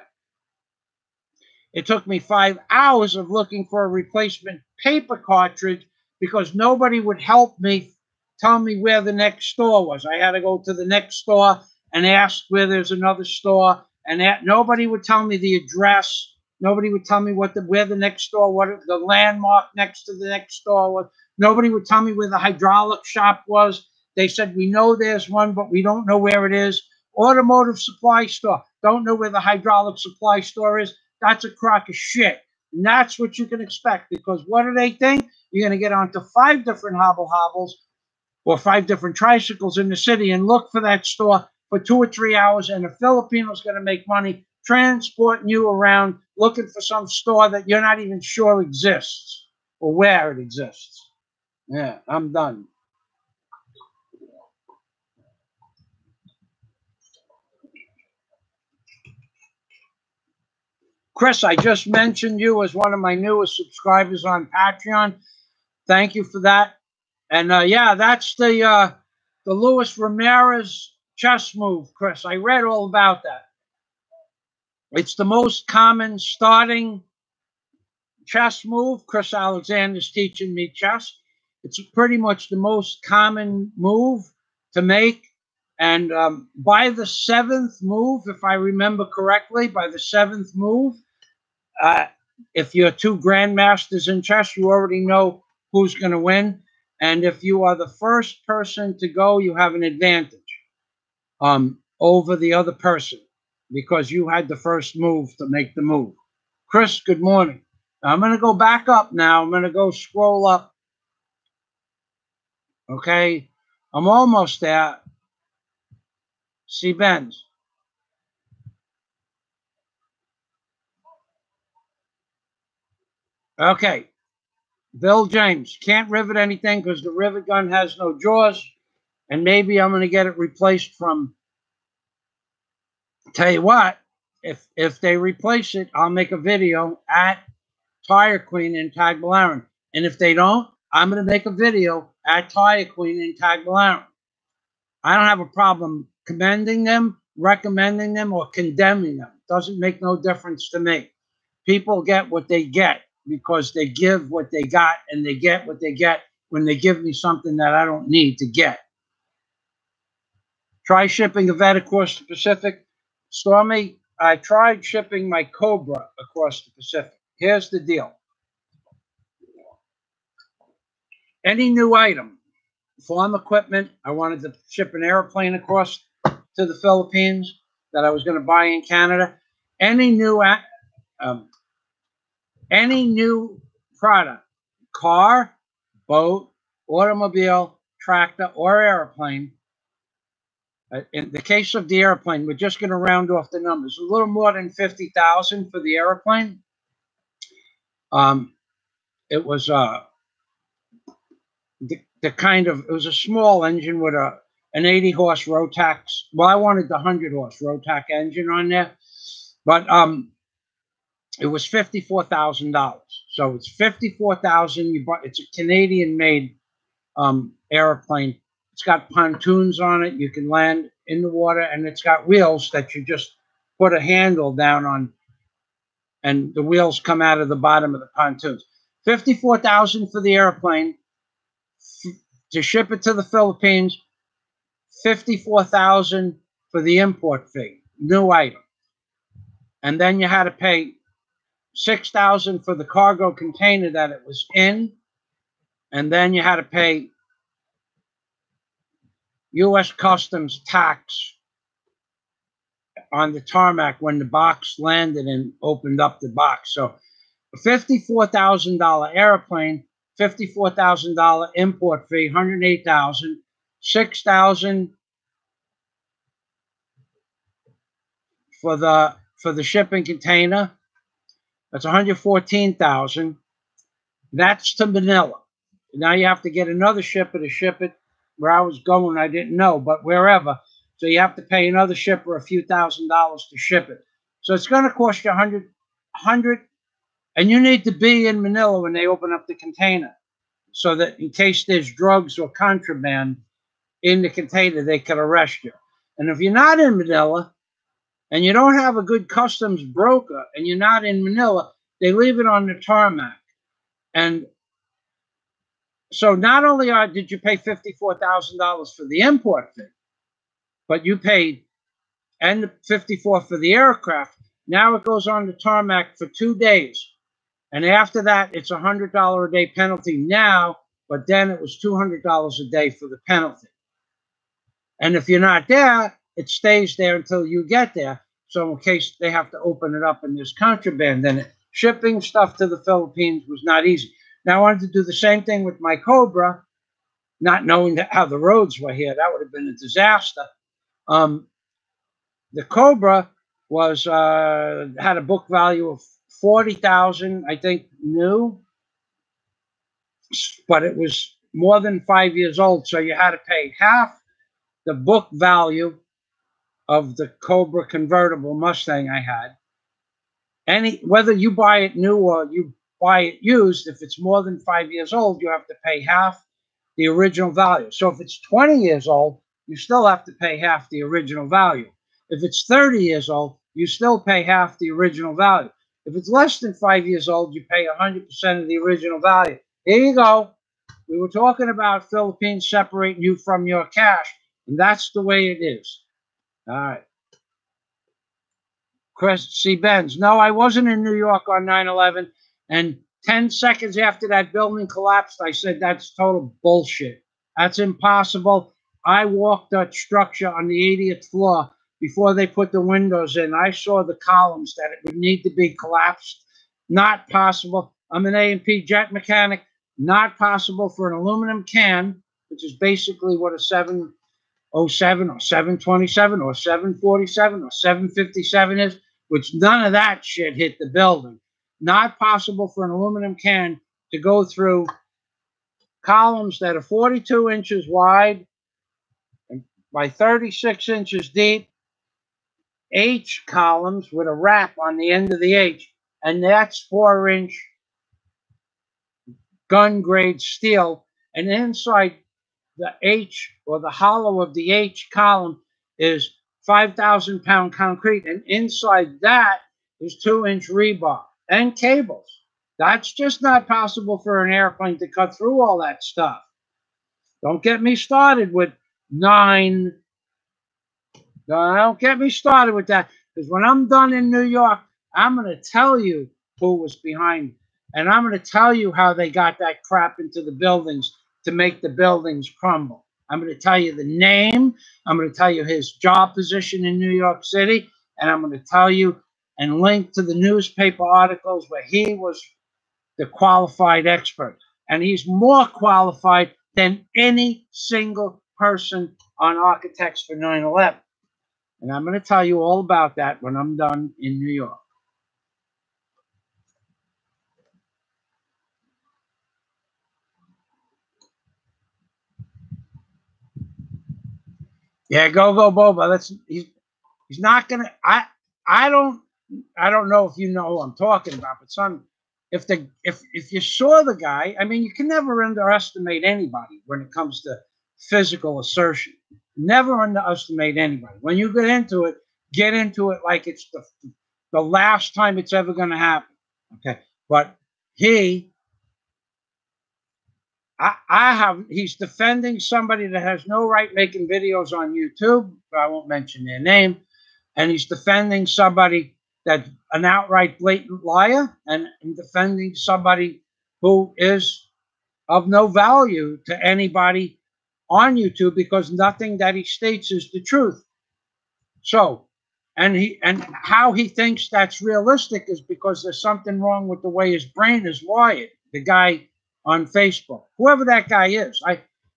It took me 5 hours of looking for a replacement paper cartridge because nobody would help me tell me where the next store was. I had to go to the next store and ask where there's another store, and nobody would tell me the address. Nobody would tell me where the next store, what the landmark next to the next store was. Nobody would tell me where the hydraulic shop was. They said, we know there's one, but we don't know where it is. Automotive supply store. Don't know where the hydraulic supply store is. That's a crock of shit. And that's what you can expect, because what do they think? You're going to get onto 5 different hobbles or 5 different tricycles in the city and look for that store for 2 or 3 hours, and the Filipino's going to make money transporting you around looking for some store that you're not even sure exists or where it exists. Yeah, I'm done. Chris, I just mentioned you as one of my newest subscribers on Patreon. Thank you for that. And yeah, that's the Luis Ramirez chess move, Chris. I read all about that. It's the most common starting chess move. Chris Alexander's teaching me chess. It's pretty much the most common move to make. And by the 7th move, if I remember correctly, by the 7th move, if you're 2 grandmasters in chess, you already know who's going to win. And if you are the first person to go, you have an advantage over the other person because you had the first move to make the move. Chris, good morning. I'm going to go back up now. I'm going to go scroll up. Okay. I'm almost there. See Benz. Okay. Bill James. Can't rivet anything because the rivet gun has no jaws. And maybe I'm going to get it replaced from... Tell you what, if they replace it, I'll make a video at Tire Queen in Tagbilaran. And if they don't, I'm going to make a video at Tire Queen in Tagbilaran. I don't have a problem commending them, recommending them, or condemning them. Doesn't make no difference to me. People get what they get because they give what they got, and they get what they get when they give me something that I don't need to get. Try shipping a vet across the Pacific. Stormy, I tried shipping my Cobra across the Pacific. Here's the deal. Any new item, farm equipment, I wanted to ship an airplane across to the Philippines that I was going to buy in Canada. Any new product, car, boat, automobile, tractor, or airplane. In the case of the airplane, we're just going to round off the numbers. A little more than 50,000 for the airplane. It was the kind of, it was a small engine with an 80-horse Rotax. Well, I wanted the 100-horse Rotax engine on there, but it was $54,000. So it's $54,000. It's a Canadian-made airplane. It's got pontoons on it. You can land in the water, and it's got wheels that you just put a handle down on, and the wheels come out of the bottom of the pontoons. $54,000 for the airplane. To ship it to the Philippines, $54,000 for the import fee, new item. And then you had to pay $6,000 for the cargo container that it was in, and then you had to pay U.S. Customs tax on the tarmac when the box landed and opened up the box. So a $54,000 airplane, $54,000 import fee, $108,000, $6,000 for the shipping container. That's $114,000. That's to Manila. Now you have to get another shipper to ship it. Where I was going, I didn't know, but wherever. So you have to pay another shipper a few $1,000s to ship it. So it's going to cost you $100, and you need to be in Manila when they open up the container. so that in case there's drugs or contraband in the container, they could arrest you. And if you're not in Manila and you don't have a good customs broker and you're not in Manila, they leave it on the tarmac. And so not only did you pay $54,000 for the import fee, but you paid and the 54 for the aircraft. Now it goes on the tarmac for 2 days. And after that, it's a $100 a day penalty now, but then it was $200 a day for the penalty. And if you're not there, it stays there until you get there. So in case they have to open it up and there's contraband in it, shipping stuff to the Philippines was not easy. Now I wanted to do the same thing with my Cobra, not knowing how the roads were here. That would have been a disaster. The Cobra was had a book value of $40,000, I think, new, but it was more than 5 years old, so you had to pay half the book value of the Cobra convertible Mustang I had. Whether you buy it new or you buy it used, if it's more than 5 years old, you have to pay half the original value. So if it's 20 years old, you still have to pay half the original value. If it's 30 years old, you still pay half the original value. If it's less than 5 years old, you pay 100% of the original value. Here you go. We were talking about Philippines separating you from your cash, and that's the way it is. All right. Chris C. Benz. No, I wasn't in New York on 9/11, and 10 seconds after that building collapsed, I said, that's total bullshit. That's impossible. I walked that structure on the 80th floor before they put the windows in. I saw the columns that it would need to be collapsed. Not possible. I'm an A&P jet mechanic. Not possible for an aluminum can, which is basically what a 707 or 727 or 747 or 757 is, which none of that shit hit the building. Not possible for an aluminum can to go through columns that are 42 inches wide and by 36 inches deep, H columns with a wrap on the end of the H, and that's 4-inch gun grade steel, and inside the H or the hollow of the H column is 5,000-pound concrete, and inside that is 2-inch rebar and cables. That's just not possible for an airplane to cut through all that stuff. Don't get me started with 9. Don't get me started with that, because when I'm done in New York, I'm going to tell you who was behind it. And I'm going to tell you how they got that crap into the buildings to make the buildings crumble. I'm going to tell you the name. I'm going to tell you his job position in New York City. And I'm going to tell you and link to the newspaper articles where he was the qualified expert. And he's more qualified than any single person on Architects for 9/11. And I'm going to tell you all about that when I'm done in New York. Yeah, go Boba. He's not gonna. I don't know if you know who I'm talking about, but son, if you saw the guy, I mean, you can never underestimate anybody when it comes to physical assertion. Never underestimate anybody. When you get into it like it's the last time it's ever going to happen. Okay, but he's defending somebody that has no right making videos on YouTube. I won't mention their name. And he's defending somebody that's an outright blatant liar, and defending somebody who is of no value to anybody on YouTube because nothing that he states is the truth. So, and how he thinks that's realistic is because there's something wrong with the way his brain is wired. The guy on Facebook, whoever that guy is,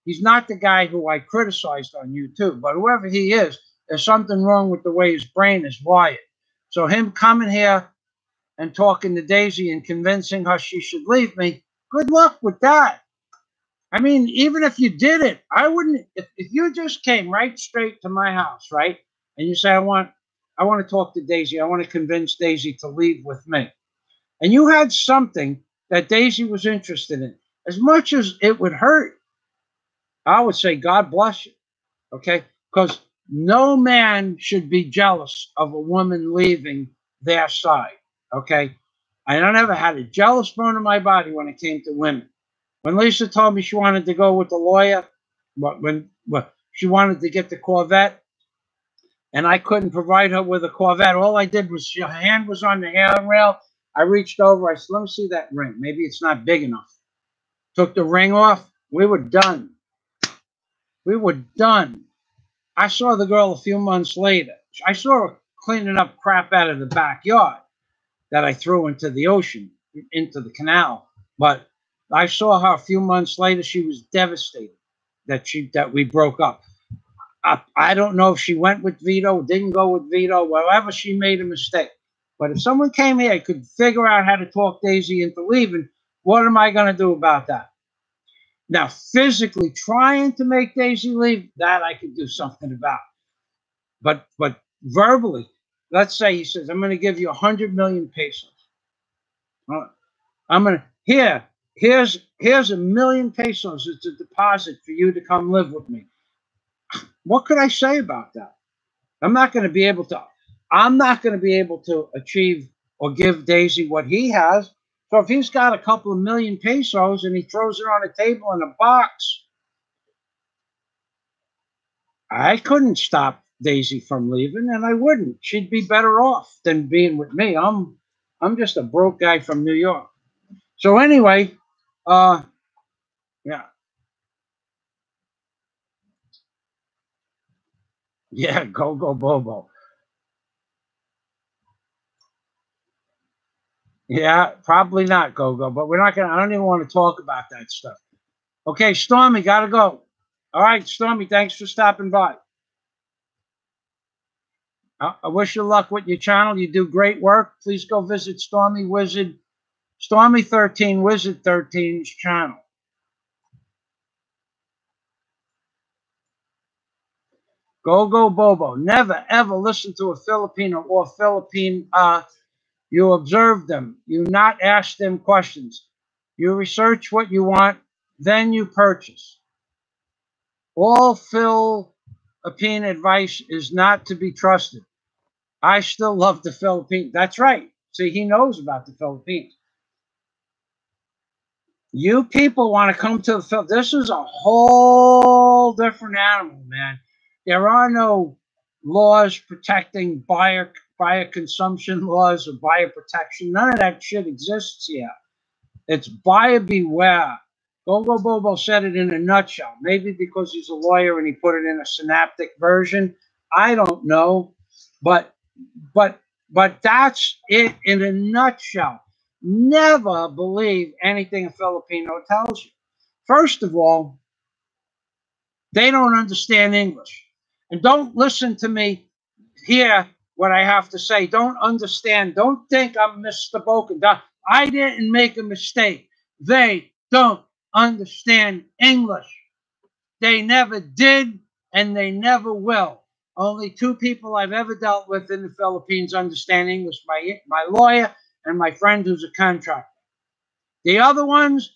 he's not the guy who I criticized on YouTube, but whoever he is, there's something wrong with the way his brain is wired. So him coming here and talking to Daisy and convincing her she should leave me, good luck with that. I mean, even if you did it, I wouldn't. If you just came right straight to my house, right, and you say, I want to talk to Daisy, I want to convince Daisy to leave with me, and you had something that Daisy was interested in, as much as it would hurt, I would say God bless you, okay? Because no man should be jealous of a woman leaving their side, okay? I never had a jealous bone in my body when it came to women. When Lisa told me she wanted to go with the lawyer, when she wanted to get the Corvette, and I couldn't provide her with a Corvette, all I did was, her hand was on the handrail. I reached over. I said, let me see that ring. Maybe it's not big enough. Took the ring off. We were done. We were done. I saw the girl a few months later. I saw her cleaning up crap out of the backyard that I threw into the ocean, into the canal. But I saw her a few months later. She was devastated that we broke up. I don't know if she went with Vito, didn't go with Vito, wherever she made a mistake. But if someone came here and could figure out how to talk Daisy into leaving, what am I going to do about that? Now, physically trying to make Daisy leave, that I could do something about. But verbally, let's say he says, I'm going to give you 100 million pesos. I'm going to, here's $1 million pesos. It's a deposit for you to come live with me. What could I say about that? I'm not going to be able to achieve or give Daisy what he has. So if he's got a couple of million pesos and he throws it on a table in a box, I couldn't stop Daisy from leaving, and I wouldn't. She'd be better off than being with me. I'm just a broke guy from New York. So anyway, yeah. Yeah, go Bobo. Yeah, probably not, Go, but we're not gonna. I don't even want to talk about that stuff. Okay, Stormy, gotta go. All right, Stormy, thanks for stopping by. I wish you luck with your channel. You do great work. Please go visit Stormy 13 Wizard 13's channel. Go Bobo. Never ever listen to a Filipino or Philippine. You observe them. You not ask them questions. You research what you want, then you purchase. All Philippine advice is not to be trusted. I still love the Philippines. That's right. See, he knows about the Philippines. You people want to come to the Philippines. This is a whole different animal, man. There are no laws protecting buyer consumption laws or buyer protection. None of that shit exists here. It's buyer beware. Go Bobo said it in a nutshell. Maybe because he's a lawyer and he put it in a synaptic version. I don't know. But that's it in a nutshell. Never believe anything a Filipino tells you. First of all, they don't understand English. And don't listen to me hear what I have to say. Don't understand. Don't think I'm misspoken. I didn't make a mistake. They don't understand English. They never did, and they never will. Only two people I've ever dealt with in the Philippines understand English, my lawyer and my friend who's a contractor. The other ones,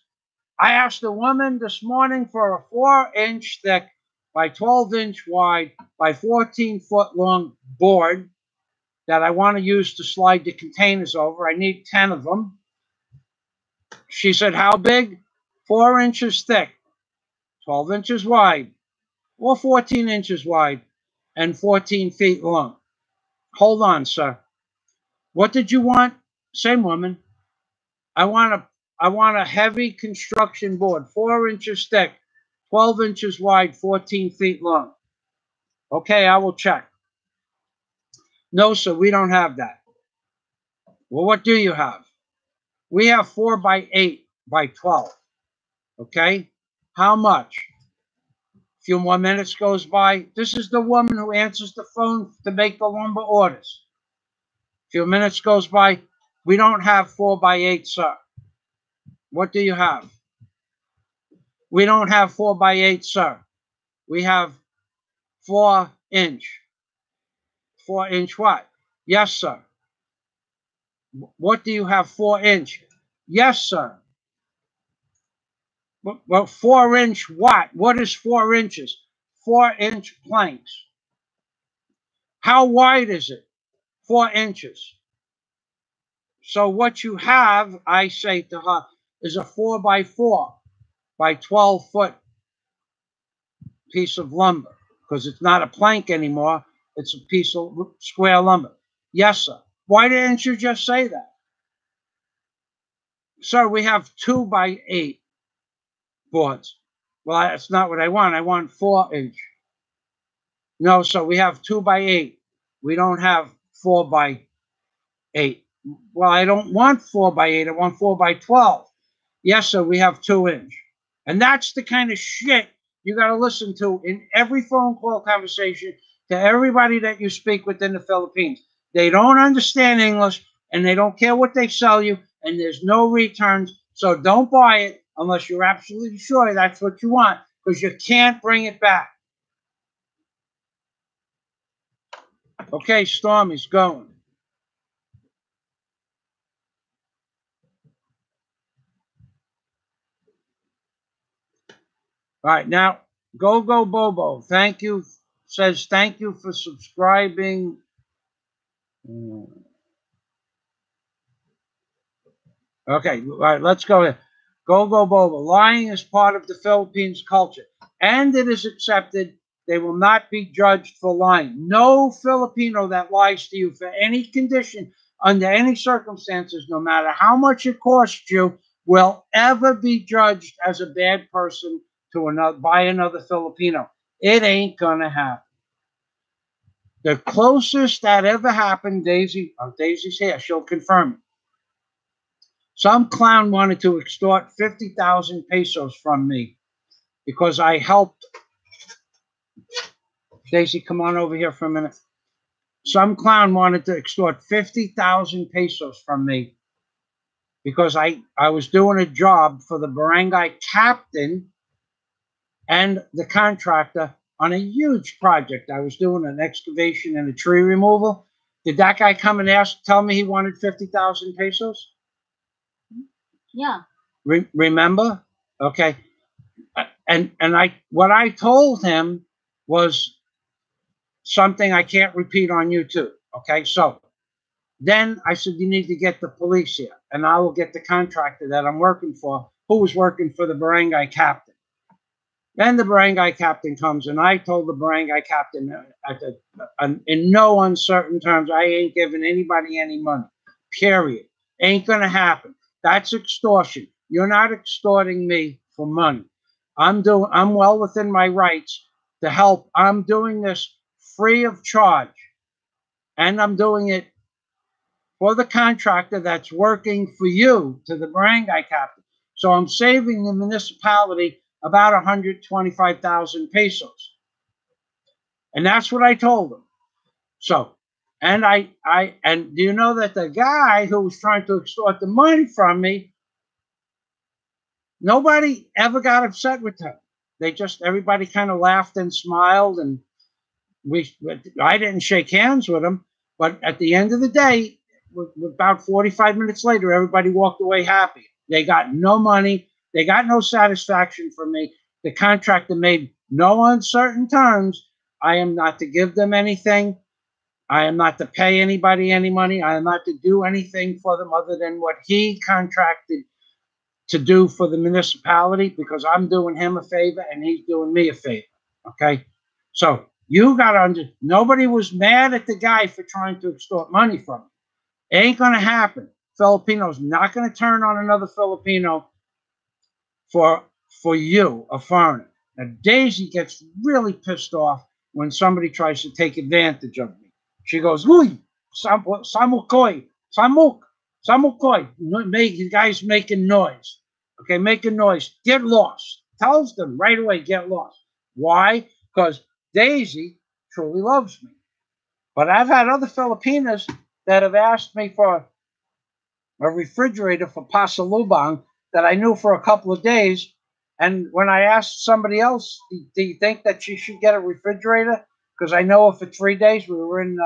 I asked a woman this morning for a 4-inch thick by 12-inch wide by 14-foot long board that I want to use to slide the containers over. I need 10 of them. She said, how big? 4 inches thick, 12 inches wide, or 14 inches wide, and 14 feet long. Hold on, sir. What did you want? Same woman. I want a heavy construction board, 4 inches thick, 12 inches wide, 14 feet long. Okay, I will check. No, sir, we don't have that. Well, what do you have? We have 4 by 8 by 12. Okay? How much? A few more minutes goes by. This is the woman who answers the phone to make the lumber orders. A few minutes goes by. We don't have 4 by 8, sir. What do you have? We don't have 4 by 8, sir. We have 4 inch. 4 inch what? Yes, sir. What do you have 4 inch? Yes, sir. Well, 4-inch what? What is 4 inches? 4-inch planks. How wide is it? 4 inches. So what you have, I say to her, is a 4x4 by 12-foot piece of lumber, because it's not a plank anymore. It's a piece of square lumber. Yes, sir. Why didn't you just say that? Sir, we have 2x8 boards. Well, that's not what I want. I want 4-inch. No, so we have 2x8. We don't have 4x8. Well, I don't want 4x8. I want 4x12. Yes, sir, we have 2-inch. And that's the kind of shit you got to listen to in every phone call conversation to everybody that you speak with in the Philippines. They don't understand English, and they don't care what they sell you, and there's no returns. So don't buy it unless you're absolutely sure that's what you want, because you can't bring it back. Okay, Stormy's going. All right, now, Go Bobo, thank you, says thank you for subscribing. Okay, all right, let's go here. Go Bobo. Lying is part of the Philippines culture, and it is accepted. They will not be judged for lying. No Filipino that lies to you for any condition, under any circumstances, no matter how much it costs you, will ever be judged as a bad person by another Filipino. It ain't gonna happen. The closest that ever happened, Daisy's here, she'll confirm it. Some clown wanted to extort 50,000 pesos from me because I helped. Daisy, come on over here for a minute. Some clown wanted to extort 50,000 pesos from me because I was doing a job for the barangay captain and the contractor on a huge project. I was doing an excavation and a tree removal. Did that guy come and tell me he wanted 50,000 pesos?
Yeah.
Remember? Okay. And what I told him was something I can't repeat on YouTube. Okay, so then I said, you need to get the police here, and I will get the contractor that I'm working for, who was working for the barangay captain. Then the barangay captain comes, and I told the barangay captain in no uncertain terms, I ain't giving anybody any money, period. Ain't going to happen. That's extortion. You're not extorting me for money. I'm well within my rights to help. I'm doing this free of charge, and I'm doing it for the contractor that's working for you, to the barangay captain. So I'm saving the municipality about 125,000 pesos. And that's what I told him. So, and do you know that the guy who was trying to extort the money from me, nobody ever got upset with him. Everybody kind of laughed and smiled, and I didn't shake hands with him, but at the end of the day, about 45 minutes later, everybody walked away happy. They got no money. They got no satisfaction from me. The contractor made no uncertain terms. I am not to give them anything. I am not to pay anybody any money. I am not to do anything for them other than what he contracted to do for the municipality, because I'm doing him a favor and he's doing me a favor. Okay? So you got to nobody was mad at the guy for trying to extort money from him. It ain't going to happen. Filipinos not going to turn on another Filipino for you, a foreigner. Now, Daisy gets really pissed off when somebody tries to take advantage of me. She goes, "Uy, samukoy, samukoy." The guy's making noise. Okay, making noise. Get lost. Tells them right away, get lost. Why? Because Daisy truly loves me. But I've had other Filipinas that have asked me for a refrigerator for pasalubong that I knew for a couple of days. And when I asked somebody else, do you think that she should get a refrigerator? Because I know her for 3 days. We were in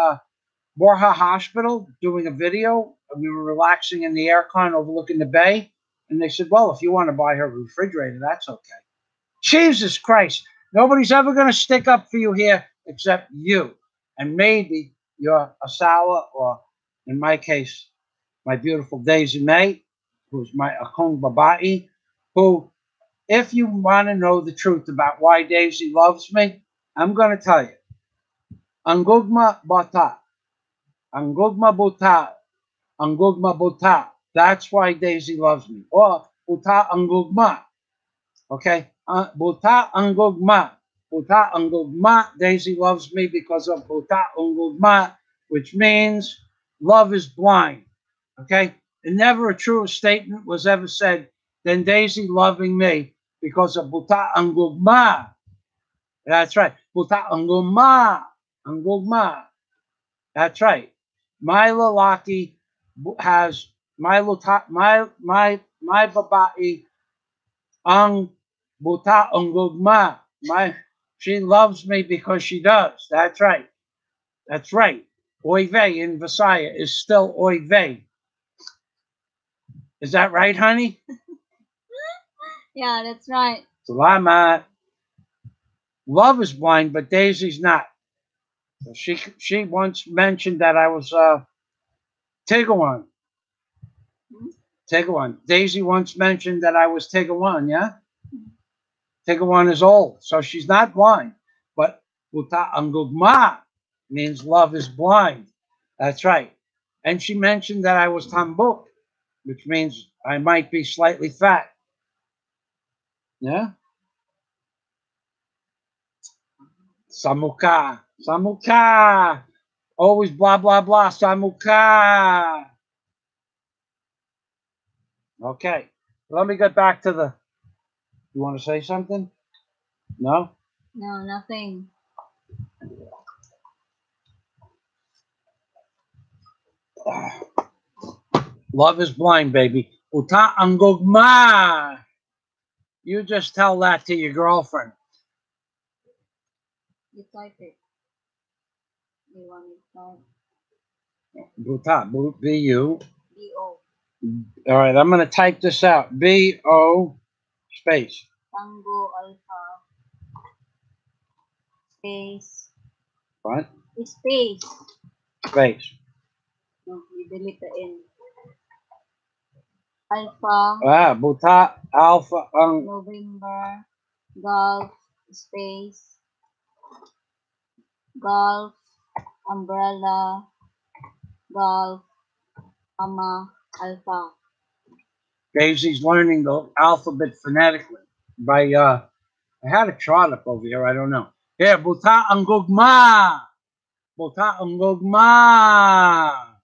Borja Hospital doing a video, and we were relaxing in the aircon overlooking the bay. And they said, well, if you want to buy her a refrigerator, that's okay. Jesus Christ. Nobody's ever going to stick up for you here except you. And maybe you're a sour, or in my case, my beautiful Daisy May, who's my akong babae, who, if you want to know the truth about why Daisy loves me, I'm going to tell you. Angugma bata. Angugma buta. Angugma buta. That's why Daisy loves me. Or buta angugma. Okay? Buta angugma. Buta angugma. Daisy loves me because of buta angugma, which means love is blind. Okay? And never a truer statement was ever said than Daisy loving me because of buta angugma. That's right. Buta angugma. Angugma. That's right. My lalaki has my babae ang buta ang gugma. She loves me because she does. That's right. That's right. Oy vey in Visaya is still oy vey. Is that right, honey?
Yeah, that's right.
Salamat. Love is blind, but Daisy's not. She once mentioned that I was Tigawan. Tigawan. Daisy once mentioned that I was Tigawan, yeah? Tigawan is old, so she's not blind. But Buta Angugma means love is blind. That's right. And she mentioned that I was Tambuk, which means I might be slightly fat. Yeah? Samuka. Samuka. Always blah, blah, blah. Samuka. Okay. Let me get back to the... You want to say something? No?
No, nothing.
Love is blind, baby. Uta angugma. You just tell that to your girlfriend.
You type it. You want me to type?
Buta, B-U.
B-O.
All right, I'm going to type this out. B-O space.
Tango Alpha. Space.
What?
Space.
Space.
No, you delete the N. Alpha.
Buta, Alpha,
November. Golf. Space. Golf. Umbrella. Golf. Mama. Alpha.
Daisy's learning the alphabet phonetically. I had a chart up over here. I don't know. Here, Buta angugma. Buta angugma.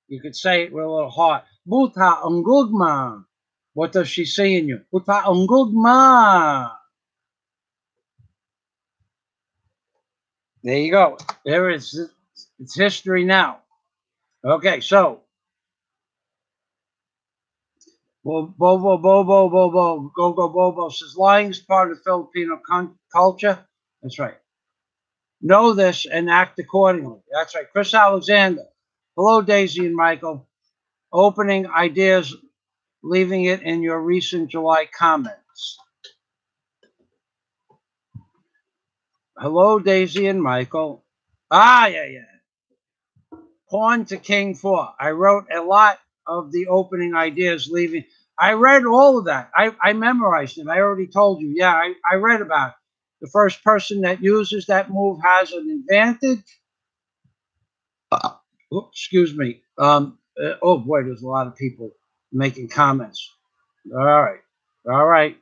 You could say it with a little heart. Buta angugma. What does she see in you? Buta angugma. There you go. There it is. It's history now. Okay, so Bobo Gogo Bobo says lying is part of Filipino culture. That's right. Know this and act accordingly. That's right. Chris Alexander. Hello, Daisy and Michael. Opening ideas, leaving it in your recent July comments. Hello, Daisy and Michael. Yeah. Pawn to King 4. I wrote a lot of the opening ideas, leaving. I read all of that. I memorized it. I already told you. Yeah, I read about it. The first person that uses that move has an advantage. Excuse me. Oh boy, there's a lot of people making comments. All right. I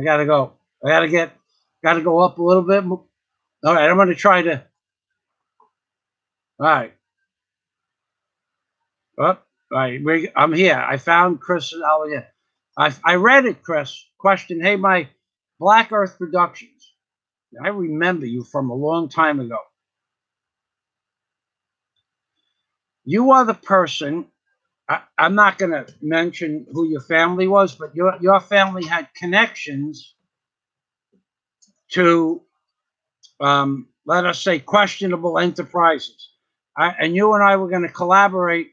gotta go. Gotta go up a little bit. All right, I'm gonna try to. All right. All right, I'm here. I found Chris. I read it, Chris. Question: hey, my Black Earth Productions. I remember you from a long time ago. You are the person. I'm not going to mention who your family was, but your family had connections to, let us say, questionable enterprises. And you and I were going to collaborate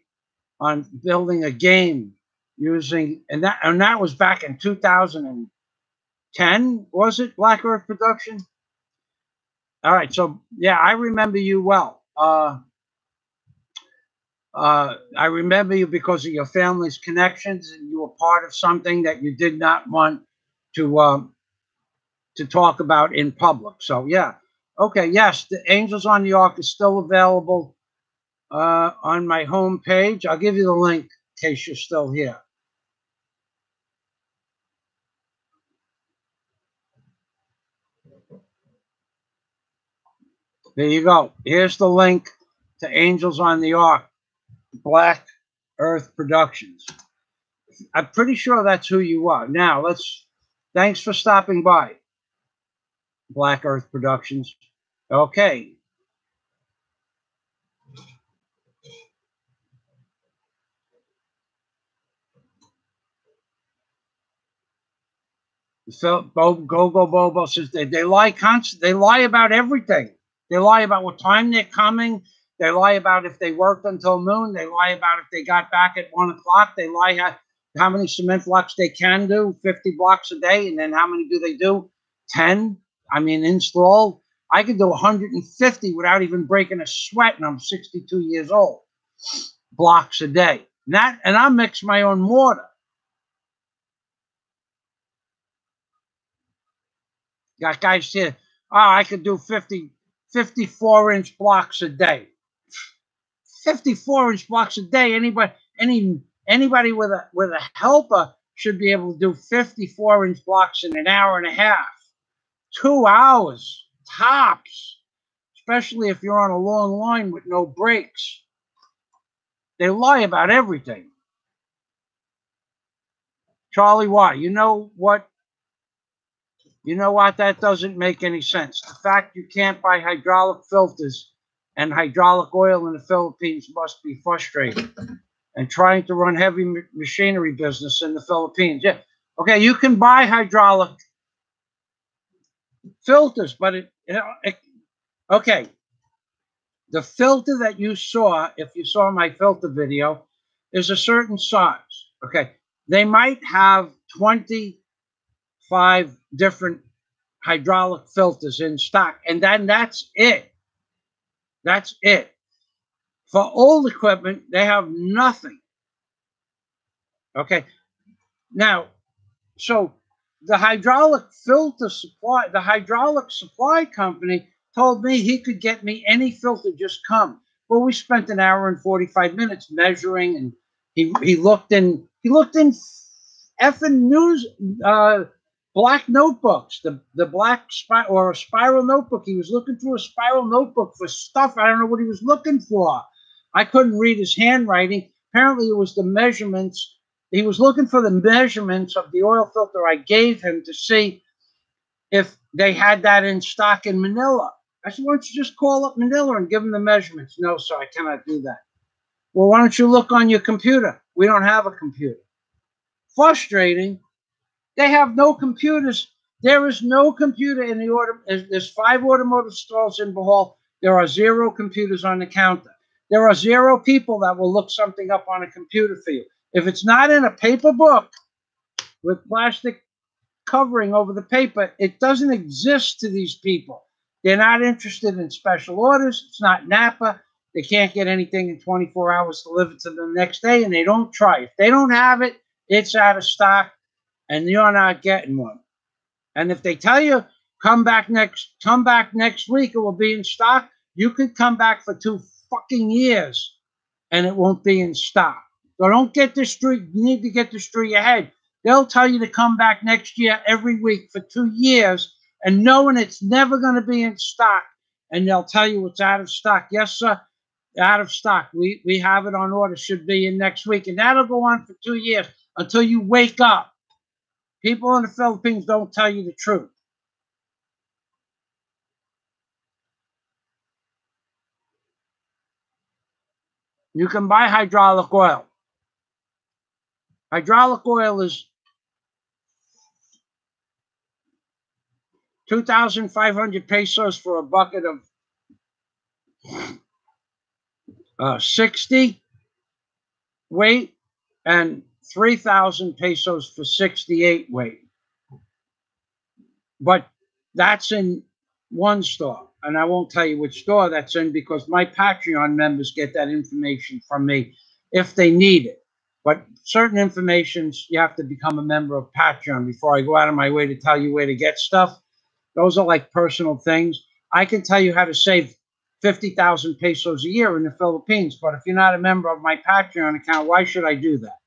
on building a game using, and that was back in 2010, was it, Black Earth Production? All right, so yeah, I remember you well. I remember you because of your family's connections, and you were part of something that you did not want to talk about in public. So yeah, okay, yes, the Angels on the Ark is still available on my home page. I'll give you the link in case you're still here. There you go. Here's the link to Angels on the Ark, Black Earth Productions. I'm pretty sure that's who you are. Now, thanks for stopping by, Black Earth Productions. Okay. So Go Bobo says they lie constantly. They lie about everything. They lie about what time they're coming. They lie about if they worked until noon. They lie about if they got back at 1 o'clock. They lie how many cement blocks they can do, 50 blocks a day, and then how many do they do? 10. I mean, install. I could do 150 without even breaking a sweat, and I'm 62 years old. Blocks a day. And I mix my own mortar. Got guys here, I could do 54-inch blocks a day. 54-inch blocks a day. Anybody with a helper should be able to do 54-inch blocks in an hour and a half. 2 hours, tops. Especially if you're on a long line with no brakes. They lie about everything. Charlie Watt, you know what? You know what? That doesn't make any sense. The fact you can't buy hydraulic filters and hydraulic oil in the Philippines must be frustrating. And trying to run heavy machinery business in the Philippines. Yeah. Okay, you can buy hydraulic filters, but okay. The filter that you saw, if you saw my filter video, is a certain size. Okay. They might have 25 different hydraulic filters in stock, and then that's it. That's it. For old equipment, they have nothing. Okay. Now, so the hydraulic supply company told me he could get me any filter, just come. Well, we spent an hour and 45 minutes measuring, and he looked in effing news black notebooks, the black or a spiral notebook. He was looking through a spiral notebook for stuff. I don't know what he was looking for. I couldn't read his handwriting. Apparently, it was the measurements. He was looking for the measurements of the oil filter I gave him to see if they had that in stock in Manila. I said, why don't you just call up Manila and give them the measurements? No, sir, I cannot do that. Well, why don't you look on your computer? We don't have a computer. Frustrating. They have no computers. There is no computer in the order. There's 5 automotive stalls in Bohol. There are 0 computers on the counter. There are 0 people that will look something up on a computer for you. If it's not in a paper book with plastic covering over the paper, it doesn't exist to these people. They're not interested in special orders. It's not Napa. They can't get anything in 24 hours delivered to them the next day, and they don't try. If they don't have it, it's out of stock, and you're not getting one. And if they tell you, come back next week, it will be in stock, you could come back for 2 fucking years, and it won't be in stock. So don't get this through. You need to get this through your head. They'll tell you to come back next year every week for 2 years, and knowing it's never going to be in stock, and they'll tell you it's out of stock. Yes, sir, out of stock. We have it on order. Should be in next week, and that'll go on for 2 years until you wake up. People in the Philippines don't tell you the truth. You can buy hydraulic oil. Hydraulic oil is 2,500 pesos for a bucket of 60 weight, and 3,000 pesos for 68 weight. But that's in one store. And I won't tell you which store that's in because my Patreon members get that information from me if they need it. But certain informations, you have to become a member of Patreon before I go out of my way to tell you where to get stuff. Those are like personal things. I can tell you how to save 50,000 pesos a year in the Philippines. But if you're not a member of my Patreon account, why should I do that?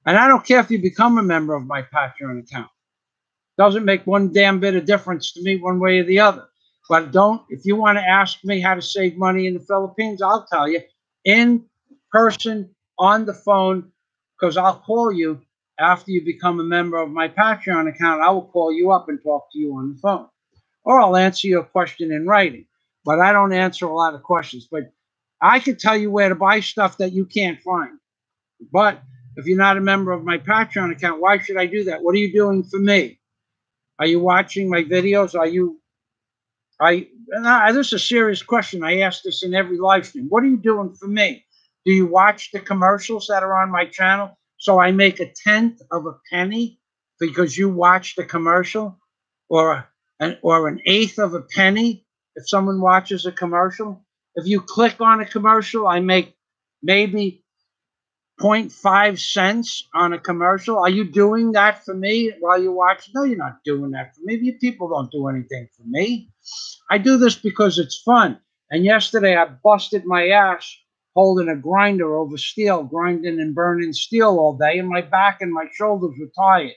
And I don't care if you become a member of my Patreon account. Doesn't make one damn bit of difference to me one way or the other. But if you want to ask me how to save money in the Philippines, I'll tell you in person, on the phone, because I'll call you after you become a member of my Patreon account. I will call you up and talk to you on the phone. Or I'll answer your question in writing. But I don't answer a lot of questions. But I can tell you where to buy stuff that you can't find. But if you're not a member of my Patreon account, why should I do that? What are you doing for me? Are you watching my videos? This is a serious question. I ask this in every live stream. What are you doing for me? Do you watch the commercials that are on my channel? So I make 1/10 of a penny because you watch the commercial? Or an 1/8 of a penny if someone watches a commercial? If you click on a commercial, I make maybe 0.5 cents on a commercial. Are you doing that for me while you watch? No, you're not doing that for me. You people don't do anything for me. I do this because it's fun. And yesterday I busted my ass holding a grinder over steel, grinding and burning steel all day, and my back and my shoulders were tired.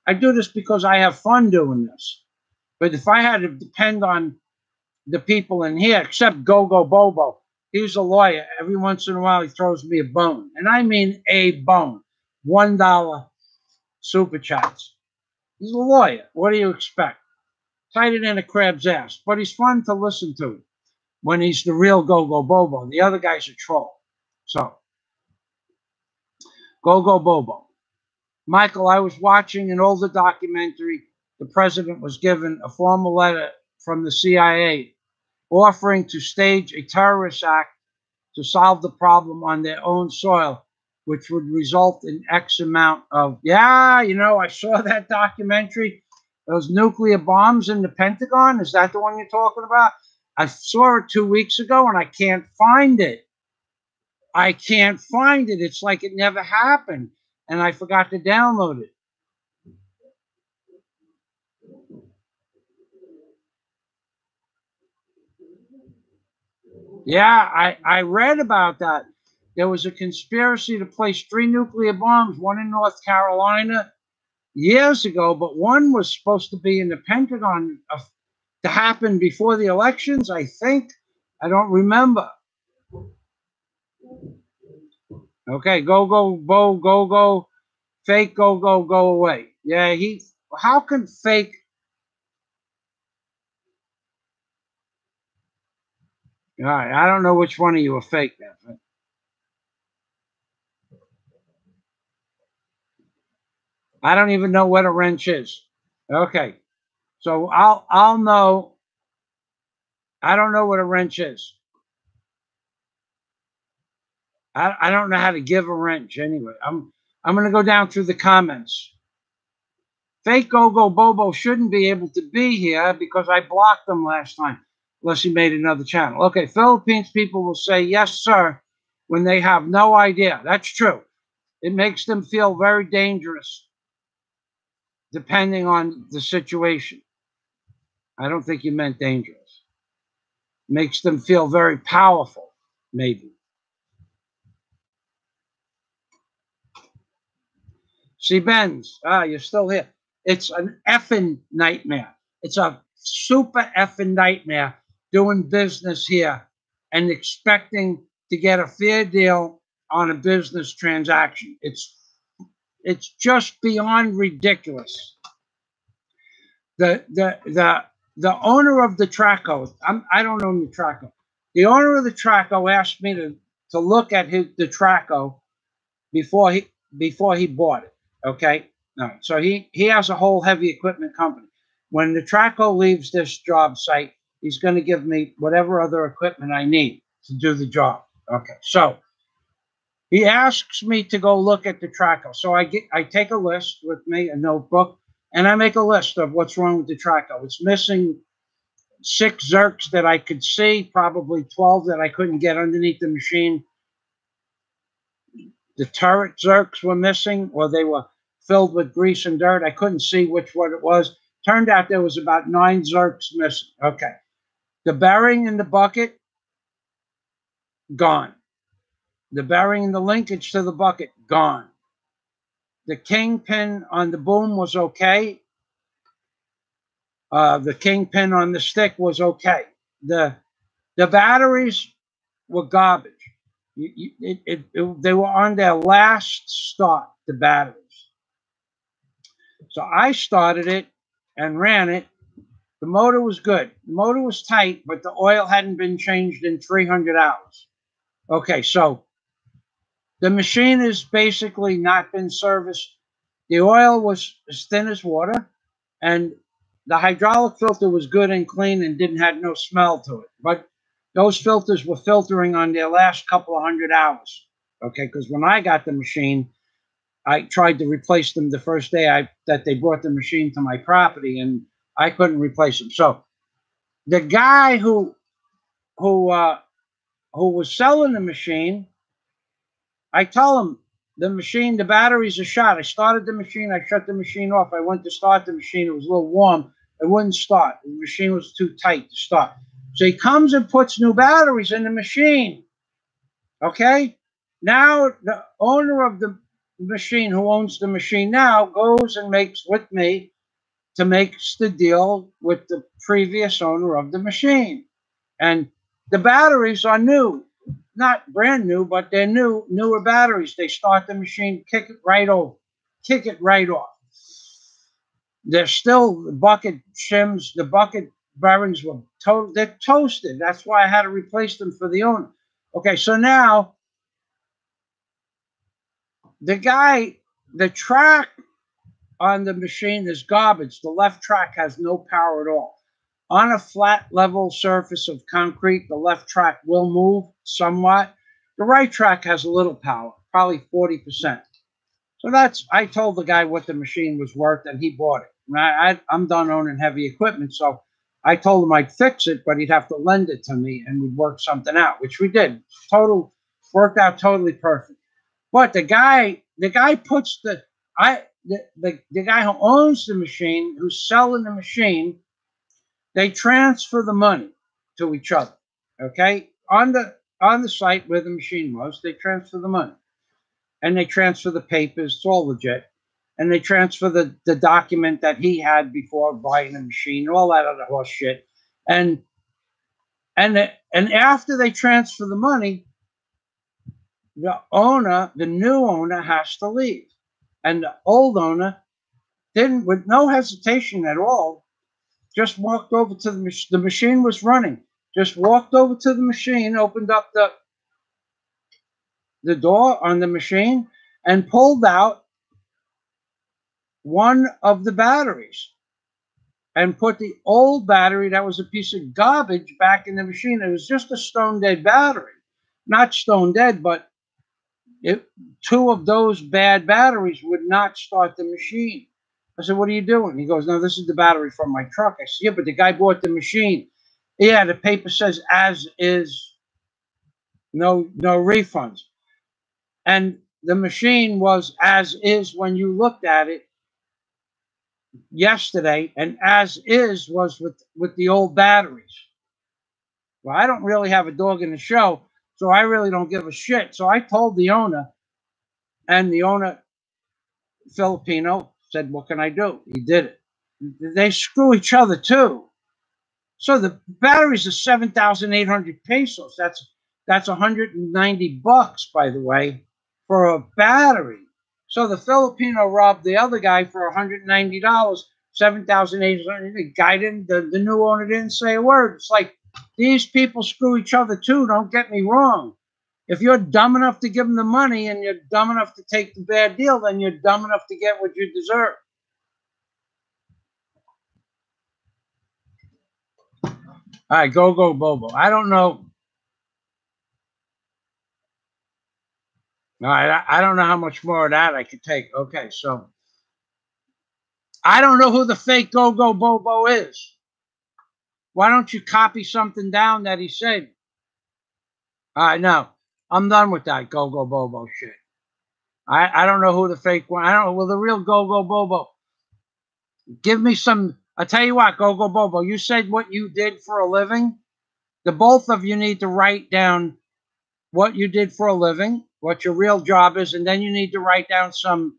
I do this because I have fun doing this. But if I had to depend on the people in here, except Go-Go Bobo, he's a lawyer. Every once in a while, he throws me a bone. And I mean a bone. $1 super chats. He's a lawyer. What do you expect? Tighter than a crab's ass. But he's fun to listen to when he's the real Go-Go Bobo. The other guy's a troll. So, Go-Go Bobo. Michael, I was watching an older documentary. The president was given a formal letter from the CIA offering to stage a terrorist act to solve the problem on their own soil, which would result in X amount of, I saw that documentary. Those nuclear bombs in the Pentagon, is that the one you're talking about? I saw it 2 weeks ago and I can't find it. I can't find it. It's like it never happened. And I forgot to download it. Yeah, I read about that. There was a conspiracy to place 3 nuclear bombs, one in North Carolina years ago, but one was supposed to be in the Pentagon to happen before the elections, I think. I don't remember. Okay, go, fake, go away. Yeah, how can fake? All right, I don't know which one of you are fake now. I don't even know what a wrench is. Okay, so I'll know. I don't know what a wrench is. I don't know how to give a wrench anyway. I'm going to go down through the comments. Fake Go-Go Bobo shouldn't be able to be here because I blocked them last time, unless he made another channel. Okay, Philippines people will say, yes, sir, when they have no idea. That's true. It makes them feel very dangerous, depending on the situation. I don't think you meant dangerous. Makes them feel very powerful, maybe. See, Benz, you're still here. It's an effing nightmare. It's a super effing nightmare doing business here and expecting to get a fair deal on a business transaction. It's just beyond ridiculous. The owner of the Traco, I don't own the Traco. The owner of the Traco asked me to look at the Traco before he bought it. Okay, all right. So he has a whole heavy equipment company. When the Traco leaves this job site, he's going to give me whatever other equipment I need to do the job. Okay, so He asks me to go look at the tracker. So I take a list with me, a notebook, and I make a list of what's wrong with the tracker. It's missing 6 zerks that I could see, probably 12 that I couldn't get underneath the machine. The turret zerks were missing, or they were filled with grease and dirt. I couldn't see which one it was. Turned out there was about 9 zerks missing. Okay. The bearing in the bucket, gone. The bearing in the linkage to the bucket, gone. The kingpin on the boom was okay. The kingpin on the stick was okay. The batteries were garbage. They were on their last start, the batteries. So I started it and ran it. The motor was good. The motor was tight, but the oil hadn't been changed in 300 hours. Okay, so the machine has basically not been serviced. The oil was as thin as water, and the hydraulic filter was good and clean and didn't have no smell to it. But those filters were filtering on their last couple of 100 hours. Okay, because when I got the machine, I tried to replace them the first day that they brought the machine to my property, and I couldn't replace them. So the guy who was selling the machine, I tell him the machine, the batteries are shot. I started the machine, I shut the machine off. I went to start the machine, it was a little warm. It wouldn't start. The machine was too tight to start. So he comes and puts new batteries in the machine. Okay? Now the owner of the machine, who owns the machine now, goes and makes with me to make the deal with the previous owner of the machine. And the batteries are new. Not brand new, but they're newer batteries. They start the machine, kick it right over, kick it right off. They're still the bucket shims, the bucket bearings were they're toasted. That's why I had to replace them for the owner. Okay, so now the track on the machine is garbage. The left track has no power at all. On a flat, level surface of concrete, the left track will move somewhat. The right track has a little power, probably 40%. So I told the guy what the machine was worth, and he bought it. I'm done owning heavy equipment, so I told him I'd fix it, but he'd have to lend it to me, and we'd work something out, which we did. Worked out totally perfect. But the guy puts the guy who owns the machine, who's selling the machine, they transfer the money to each other. Okay, on the site where the machine was, they transfer the money, and they transfer the papers. It's all legit, and they transfer the document that he had before buying the machine, all that other horse shit, and after they transfer the money, the new owner has to leave, and the old owner didn't, with no hesitation at all, just walked over to the machine was running. Just walked over to the machine, opened up the door on the machine, and pulled out one of the batteries and put the old battery that was a piece of garbage back in the machine. It was just a stone dead battery. Not stone dead, but 2 of those bad batteries would not start the machine. I said, "What are you doing?" He goes, "No, this is the battery from my truck." I said, "Yeah, but the guy bought the machine." "Yeah, the paper says as is, no refunds." And the machine was as is when you looked at it yesterday, and as is was with the old batteries. Well, I don't really have a dog in the show, so I really don't give a shit. So I told the owner, and the owner, Filipino, said, "What can I do?" He did it. They screw each other too. So the batteries are 7,800 pesos. That's 190 bucks, by the way, for a battery. So the Filipino robbed the other guy for $190, 7,800. The guy didn't. The new owner didn't say a word. It's like these people screw each other too. Don't get me wrong. If you're dumb enough to give them the money and you're dumb enough to take the bad deal, then you're dumb enough to get what you deserve. All right, go, Bobo. I don't know. All right, I don't know how much more of that I could take. Okay, so I don't know who the fake Go-Go Bobo is. Why don't you copy something down that he said? All right, no, I'm done with that Go-Go Bobo shit. I don't know who the fake one. I don't know. Well, the real Go-Go Bobo. Give me some. I'll tell you what, Go-Go Bobo. You said what you did for a living. The both of you need to write down what you did for a living, what your real job is, and then you need to write down some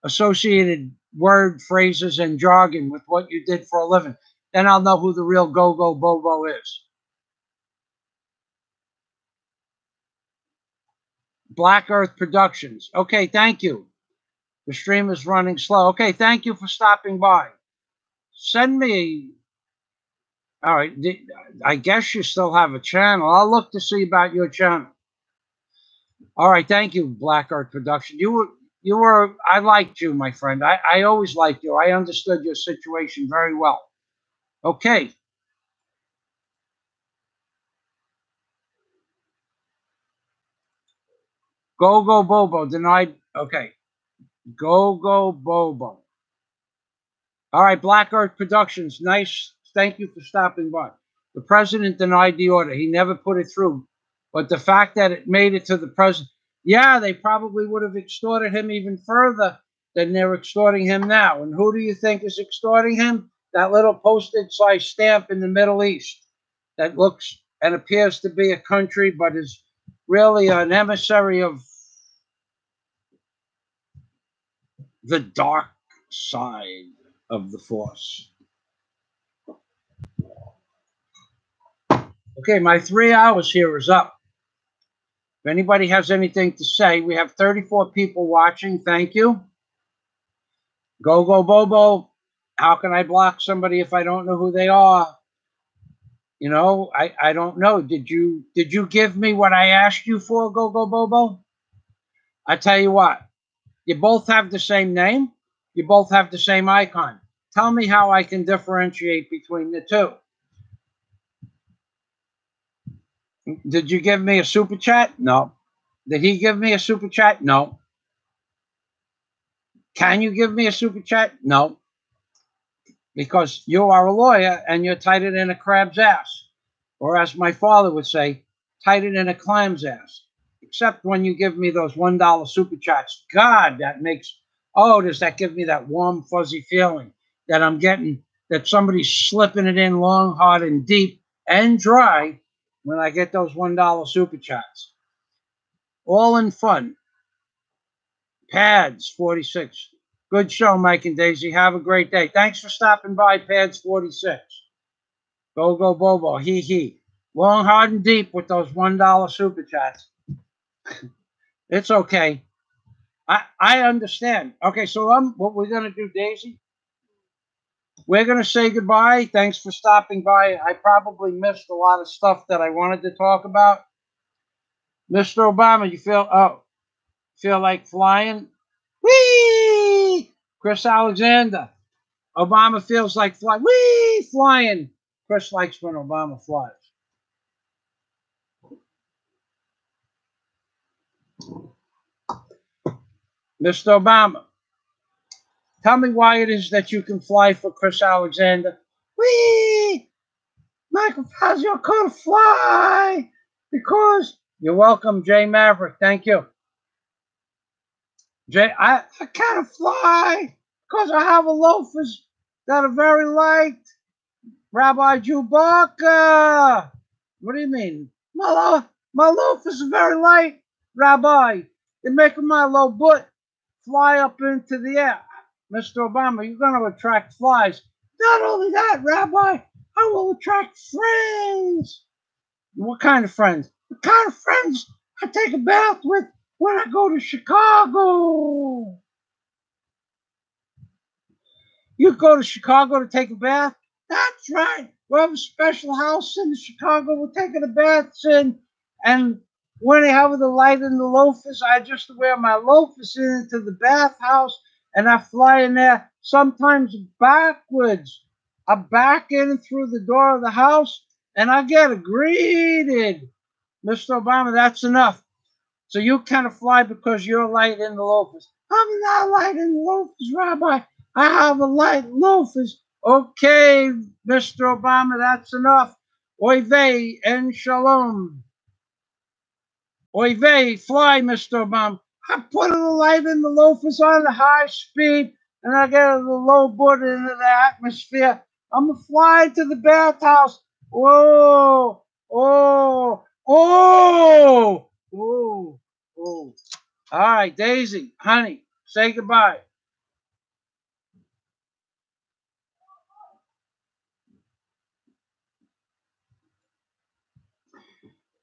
associated word phrases and jargon with what you did for a living. Then I'll know who the real Go-Go Bobo is. Black Earth Productions. Okay, thank you. The stream is running slow. Okay, thank you for stopping by. Send me. All right, I guess you still have a channel. I'll look to see about your channel. All right, thank you, Black Earth Production. You were. I liked you, my friend. I always liked you. I understood your situation very well. Okay. Go Bobo denied. Okay. Go Bobo. All right, Black Earth Productions. Nice. Thank you for stopping by. The president denied the order. He never put it through. But the fact that it made it to the president, yeah, they probably would have extorted him even further than they're extorting him now. And who do you think is extorting him? That little postage size stamp in the Middle East that looks and appears to be a country, but is really an emissary of the dark side of the force. Okay, my 3 hours here is up. If anybody has anything to say, we have 34 people watching. Thank you. Go Bobo. How can I block somebody if I don't know who they are? You know, I don't know. Did you give me what I asked you for, Go Bobo? I tell you what. You both have the same name. You both have the same icon. Tell me how I can differentiate between the two. Did you give me a super chat? No. Did he give me a super chat? No. Can you give me a super chat? No. Because you are a lawyer and you're tighter than a crab's ass. Or as my father would say, tighter than a clam's ass. Except when you give me those $1 super chats. God, that makes, oh, does that give me that warm, fuzzy feeling that I'm getting, that somebody's slipping it in long, hard, and deep and dry when I get those $1 super chats. All in fun. Pads 46. Good show, Mike and Daisy. Have a great day. Thanks for stopping by, Pads 46. Go Bobo. He. Long, hard, and deep with those $1 super chats. It's okay. I understand. Okay, so what we're going to do, Daisy, we're going to say goodbye. Thanks for stopping by. I probably missed a lot of stuff that I wanted to talk about. Mr. Obama, you feel like flying? Whee! Chris Alexander. Obama feels like flying. Whee! Flying. Chris likes when Obama flies. Mr. Obama, tell me why it is that you can fly for Chris Alexander. Whee! Michael Fazio can't fly because you're welcome, Jay Maverick. Thank you. Jay, I can't fly because I have a loafers that are very light. Rabbi Chewbacca. What do you mean? My loafers are very light, Rabbi. They're making my low butt fly up into the air. Mr. Obama, you're going to attract flies. Not only that, Rabbi, I will attract friends. What kind of friends? The kind of friends I take a bath with when I go to Chicago. You go to Chicago to take a bath? That's right. We have a special house in Chicago we're taking the baths in. And when they have the light in the loafers, I just wear my loafers into the bathhouse and I fly in there sometimes backwards. I back in through the door of the house and I get greeted. Mr. Obama, that's enough. So you can't fly because you're light in the loafers. I'm not light in the loafers, Rabbi. I have a light loafers. Okay, Mr. Obama, that's enough. Oy vey and shalom. Oy vey, fly, Mr. Obama. I put a light in the loafers on the high speed, and I get the low board into the atmosphere. I'm going to fly to the bathhouse. Whoa, oh, oh, oh, oh. All right, Daisy, honey, say goodbye.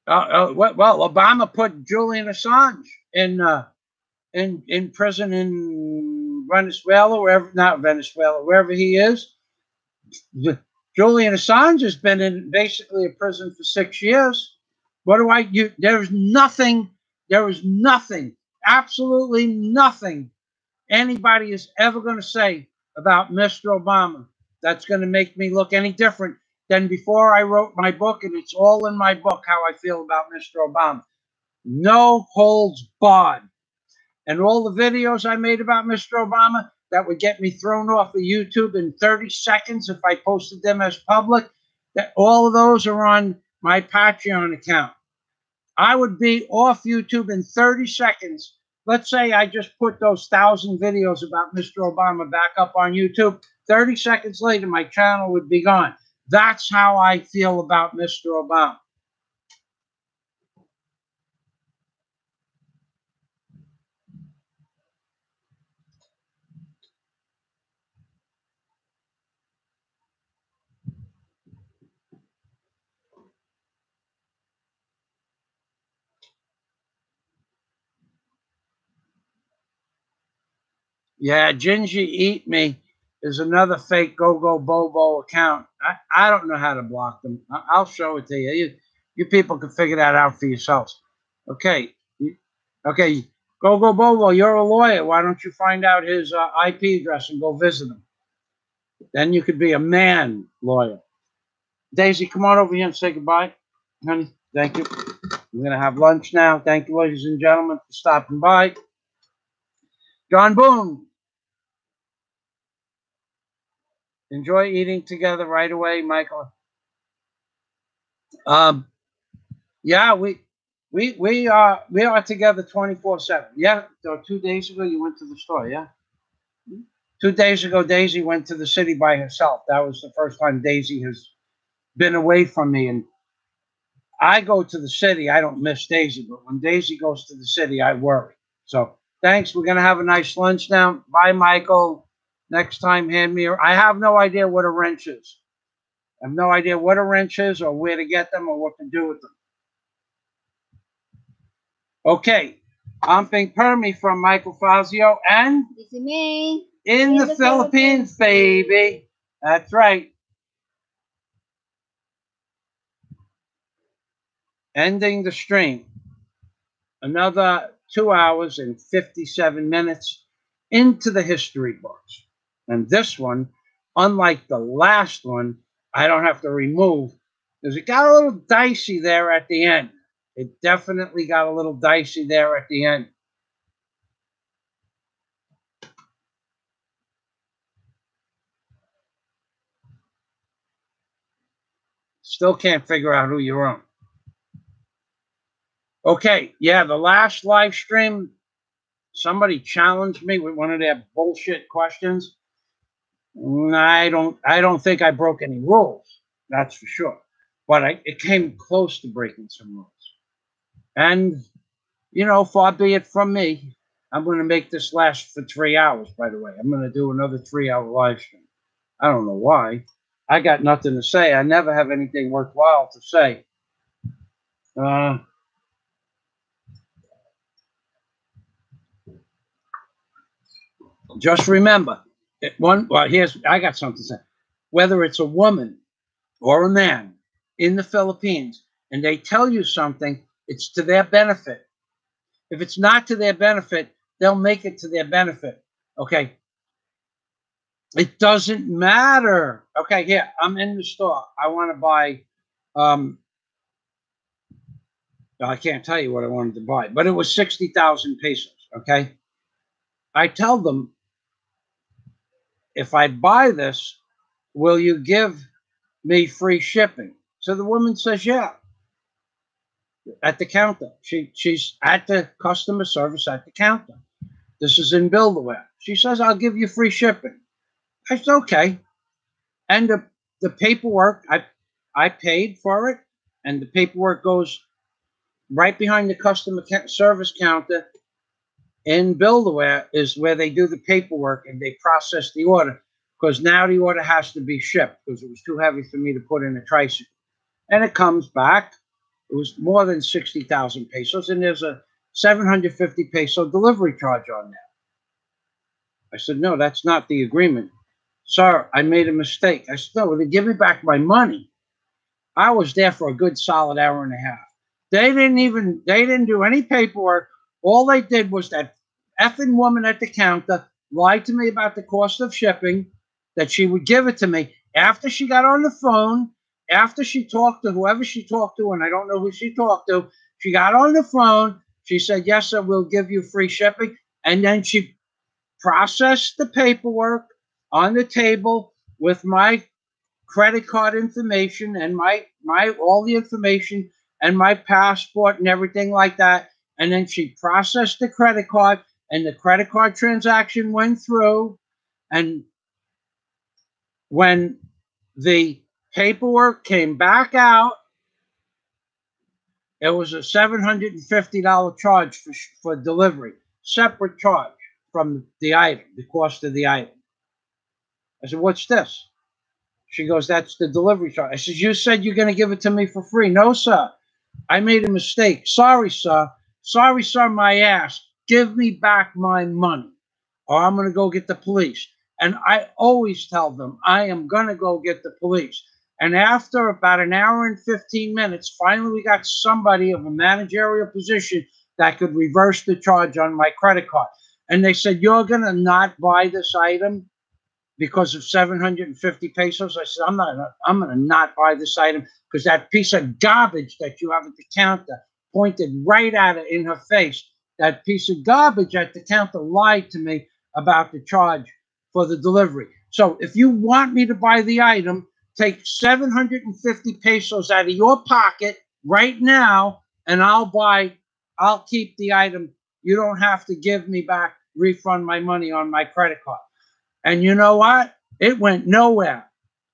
Well, Obama put Julian Assange in prison in Venezuela, wherever, not Venezuela, wherever he is. Julian Assange has been in basically a prison for 6 years. What do I? There's nothing. There is nothing. Absolutely nothing anybody is ever going to say about Mr. Obama that's going to make me look any different than before I wrote my book, and it's all in my book how I feel about Mr. Obama. No holds barred. And all the videos I made about Mr. Obama that would get me thrown off of YouTube in 30 seconds if I posted them as public, that all of those are on my Patreon account. I would be off YouTube in 30 seconds. Let's say I just put those 1,000 videos about Mr. Obama back up on YouTube. 30 seconds later, my channel would be gone. That's how I feel about Mr. Obama. Yeah, Gingy Eat Me is another fake Go-Go Bobo account. I don't know how to block them. I'll show it to you. You people can figure that out for yourselves. Okay. Okay. Go-Go Bobo, you're a lawyer. Why don't you find out his IP address and go visit him? Then you could be a man lawyer. Daisy, come on over here and say goodbye. Honey, thank you. We're going to have lunch now. Thank you, ladies and gentlemen, for stopping by. John Boone. Enjoy eating together right away, Michael. Yeah, we are together 24/7. Yeah, so 2 days ago you went to the store. Yeah, 2 days ago Daisy went to the city by herself. That was the first time Daisy has been away from me. And I go to the city, I don't miss Daisy, but when Daisy goes to the city, I worry. So thanks. We're gonna have a nice lunch now. Bye, Michael. Next time, hand me. I have no idea what a wrench is. I have no idea what a wrench is or where to get them or what to do with them. Okay, I'm Pink Permy from Michael Fazio and
This is me.
in the Philippines, baby. That's right. Ending the stream. Another 2 hours and 57 minutes into the history books. And this one, unlike the last one, I don't have to remove because it got a little dicey there at the end. It definitely got a little dicey there at the end. Still can't figure out who you're on. Okay, yeah, the last live stream, somebody challenged me with one of their bullshit questions. I don't think I broke any rules. That's for sure. But it came close to breaking some rules. And, you know, far be it from me. I'm going to make this last for 3 hours, by the way. I'm going to do another 3-hour live stream. I don't know why. I got nothing to say. I never have anything worthwhile to say. Just remember, I got something to say. Whether it's a woman or a man in the Philippines and they tell you something, it's to their benefit. If it's not to their benefit, they'll make it to their benefit. Okay. It doesn't matter. Okay, here, I'm in the store. I want to buy I can't tell you what I wanted to buy, but it was 60,000 pesos, okay? I tell them, if I buy this, will you give me free shipping? So the woman says, yeah, at the counter. She's at the customer service at the counter. This is in Build-A-Ware. She says, I'll give you free shipping. I said, okay. And the paperwork, I paid for it, and the paperwork goes right behind the customer service counter in Build-A-Ware is where they do the paperwork and they process the order, because now the order has to be shipped because it was too heavy for me to put in a tricycle. And it comes back. It was more than 60,000 pesos, and there's a 750 peso delivery charge on that. I said, no, that's not the agreement. Sir, I made a mistake. I said, no, they give me back my money. I was there for a good solid hour and a half. They didn't do any paperwork. All they did was that effing woman at the counter lied to me about the cost of shipping, that she would give it to me after she got on the phone, after she talked to whoever she talked to, and I don't know who she talked to. She got on the phone. She said, yes, sir, we'll give you free shipping. And then she processed the paperwork on the table with my credit card information and my all the information and my passport and everything like that. And then she processed the credit card, and the credit card transaction went through. And when the paperwork came back out, it was a $750 charge for delivery, separate charge from the item, the cost of the item. I said, what's this? She goes, that's the delivery charge. I said, you said you're going to give it to me for free. No, sir. I made a mistake. Sorry, sir. Sorry, sir, my ass. Give me back my money, or I'm going to go get the police. And I always tell them I am going to go get the police. And after about an hour and 15 minutes, finally we got somebody of a managerial position that could reverse the charge on my credit card. And they said, you're going to not buy this item because of 750 pesos. I said, I'm going to not buy this item because that piece of garbage that you have at the counter pointed right at it in her face. That piece of garbage at the counter lied to me about the charge for the delivery. So if you want me to buy the item, take 750 pesos out of your pocket right now, and I'll keep the item. You don't have to give me back, refund my money on my credit card. And you know what? It went nowhere.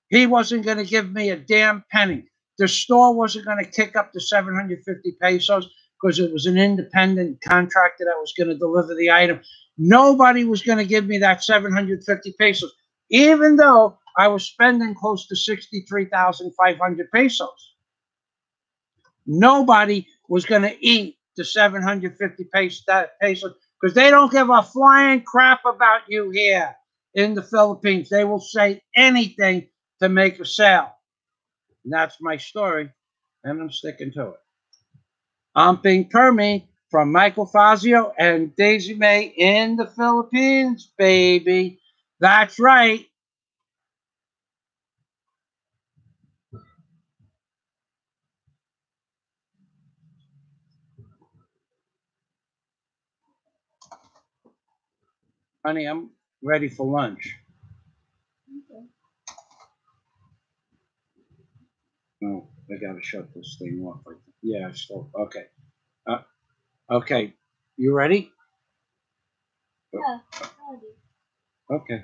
He wasn't going to give me a damn penny. The store wasn't going to kick up the 750 pesos because it was an independent contractor that was going to deliver the item. Nobody was going to give me that 750 pesos, even though I was spending close to 63,500 pesos. Nobody was going to eat the 750 pesos because they don't give a flying crap about you here in the Philippines. They will say anything to make a sale. And that's my story, and I'm sticking to it. I'm Ping Permy from Michael Fazio and Daisy May in the Philippines, baby. That's right. Honey, I'm ready for lunch.
Okay.
Oh, I gotta shut this thing off. Yeah, still okay. Okay, you ready?
Yeah.
Okay.